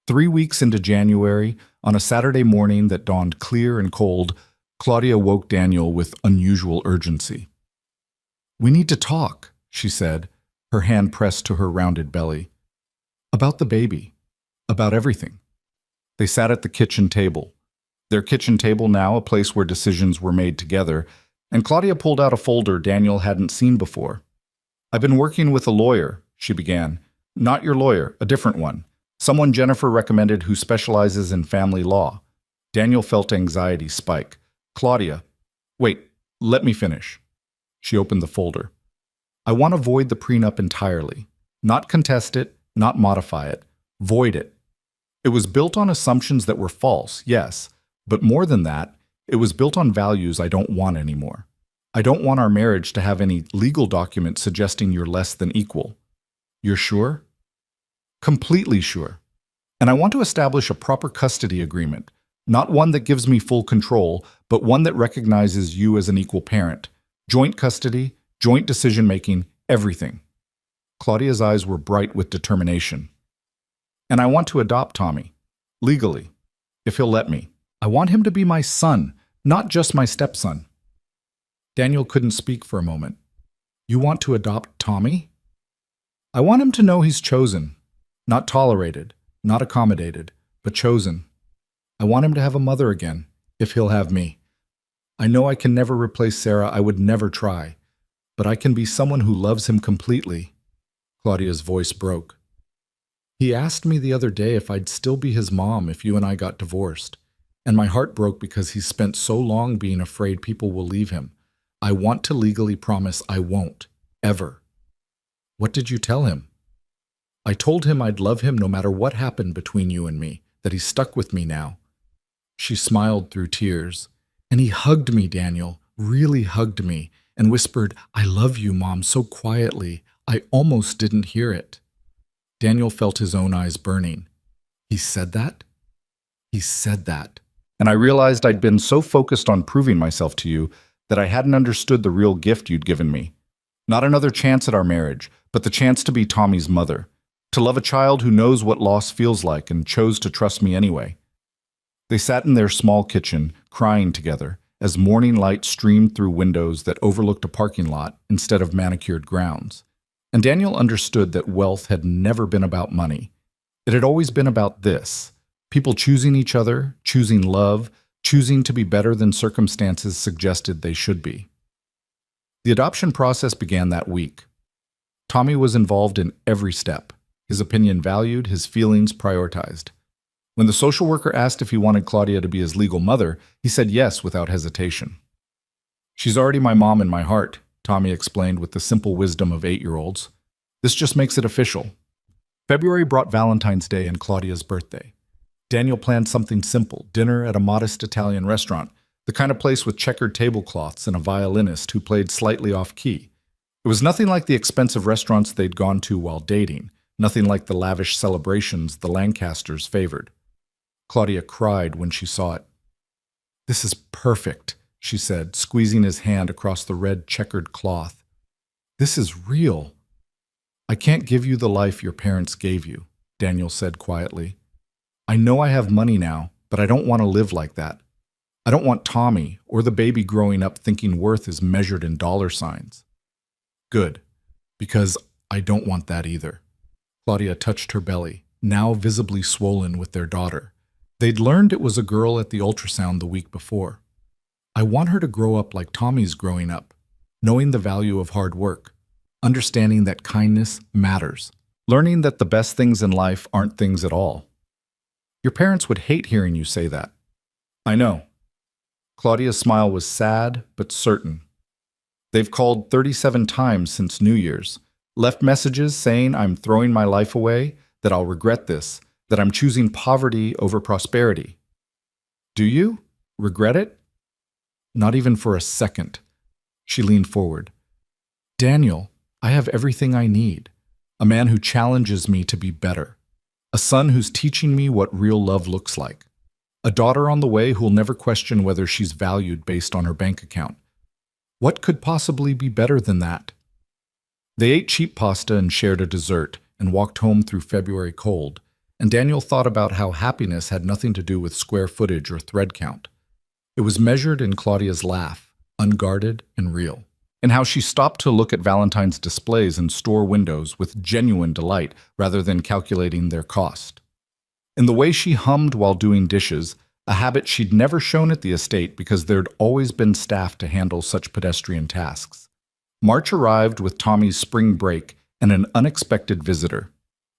3 weeks into January, on a Saturday morning that dawned clear and cold, Claudia woke Daniel with unusual urgency. "We need to talk," she said, her hand pressed to her rounded belly. "About the baby. About everything." They sat at the kitchen table. Their kitchen table now a place where decisions were made together, and Claudia pulled out a folder Daniel hadn't seen before. "I've been working with a lawyer," she began. "Not your lawyer, a different one. Someone Jennifer recommended who specializes in family law." Daniel felt anxiety spike. "Claudia, wait, let me finish." She opened the folder. "I want to void the prenup entirely. Not contest it, not modify it. Void it. It was built on assumptions that were false, yes, but more than that, it was built on values I don't want anymore. I don't want our marriage to have any legal document suggesting you're less than equal." "You're sure?" "Completely sure. And I want to establish a proper custody agreement, not one that gives me full control, but one that recognizes you as an equal parent. Joint custody, joint decision-making, everything." Claudia's eyes were bright with determination. "And I want to adopt Tommy, legally, if he'll let me. I want him to be my son, not just my stepson." Daniel couldn't speak for a moment. "You want to adopt Tommy?" "I want him to know he's chosen, not tolerated, not accommodated, but chosen. I want him to have a mother again, if he'll have me. I know I can never replace Sarah, I would never try, but I can be someone who loves him completely." Claudia's voice broke. "He asked me the other day if I'd still be his mom if you and I got divorced, and my heart broke because he's spent so long being afraid people will leave him. I want to legally promise I won't, ever." "What did you tell him?" "I told him I'd love him no matter what happened between you and me, that he's stuck with me now." She smiled through tears. "And he hugged me, Daniel, really hugged me, and whispered, "I love you, Mom," so quietly, I almost didn't hear it. Daniel felt his own eyes burning. He said that? He said that. And I realized I'd been so focused on proving myself to you that I hadn't understood the real gift you'd given me. Not another chance at our marriage, but the chance to be Tommy's mother, to love a child who knows what loss feels like and chose to trust me anyway. They sat in their small kitchen, crying together, as morning light streamed through windows that overlooked a parking lot instead of manicured grounds. And Daniel understood that wealth had never been about money. It had always been about this: people choosing each other, choosing love, choosing to be better than circumstances suggested they should be. The adoption process began that week. Tommy was involved in every step, his opinion valued, his feelings prioritized. When the social worker asked if he wanted Claudia to be his legal mother, he said yes without hesitation. "She's already my mom in my heart," Tommy explained with the simple wisdom of 8-year-olds. "This just makes it official." February brought Valentine's Day and Claudia's birthday. Daniel planned something simple, dinner at a modest Italian restaurant, the kind of place with checkered tablecloths and a violinist who played slightly off-key. It was nothing like the expensive restaurants they'd gone to while dating, nothing like the lavish celebrations the Lancasters favored. Claudia cried when she saw it. "This is perfect," she said, squeezing his hand across the red checkered cloth. "This is real." "I can't give you the life your parents gave you," Daniel said quietly. "I know I have money now, but I don't want to live like that. I don't want Tommy or the baby growing up thinking worth is measured in dollar signs." "Good, because I don't want that either." Claudia touched her belly, now visibly swollen with their daughter. They'd learned it was a girl at the ultrasound the week before. "I want her to grow up like Tommy's growing up, knowing the value of hard work, understanding that kindness matters, learning that the best things in life aren't things at all." "Your parents would hate hearing you say that." "I know." Claudia's smile was sad but certain. "They've called 37 times since New Year's, left messages saying I'm throwing my life away, that I'll regret this, that I'm choosing poverty over prosperity." "Do you? Regret it?" "Not even for a second." She leaned forward. "Daniel, I have everything I need. A man who challenges me to be better. A son who's teaching me what real love looks like. A daughter on the way who'll never question whether she's valued based on her bank account. What could possibly be better than that?" They ate cheap pasta and shared a dessert and walked home through February cold, and Daniel thought about how happiness had nothing to do with square footage or thread count. It was measured in Claudia's laugh, unguarded and real, and how she stopped to look at Valentine's displays in store windows with genuine delight rather than calculating their cost. In the way she hummed while doing dishes, a habit she'd never shown at the estate because there'd always been staff to handle such pedestrian tasks. March arrived with Tommy's spring break and an unexpected visitor.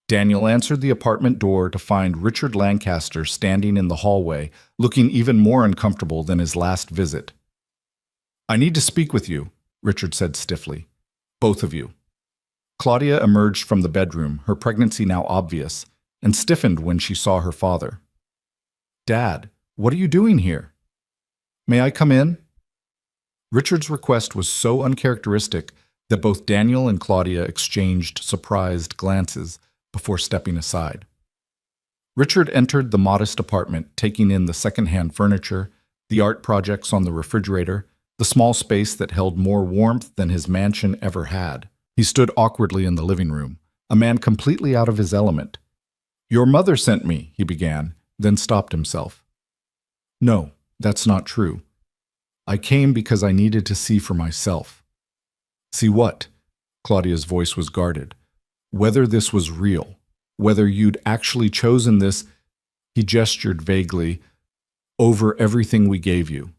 Daniel answered the apartment door to find Richard Lancaster standing in the hallway, looking even more uncomfortable than his last visit. "I need to speak with you," Richard said stiffly. "Both of you." Claudia emerged from the bedroom, her pregnancy now obvious, and stiffened when she saw her father. "Dad, what are you doing here?" "May I come in?" Richard's request was so uncharacteristic that both Daniel and Claudia exchanged surprised glances before stepping aside. Richard entered the modest apartment, taking in the second-hand furniture, the art projects on the refrigerator, the small space that held more warmth than his mansion ever had. He stood awkwardly in the living room, a man completely out of his element. "Your mother sent me," he began, then stopped himself. "No, that's not true. I came because I needed to see for myself." "See what?" Claudia's voice was guarded. "Whether this was real, whether you'd actually chosen this," he gestured vaguely, "over everything we gave you."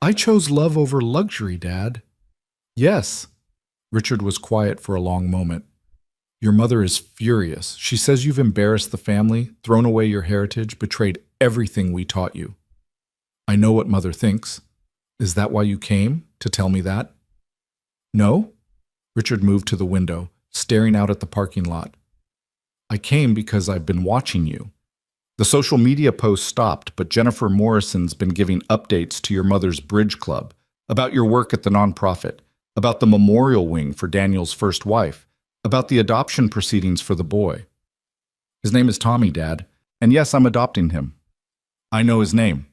"I chose love over luxury, Dad." "Yes." Richard was quiet for a long moment. "Your mother is furious. She says you've embarrassed the family, thrown away your heritage, betrayed everything we taught you." "I know what Mother thinks. Is that why you came, to tell me that?" "No." Richard moved to the window, staring out at the parking lot. "I came because I've been watching you. The social media post stopped, but Jennifer Morrison's been giving updates to your mother's bridge club, about your work at the nonprofit, about the memorial wing for Daniel's first wife, about the adoption proceedings for the boy. His name is Tommy, Dad, and yes, I'm adopting him. I know his name.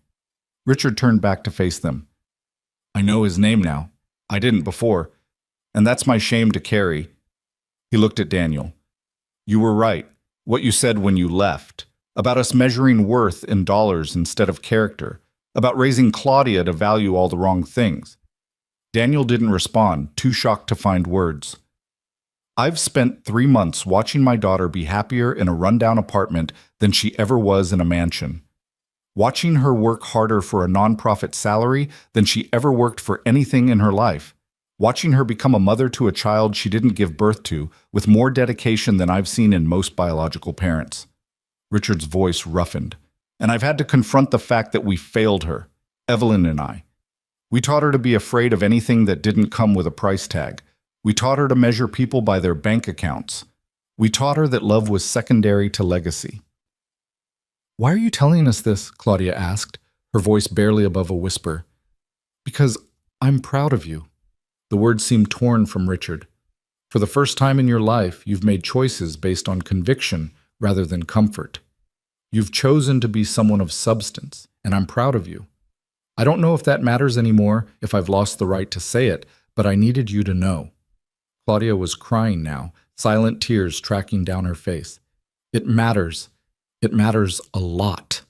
Richard turned back to face them. I know his name now. I didn't before, and that's my shame to carry. He looked at Daniel. You were right, what you said when you left, about us measuring worth in dollars instead of character, about raising Claudia to value all the wrong things. Daniel didn't respond, too shocked to find words. I've spent 3 months watching my daughter be happier in a rundown apartment than she ever was in a mansion. Watching her work harder for a nonprofit salary than she ever worked for anything in her life. Watching her become a mother to a child she didn't give birth to with more dedication than I've seen in most biological parents. Richard's voice roughened. And I've had to confront the fact that we failed her, Evelyn and I. We taught her to be afraid of anything that didn't come with a price tag. We taught her to measure people by their bank accounts. We taught her that love was secondary to legacy. Why are you telling us this? Claudia asked, her voice barely above a whisper. Because I'm proud of you. The words seemed torn from Richard. For the first time in your life, you've made choices based on conviction rather than comfort. You've chosen to be someone of substance, and I'm proud of you. I don't know if that matters anymore, if I've lost the right to say it, but I needed you to know. Claudia was crying now, silent tears tracking down her face. It matters. It matters a lot.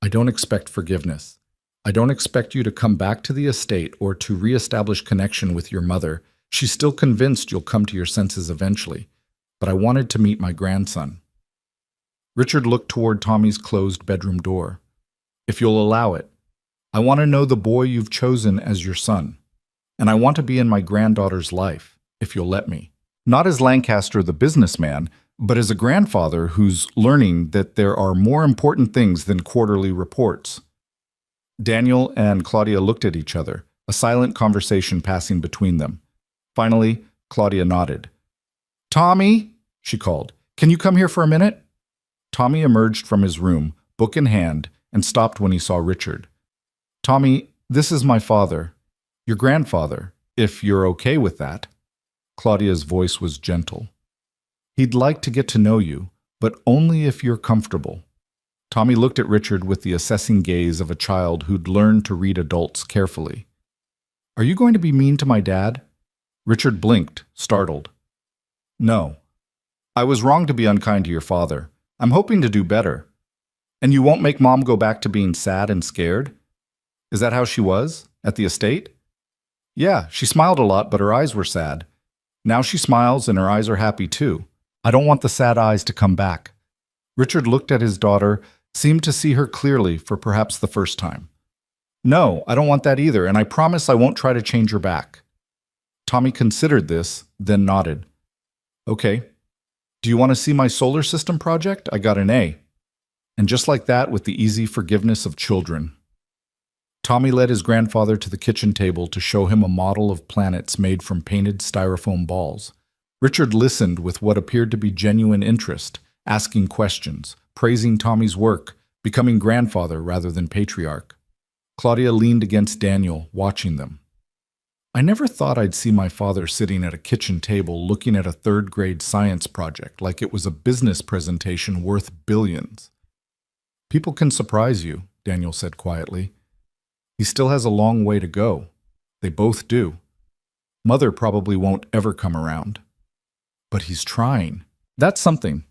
I don't expect forgiveness. I don't expect you to come back to the estate or to reestablish connection with your mother. She's still convinced you'll come to your senses eventually. But I wanted to meet my grandson. Richard looked toward Tommy's closed bedroom door. If you'll allow it, I want to know the boy you've chosen as your son. And I want to be in my granddaughter's life, if you'll let me. Not as Lancaster the businessman, but as a grandfather who's learning that there are more important things than quarterly reports. Daniel and Claudia looked at each other, a silent conversation passing between them. Finally, Claudia nodded. Tommy, she called, can you come here for a minute? Tommy emerged from his room, book in hand, and stopped when he saw Richard. Tommy, this is my father, your grandfather, if you're okay with that. Claudia's voice was gentle. He'd like to get to know you, but only if you're comfortable. Tommy looked at Richard with the assessing gaze of a child who'd learned to read adults carefully. Are you going to be mean to my dad? Richard blinked, startled. No. I was wrong to be unkind to your father. I'm hoping to do better. And you won't make Mom go back to being sad and scared? Is that how she was? At the estate? Yeah, she smiled a lot, but her eyes were sad. Now she smiles and her eyes are happy too. I don't want the sad eyes to come back. Richard looked at his daughter, seemed to see her clearly for perhaps the first time. No, I don't want that either, and I promise I won't try to change her back. Tommy considered this, then nodded. Okay. Do you want to see my solar system project? I got an A. And just like that, with the easy forgiveness of children. Tommy led his grandfather to the kitchen table to show him a model of planets made from painted styrofoam balls. Richard listened with what appeared to be genuine interest, asking questions, praising Tommy's work, becoming grandfather rather than patriarch. Claudia leaned against Daniel, watching them. I never thought I'd see my father sitting at a kitchen table looking at a third-grade science project like it was a business presentation worth billions. People can surprise you, Daniel said quietly. He still has a long way to go. They both do. Mother probably won't ever come around. But he's trying. That's something.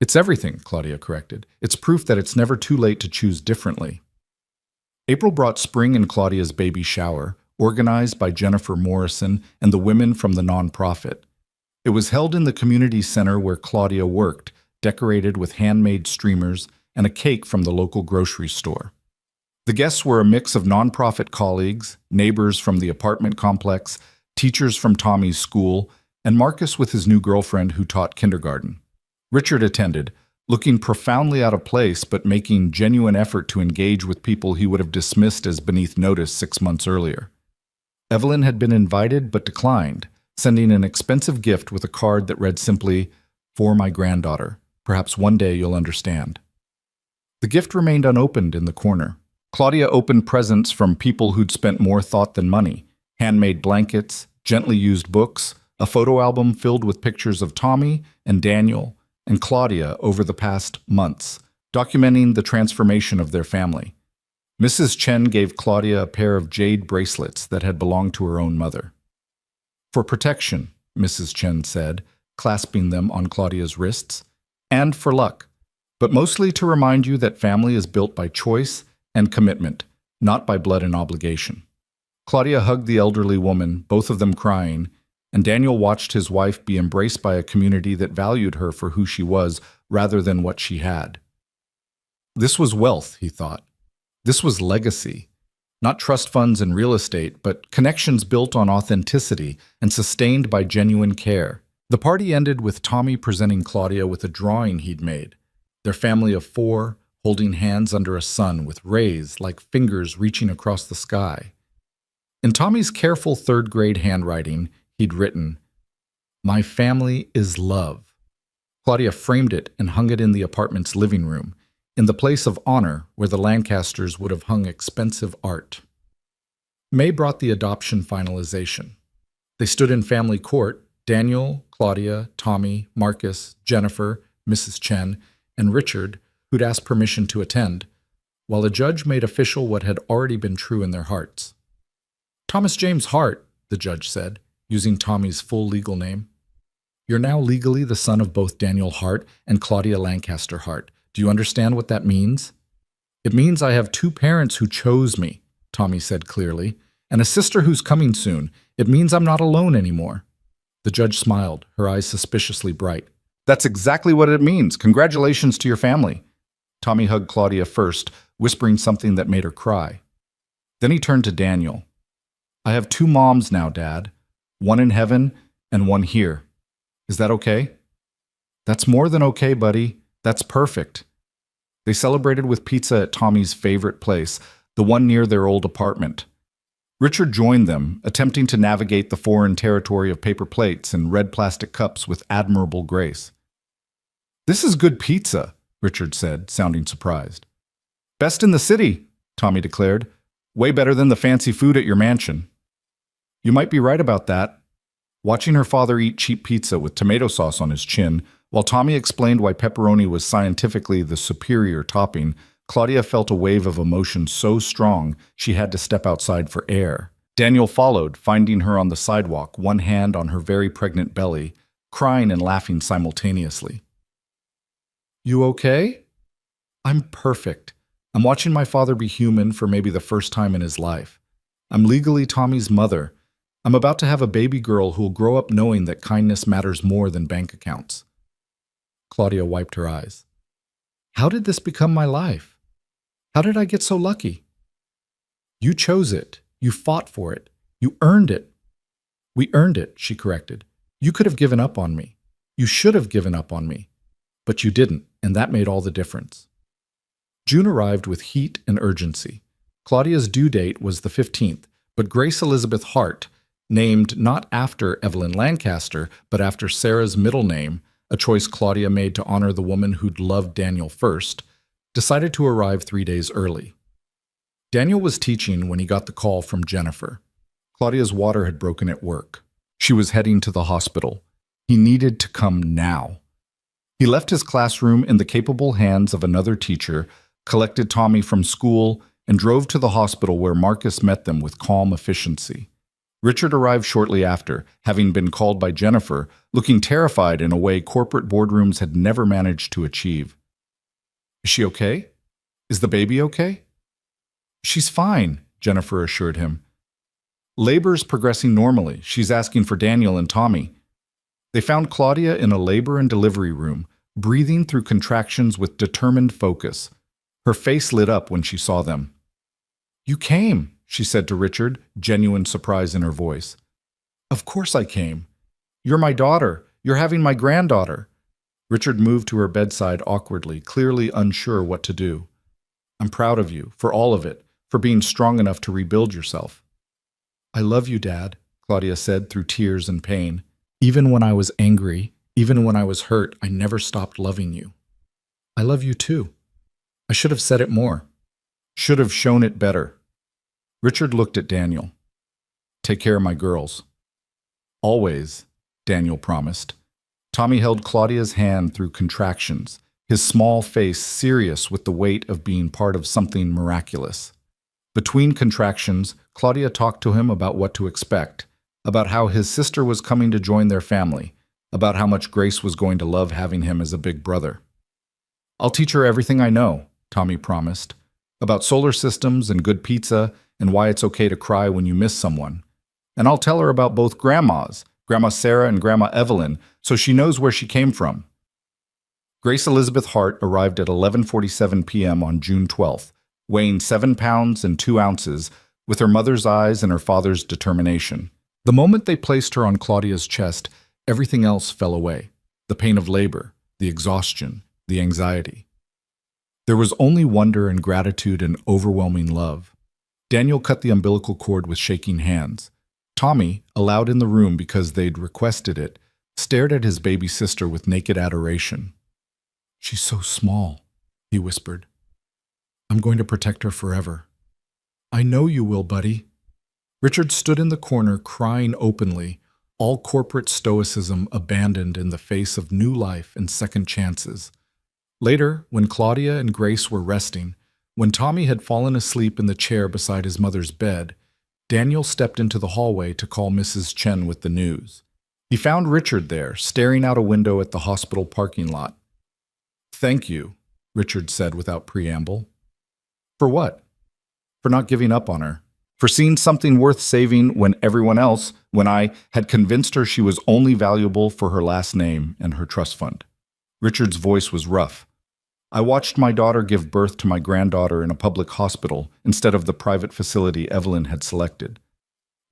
It's everything, Claudia corrected. It's proof that it's never too late to choose differently. April brought spring in Claudia's baby shower, organized by Jennifer Morrison and the women from the nonprofit. It was held in the community center where Claudia worked, decorated with handmade streamers and a cake from the local grocery store. The guests were a mix of nonprofit colleagues, neighbors from the apartment complex, teachers from Tommy's school, and Marcus with his new girlfriend who taught kindergarten. Richard attended, looking profoundly out of place but making genuine effort to engage with people he would have dismissed as beneath notice 6 months earlier. Evelyn had been invited but declined, sending an expensive gift with a card that read simply, "For my granddaughter. Perhaps one day you'll understand." The gift remained unopened in the corner. Claudia opened presents from people who'd spent more thought than money, handmade blankets, gently used books, a photo album filled with pictures of Tommy and Daniel and Claudia over the past months, documenting the transformation of their family. Mrs. Chen gave Claudia a pair of jade bracelets that had belonged to her own mother. For protection, Mrs. Chen said, clasping them on Claudia's wrists, and for luck, but mostly to remind you that family is built by choice and commitment, not by blood and obligation. Claudia hugged the elderly woman, both of them crying, and Daniel watched his wife be embraced by a community that valued her for who she was rather than what she had. This was wealth, he thought. This was legacy. Not trust funds and real estate, but connections built on authenticity and sustained by genuine care. The party ended with Tommy presenting Claudia with a drawing he'd made. Their family of 4, holding hands under a sun with rays like fingers reaching across the sky. In Tommy's careful third-grade handwriting, he'd written, "My family is love." Claudia framed it and hung it in the apartment's living room, in the place of honor where the Lancasters would have hung expensive art. May brought the adoption finalization. They stood in family court, Daniel, Claudia, Tommy, Marcus, Jennifer, Mrs. Chen, and Richard, who'd asked permission to attend, while a judge made official what had already been true in their hearts. "Thomas James Hart," the judge said, using Tommy's full legal name. "You're now legally the son of both Daniel Hart and Claudia Lancaster Hart. Do you understand what that means?" "It means I have 2 parents who chose me," Tommy said clearly, "and a sister who's coming soon. It means I'm not alone anymore." The judge smiled, her eyes suspiciously bright. "That's exactly what it means. Congratulations to your family." Tommy hugged Claudia first, whispering something that made her cry. Then he turned to Daniel. "I have 2 moms now, Dad. One in heaven and one here. Is that okay?" "That's more than okay, buddy. That's perfect." They celebrated with pizza at Tommy's favorite place, the one near their old apartment. Richard joined them, attempting to navigate the foreign territory of paper plates and red plastic cups with admirable grace. "This is good pizza," Richard said, sounding surprised. "Best in the city," Tommy declared. "Way better than the fancy food at your mansion." "You might be right about that." Watching her father eat cheap pizza with tomato sauce on his chin, while Tommy explained why pepperoni was scientifically the superior topping, Claudia felt a wave of emotion so strong she had to step outside for air. Daniel followed, finding her on the sidewalk, one hand on her very pregnant belly, crying and laughing simultaneously. "You okay?" "I'm perfect. I'm watching my father be human for maybe the first time in his life. I'm legally Tommy's mother. I'm about to have a baby girl who'll grow up knowing that kindness matters more than bank accounts." Claudia wiped her eyes. "How did this become my life? How did I get so lucky?" "You chose it. You fought for it. You earned it." "We earned it," she corrected. "You could have given up on me. You should have given up on me. But you didn't, and that made all the difference." June arrived with heat and urgency. Claudia's due date was the 15th, but Grace Elizabeth Hart, named not after Evelyn Lancaster, but after Sarah's middle name, a choice Claudia made to honor the woman who'd loved Daniel first, decided to arrive 3 days early. Daniel was teaching when he got the call from Jennifer. Claudia's water had broken at work. She was heading to the hospital. He needed to come now. He left his classroom in the capable hands of another teacher, collected Tommy from school, and drove to the hospital where Marcus met them with calm efficiency. Richard arrived shortly after, having been called by Jennifer, looking terrified in a way corporate boardrooms had never managed to achieve. "Is she okay? Is the baby okay?" "She's fine," Jennifer assured him. "Labor's progressing normally. She's asking for Daniel and Tommy." They found Claudia in a labor and delivery room, breathing through contractions with determined focus. Her face lit up when she saw them. "You came," she said to Richard, genuine surprise in her voice. "Of course I came. You're my daughter. You're having my granddaughter." Richard moved to her bedside awkwardly, clearly unsure what to do. "I'm proud of you, for all of it, for being strong enough to rebuild yourself." "I love you, Dad," Claudia said through tears and pain. "Even when I was angry, even when I was hurt, I never stopped loving you." "I love you too. I should have said it more. Should have shown it better." Richard looked at Daniel. "Take care of my girls." Always, Daniel promised. Tommy held Claudia's hand through contractions, his small face serious with the weight of being part of something miraculous. Between contractions, Claudia talked to him about what to expect, about how his sister was coming to join their family, about how much Grace was going to love having him as a big brother. "I'll teach her everything I know," Tommy promised, "about solar systems and good pizza and why it's okay to cry when you miss someone. And I'll tell her about both grandmas, Grandma Sarah and Grandma Evelyn, so she knows where she came from." Grace Elizabeth Hart arrived at 11:47 p.m. on June 12th, weighing 7 pounds and 2 ounces, with her mother's eyes and her father's determination. The moment they placed her on Claudia's chest, everything else fell away. The pain of labor, the exhaustion, the anxiety. There was only wonder and gratitude and overwhelming love. Daniel cut the umbilical cord with shaking hands. Tommy, allowed in the room because they'd requested it, stared at his baby sister with naked adoration. "She's so small," he whispered. "I'm going to protect her forever." "I know you will, buddy." Richard stood in the corner crying openly, all corporate stoicism abandoned in the face of new life and second chances. Later, when Claudia and Grace were resting, when Tommy had fallen asleep in the chair beside his mother's bed, Daniel stepped into the hallway to call Mrs. Chen with the news. He found Richard there, staring out a window at the hospital parking lot. "Thank you," Richard said without preamble. "For what?" "For not giving up on her. For seeing something worth saving when everyone else, when I had convinced her she was only valuable for her last name and her trust fund." Richard's voice was rough. "I watched my daughter give birth to my granddaughter in a public hospital instead of the private facility Evelyn had selected.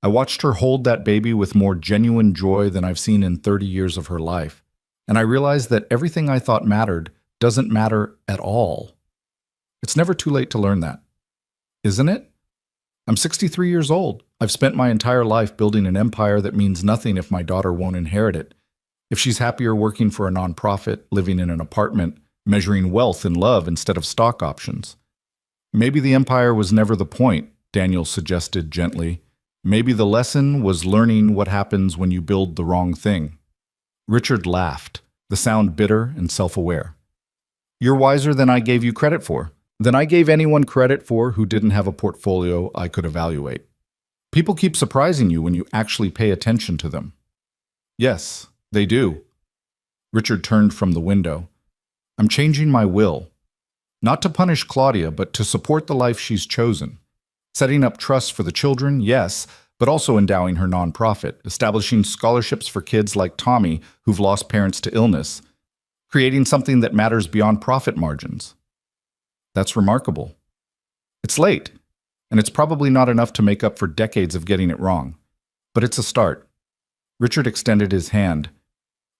I watched her hold that baby with more genuine joy than I've seen in 30 years of her life, and I realized that everything I thought mattered doesn't matter at all. It's never too late to learn that. Isn't it? I'm 63 years old. I've spent my entire life building an empire that means nothing if my daughter won't inherit it. If she's happier working for a nonprofit, living in an apartment, measuring wealth in love instead of stock options. Maybe the empire was never the point," Daniel suggested gently. "Maybe the lesson was learning what happens when you build the wrong thing." Richard laughed, the sound bitter and self-aware. "You're wiser than I gave you credit for. Than I gave anyone credit for who didn't have a portfolio I could evaluate. People keep surprising you when you actually pay attention to them." "Yes, they do." Richard turned from the window. "I'm changing my will. Not to punish Claudia, but to support the life she's chosen. Setting up trusts for the children, yes, but also endowing her nonprofit, establishing scholarships for kids like Tommy who've lost parents to illness, creating something that matters beyond profit margins." "That's remarkable." "It's late, and it's probably not enough to make up for decades of getting it wrong. But it's a start." Richard extended his hand.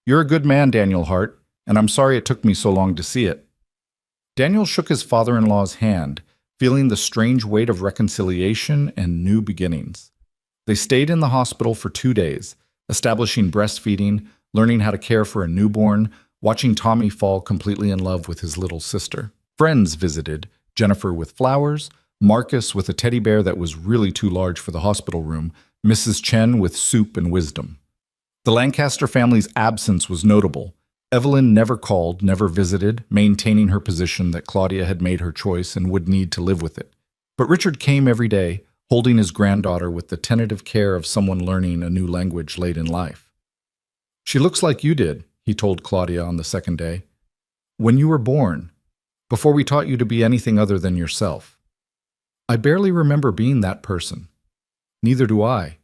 "You're a good man, Daniel Hart, and I'm sorry it took me so long to see it." Daniel shook his father-in-law's hand, feeling the strange weight of reconciliation and new beginnings. They stayed in the hospital for 2 days, establishing breastfeeding, learning how to care for a newborn, watching Tommy fall completely in love with his little sister. Friends visited, Jennifer with flowers, Marcus with a teddy bear that was really too large for the hospital room, Mrs. Chen with soup and wisdom. The Lancaster family's absence was notable. Evelyn never called, never visited, maintaining her position that Claudia had made her choice and would need to live with it. But Richard came every day, holding his granddaughter with the tentative care of someone learning a new language late in life. "She looks like you did," he told Claudia on the second day. "When you were born, before we taught you to be anything other than yourself." "I barely remember being that person." "Neither do I.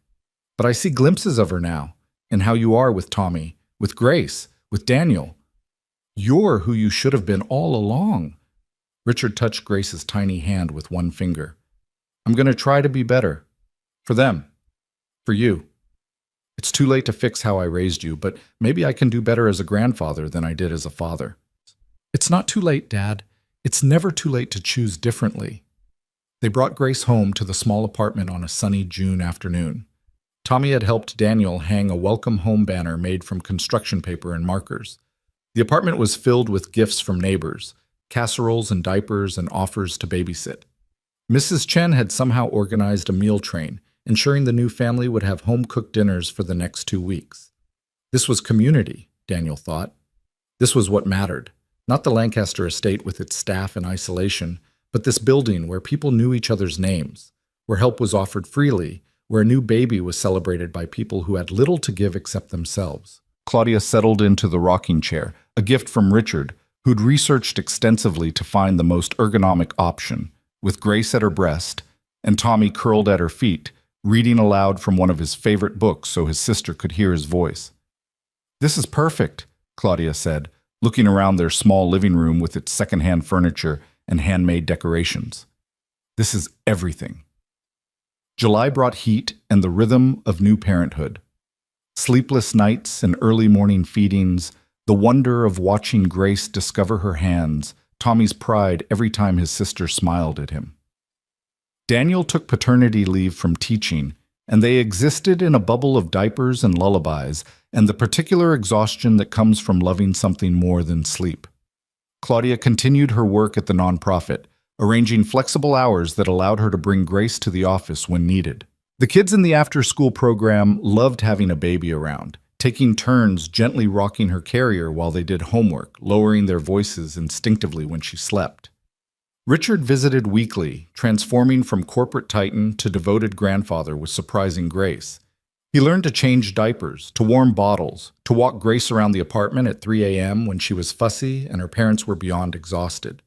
But I see glimpses of her now, and how you are with Tommy, with Grace, with Daniel. You're who you should have been all along." Richard touched Grace's tiny hand with one finger. "I'm going to try to be better. For them. For you. It's too late to fix how I raised you, but maybe I can do better as a grandfather than I did as a father." "It's not too late, Dad. It's never too late to choose differently." They brought Grace home to the small apartment on a sunny June afternoon. Tommy had helped Daniel hang a welcome home banner made from construction paper and markers. The apartment was filled with gifts from neighbors, casseroles and diapers and offers to babysit. Mrs. Chen had somehow organized a meal train, ensuring the new family would have home-cooked dinners for the next 2 weeks. This was community, Daniel thought. This was what mattered. Not the Lancaster estate with its staff in isolation, but this building where people knew each other's names, where help was offered freely, where a new baby was celebrated by people who had little to give except themselves. Claudia settled into the rocking chair, a gift from Richard, who'd researched extensively to find the most ergonomic option, with Grace at her breast and Tommy curled at her feet, reading aloud from one of his favorite books so his sister could hear his voice. "This is perfect," Claudia said, looking around their small living room with its secondhand furniture and handmade decorations. "This is everything." July brought heat and the rhythm of new parenthood. Sleepless nights and early morning feedings, the wonder of watching Grace discover her hands, Tommy's pride every time his sister smiled at him. Daniel took paternity leave from teaching, and they existed in a bubble of diapers and lullabies, and the particular exhaustion that comes from loving something more than sleep. Claudia continued her work at the nonprofit, arranging flexible hours that allowed her to bring Grace to the office when needed. The kids in the after-school program loved having a baby around, taking turns gently rocking her carrier while they did homework, lowering their voices instinctively when she slept. Richard visited weekly, transforming from corporate titan to devoted grandfather with surprising grace. He learned to change diapers, to warm bottles, to walk Grace around the apartment at 3 a.m. when she was fussy and her parents were beyond exhausted.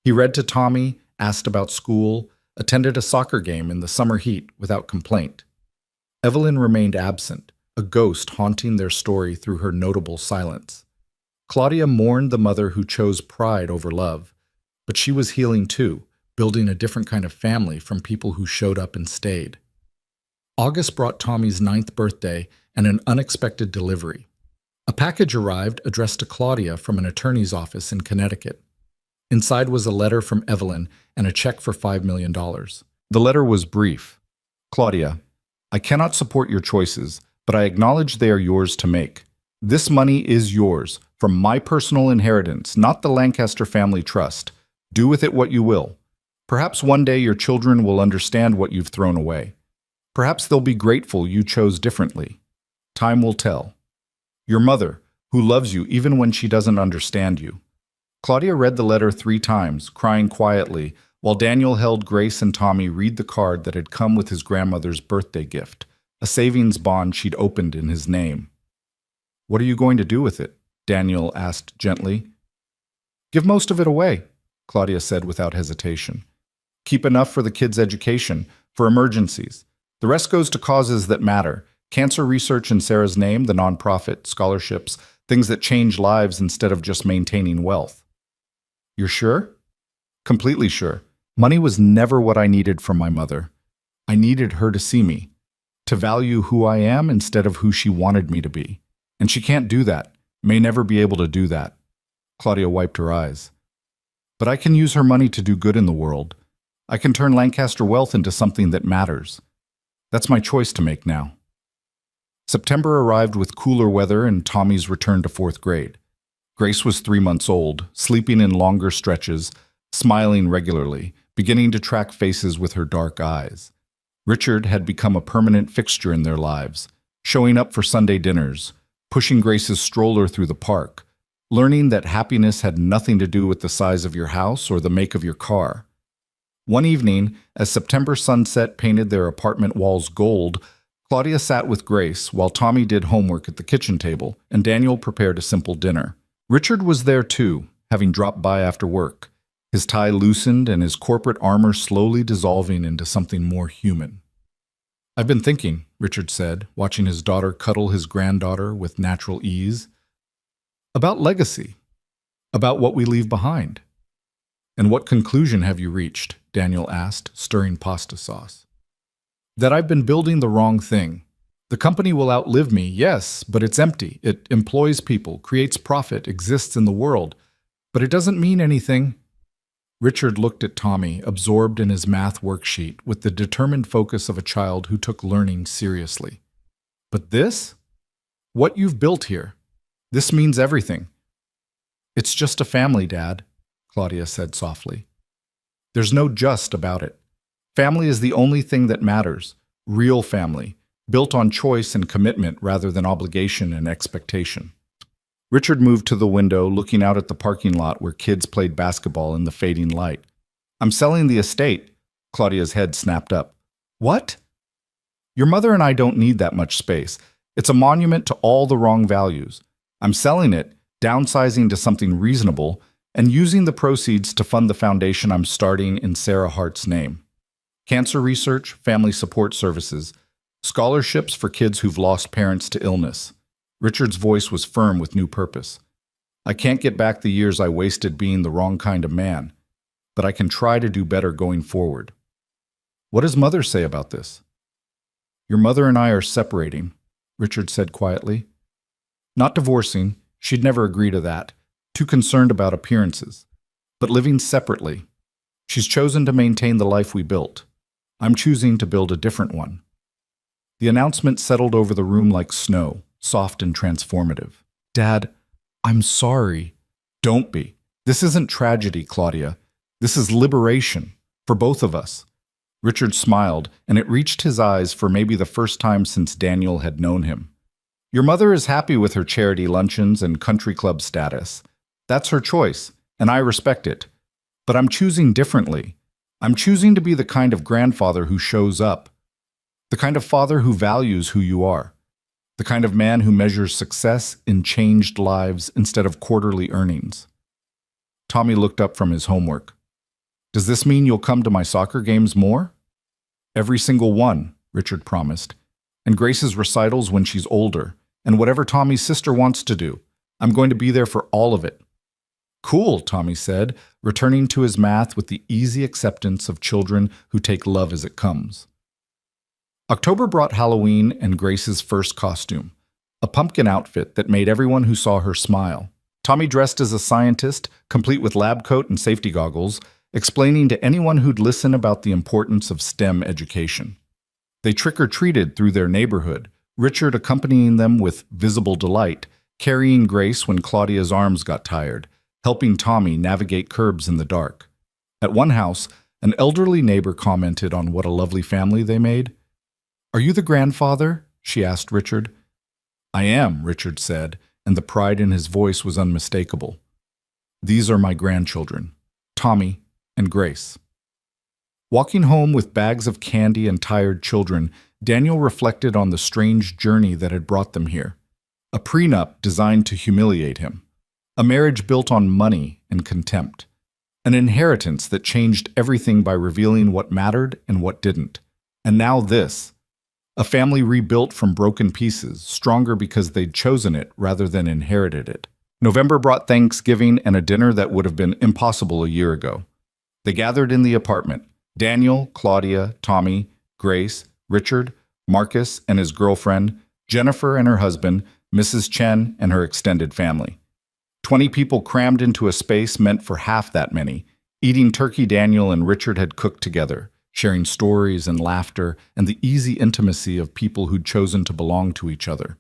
He read to Tommy, asked about school, attended a soccer game in the summer heat without complaint. Evelyn remained absent, a ghost haunting their story through her notable silence. Claudia mourned the mother who chose pride over love, but she was healing too, building a different kind of family from people who showed up and stayed. August brought Tommy's 9th birthday and an unexpected delivery. A package arrived addressed to Claudia from an attorney's office in Connecticut. Inside was a letter from Evelyn and a check for $5 million. The letter was brief. "Claudia, I cannot support your choices, but I acknowledge they are yours to make. This money is yours, from my personal inheritance, not the Lancaster family trust. Do with it what you will. Perhaps one day your children will understand what you've thrown away. Perhaps they'll be grateful you chose differently. Time will tell. Your mother, who loves you even when she doesn't understand you." Claudia read the letter 3 times, crying quietly, while Daniel held Grace and Tommy read the card that had come with his grandmother's birthday gift, a savings bond she'd opened in his name. "What are you going to do with it?" Daniel asked gently. "Give most of it away," Claudia said without hesitation. "Keep enough for the kids' education, for emergencies. The rest goes to causes that matter. Cancer research in Sarah's name, the nonprofit, scholarships, things that change lives instead of just maintaining wealth." "You're sure?" "Completely sure. Money was never what I needed from my mother. I needed her to see me, to value who I am instead of who she wanted me to be. And she can't do that, may never be able to do that." Claudia wiped her eyes. "But I can use her money to do good in the world. I can turn Lancaster wealth into something that matters. That's my choice to make now." September arrived with cooler weather and Tommy's return to 4th grade. Grace was 3 months old, sleeping in longer stretches, smiling regularly, beginning to track faces with her dark eyes. Richard had become a permanent fixture in their lives, showing up for Sunday dinners, pushing Grace's stroller through the park, learning that happiness had nothing to do with the size of your house or the make of your car. One evening, as September sunset painted their apartment walls gold, Claudia sat with Grace while Tommy did homework at the kitchen table and Daniel prepared a simple dinner. Richard was there too, having dropped by after work, his tie loosened and his corporate armor slowly dissolving into something more human. "I've been thinking," Richard said, watching his daughter cuddle his granddaughter with natural ease, "about legacy, about what we leave behind." "And what conclusion have you reached?" Daniel asked, stirring pasta sauce. "That I've been building the wrong thing. The company will outlive me, yes, but it's empty. It employs people, creates profit, exists in the world, but it doesn't mean anything." Richard looked at Tommy, absorbed in his math worksheet, with the determined focus of a child who took learning seriously. "But this? What you've built here? This means everything." "It's just a family, Dad," Claudia said softly. "There's no just about it. Family is the only thing that matters. Real family, built on choice and commitment rather than obligation and expectation. Richard moved to the window, looking out at the parking lot where kids played basketball in the fading light. "I'm selling the estate." Claudia's head snapped up. "What?" "Your mother and I don't need that much space. It's a monument to all the wrong values. I'm selling it, downsizing to something reasonable, and using the proceeds to fund the foundation I'm starting in Sarah Hart's name. Cancer research, family support services, scholarships for kids who've lost parents to illness." Richard's voice was firm with new purpose. "I can't get back the years I wasted being the wrong kind of man, but I can try to do better going forward." "What does Mother say about this?" "Your mother and I are separating," Richard said quietly. "Not divorcing, she'd never agree to that, too concerned about appearances, but living separately. She's chosen to maintain the life we built. I'm choosing to build a different one." The announcement settled over the room like snow, soft and transformative. "Dad, I'm sorry." "Don't be. This isn't tragedy, Claudia. This is liberation, for both of us." Richard smiled, and it reached his eyes for maybe the first time since Daniel had known him. "Your mother is happy with her charity luncheons and country club status. That's her choice, and I respect it. But I'm choosing differently. I'm choosing to be the kind of grandfather who shows up, the kind of father who values who you are, the kind of man who measures success in changed lives instead of quarterly earnings." Tommy looked up from his homework. "Does this mean you'll come to my soccer games more?" "Every single one," Richard promised. "And Grace's recitals when she's older, and whatever Tommy's sister wants to do. I'm going to be there for all of it." "Cool," Tommy said, returning to his math with the easy acceptance of children who take love as it comes. October brought Halloween and Grace's first costume, a pumpkin outfit that made everyone who saw her smile. Tommy dressed as a scientist, complete with lab coat and safety goggles, explaining to anyone who'd listen about the importance of STEM education. They trick-or-treated through their neighborhood, Richard accompanying them with visible delight, carrying Grace when Claudia's arms got tired, helping Tommy navigate curbs in the dark. At one house, an elderly neighbor commented on what a lovely family they made. "Are you the grandfather?" she asked Richard. "I am," Richard said, and the pride in his voice was unmistakable. "These are my grandchildren, Tommy and Grace." Walking home with bags of candy and tired children, Daniel reflected on the strange journey that had brought them here. A prenup designed to humiliate him. A marriage built on money and contempt. An inheritance that changed everything by revealing what mattered and what didn't. And now this. A family rebuilt from broken pieces, stronger because they'd chosen it rather than inherited it. November brought Thanksgiving and a dinner that would have been impossible a year ago. They gathered in the apartment. Daniel, Claudia, Tommy, Grace, Richard, Marcus and his girlfriend, Jennifer and her husband, Mrs. Chen and her extended family. 20 people crammed into a space meant for half that many, eating turkey Daniel and Richard had cooked together, sharing stories and laughter and the easy intimacy of people who'd chosen to belong to each other.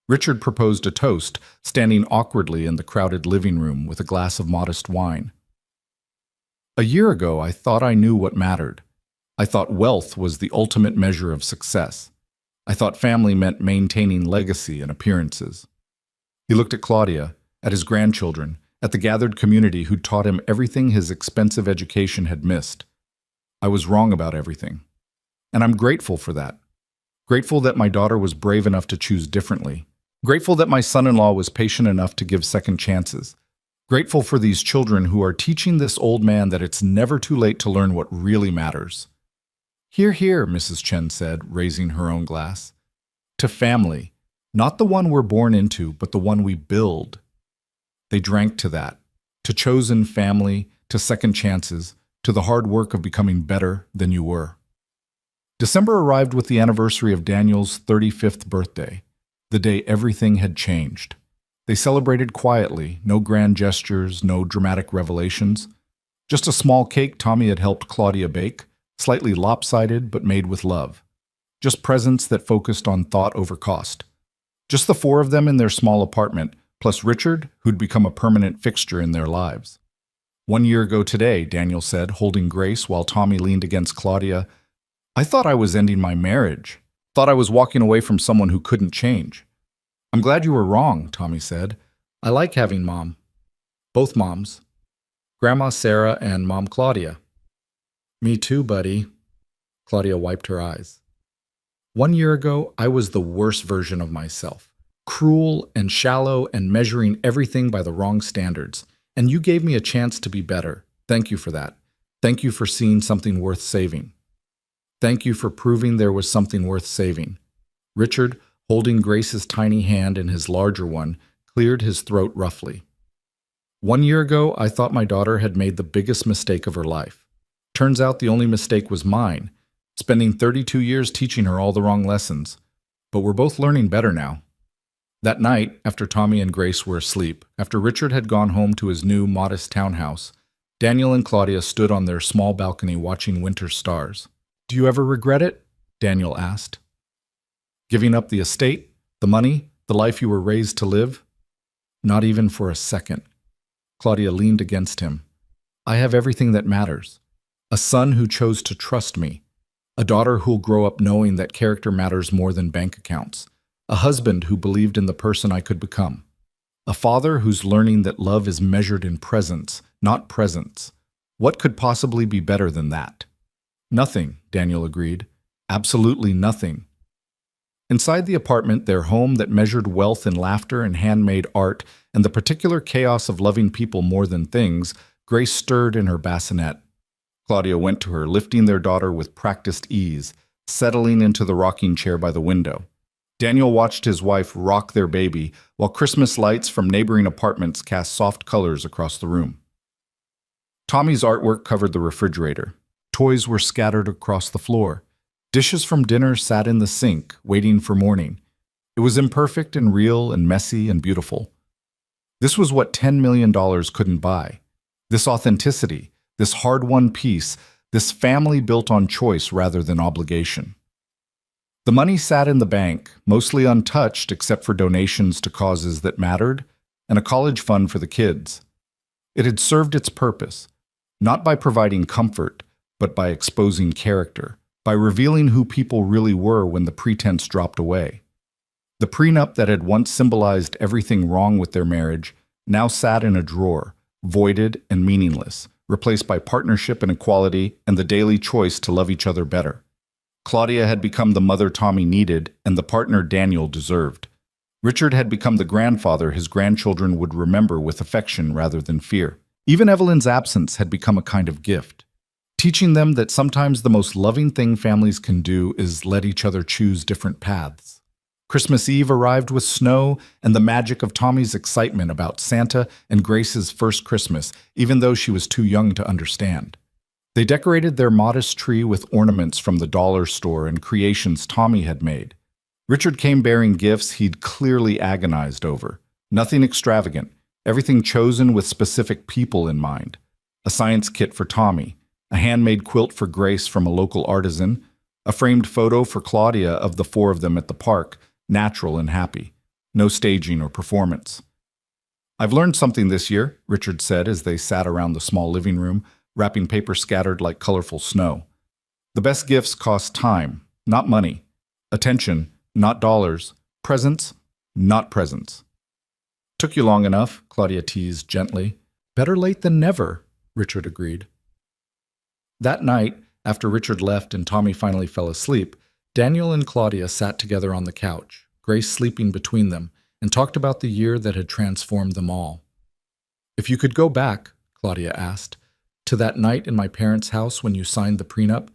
Richard proposed a toast, standing awkwardly in the crowded living room with a glass of modest wine. "A year ago, I thought I knew what mattered. I thought wealth was the ultimate measure of success. I thought family meant maintaining legacy and appearances." He looked at Claudia, at his grandchildren, at the gathered community who'd taught him everything his expensive education had missed. "I was wrong about everything. And I'm grateful for that. Grateful that my daughter was brave enough to choose differently. Grateful that my son-in-law was patient enough to give second chances. Grateful for these children who are teaching this old man that it's never too late to learn what really matters." "Hear, hear," Mrs. Chen said, raising her own glass. "To family, not the one we're born into, but the one we build." They drank to that, to chosen family, to second chances, to the hard work of becoming better than you were. December arrived with the anniversary of Daniel's 35th birthday, the day everything had changed. They celebrated quietly, no grand gestures, no dramatic revelations. Just a small cake Tommy had helped Claudia bake, slightly lopsided but made with love. Just presents that focused on thought over cost. Just the four of them in their small apartment, plus Richard, who'd become a permanent fixture in their lives. 1 year ago today, Daniel said, holding Grace while Tommy leaned against Claudia, I thought I was ending my marriage. Thought I was walking away from someone who couldn't change. I'm glad you were wrong, Tommy said. I like having mom. Both moms. Grandma Sarah and Mom Claudia. Me too, buddy. Claudia wiped her eyes. 1 year ago, I was the worst version of myself. Cruel and shallow and measuring everything by the wrong standards. And you gave me a chance to be better. Thank you for that. Thank you for seeing something worth saving. Thank you for proving there was something worth saving. Richard, holding Grace's tiny hand in his larger one, cleared his throat roughly. 1 year ago, I thought my daughter had made the biggest mistake of her life. Turns out the only mistake was mine, spending 32 years teaching her all the wrong lessons. But we're both learning better now. That night, after Tommy and Grace were asleep, after Richard had gone home to his new, modest townhouse, Daniel and Claudia stood on their small balcony watching winter stars. Do you ever regret it? Daniel asked. Giving up the estate, the money, the life you were raised to live? Not even for a second. Claudia leaned against him. I have everything that matters. A son who chose to trust me. A daughter who'll grow up knowing that character matters more than bank accounts. A husband who believed in the person I could become. A father who's learning that love is measured in presence, not presents. What could possibly be better than that? Nothing, Daniel agreed. Absolutely nothing. Inside the apartment, their home that measured wealth in laughter and handmade art and the particular chaos of loving people more than things, Grace stirred in her bassinet. Claudia went to her, lifting their daughter with practiced ease, settling into the rocking chair by the window. Daniel watched his wife rock their baby, while Christmas lights from neighboring apartments cast soft colors across the room. Tommy's artwork covered the refrigerator. Toys were scattered across the floor. Dishes from dinner sat in the sink, waiting for morning. It was imperfect and real and messy and beautiful. This was what $10 million couldn't buy. This authenticity, this hard-won peace, this family built on choice rather than obligation. The money sat in the bank, mostly untouched except for donations to causes that mattered and a college fund for the kids. It had served its purpose, not by providing comfort, but by exposing character, by revealing who people really were when the pretense dropped away. The prenup that had once symbolized everything wrong with their marriage now sat in a drawer, voided and meaningless, replaced by partnership and equality and the daily choice to love each other better. Claudia had become the mother Tommy needed and the partner Daniel deserved. Richard had become the grandfather his grandchildren would remember with affection rather than fear. Even Evelyn's absence had become a kind of gift, teaching them that sometimes the most loving thing families can do is let each other choose different paths. Christmas Eve arrived with snow and the magic of Tommy's excitement about Santa and Grace's first Christmas, even though she was too young to understand. They decorated their modest tree with ornaments from the dollar store and creations Tommy had made. Richard came bearing gifts he'd clearly agonized over. Nothing extravagant, everything chosen with specific people in mind. A science kit for Tommy, a handmade quilt for Grace from a local artisan, a framed photo for Claudia of the four of them at the park, natural and happy. No staging or performance. I've learned something this year, Richard said as they sat around the small living room, wrapping paper scattered like colorful snow. The best gifts cost time, not money. Attention, not dollars. Presents, not presents. Took you long enough, Claudia teased gently. Better late than never, Richard agreed. That night, after Richard left and Tommy finally fell asleep, Daniel and Claudia sat together on the couch, Grace sleeping between them, and talked about the year that had transformed them all. If you could go back, Claudia asked, to that night in my parents' house when you signed the prenup,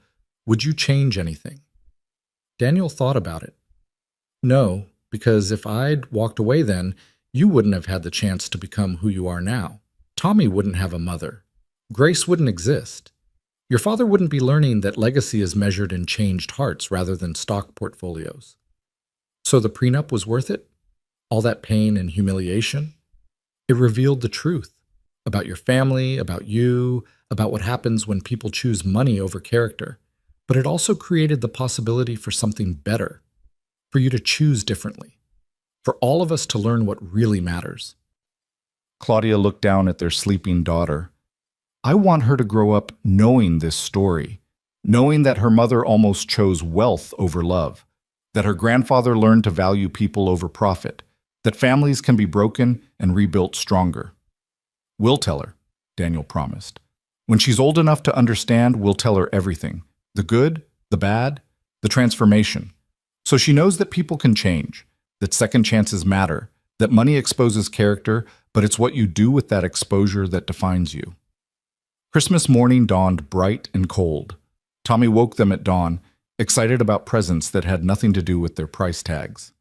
would you change anything? Daniel thought about it. No, because if I'd walked away then, you wouldn't have had the chance to become who you are now. Tommy wouldn't have a mother. Grace wouldn't exist. Your father wouldn't be learning that legacy is measured in changed hearts rather than stock portfolios. So the prenup was worth it? All that pain and humiliation? It revealed the truth about your family, about you, about what happens when people choose money over character. But it also created the possibility for something better, for you to choose differently, for all of us to learn what really matters. Claudia looked down at their sleeping daughter. I want her to grow up knowing this story, knowing that her mother almost chose wealth over love, that her grandfather learned to value people over profit, that families can be broken and rebuilt stronger. "We'll tell her," Daniel promised. "When she's old enough to understand, we'll tell her everything. The good, the bad, the transformation. So she knows that people can change, that second chances matter, that money exposes character, but it's what you do with that exposure that defines you." Christmas morning dawned bright and cold. Tommy woke them at dawn, excited about presents that had nothing to do with their price tags.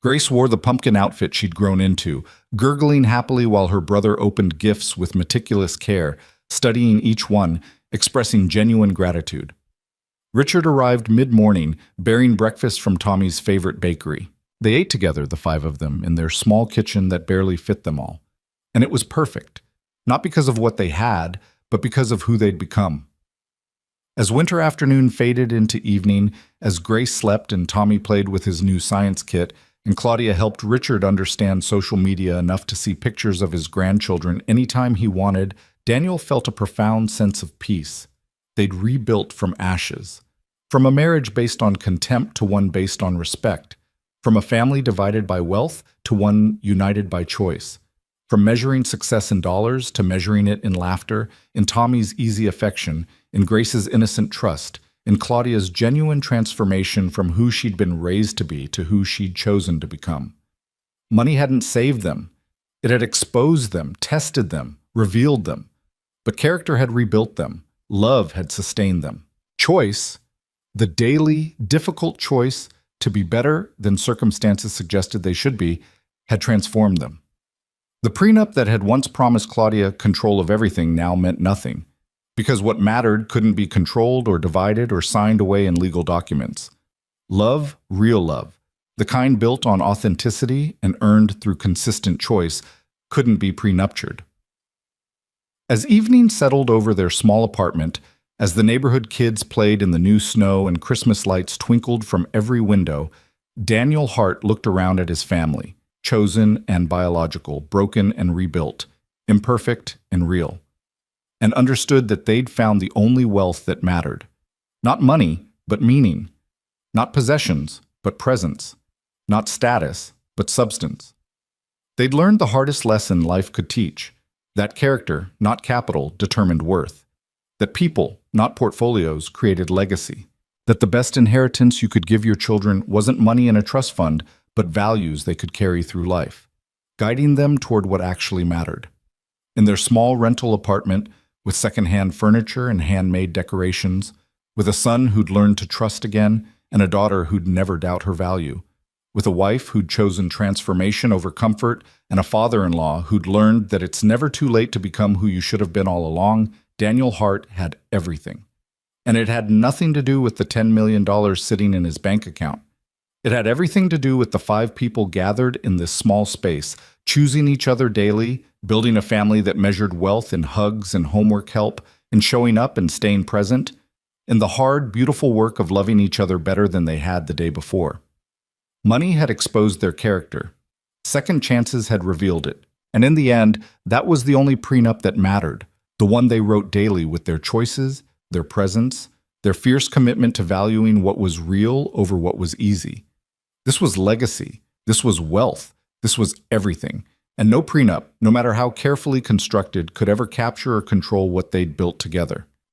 Grace wore the pumpkin outfit she'd grown into, gurgling happily while her brother opened gifts with meticulous care, studying each one, expressing genuine gratitude. Richard arrived mid-morning, bearing breakfast from Tommy's favorite bakery. They ate together, the five of them, in their small kitchen that barely fit them all. And it was perfect, not because of what they had, but because of who they'd become. As winter afternoon faded into evening, as Grace slept and Tommy played with his new science kit, and Claudia helped Richard understand social media enough to see pictures of his grandchildren anytime he wanted, Daniel felt a profound sense of peace. They'd rebuilt from ashes. From a marriage based on contempt to one based on respect. From a family divided by wealth to one united by choice. From measuring success in dollars to measuring it in laughter, in Tommy's easy affection, in Grace's innocent trust, in Claudia's genuine transformation from who she'd been raised to be to who she'd chosen to become. Money hadn't saved them. It had exposed them, tested them, revealed them. But character had rebuilt them. Love had sustained them. Choice, the daily, difficult choice to be better than circumstances suggested they should be, had transformed them. The prenup that had once promised Claudia control of everything now meant nothing, because what mattered couldn't be controlled or divided or signed away in legal documents. Love, real love, the kind built on authenticity and earned through consistent choice, couldn't be prenuptiated. As evening settled over their small apartment, as the neighborhood kids played in the new snow and Christmas lights twinkled from every window, Daniel Hart looked around at his family, chosen and biological, broken and rebuilt, imperfect and real, and understood that they'd found the only wealth that mattered. Not money, but meaning. Not possessions, but presence. Not status, but substance. They'd learned the hardest lesson life could teach, that character, not capital, determined worth. That people, not portfolios, created legacy. That the best inheritance you could give your children wasn't money in a trust fund, but values they could carry through life, guiding them toward what actually mattered. In their small rental apartment, with secondhand furniture and handmade decorations, with a son who'd learned to trust again, and a daughter who'd never doubt her value, with a wife who'd chosen transformation over comfort, and a father-in-law who'd learned that it's never too late to become who you should have been all along, Daniel Hart had everything. And it had nothing to do with the $10 million sitting in his bank account. It had everything to do with the 5 people gathered in this small space, choosing each other daily, building a family that measured wealth in hugs and homework help, in showing up and staying present, in the hard, beautiful work of loving each other better than they had the day before. Money had exposed their character. Second chances had revealed it. And in the end, that was the only prenup that mattered, the one they wrote daily with their choices, their presence, their fierce commitment to valuing what was real over what was easy. This was legacy. This was wealth. This was everything. And no prenup, no matter how carefully constructed, could ever capture or control what they'd built together.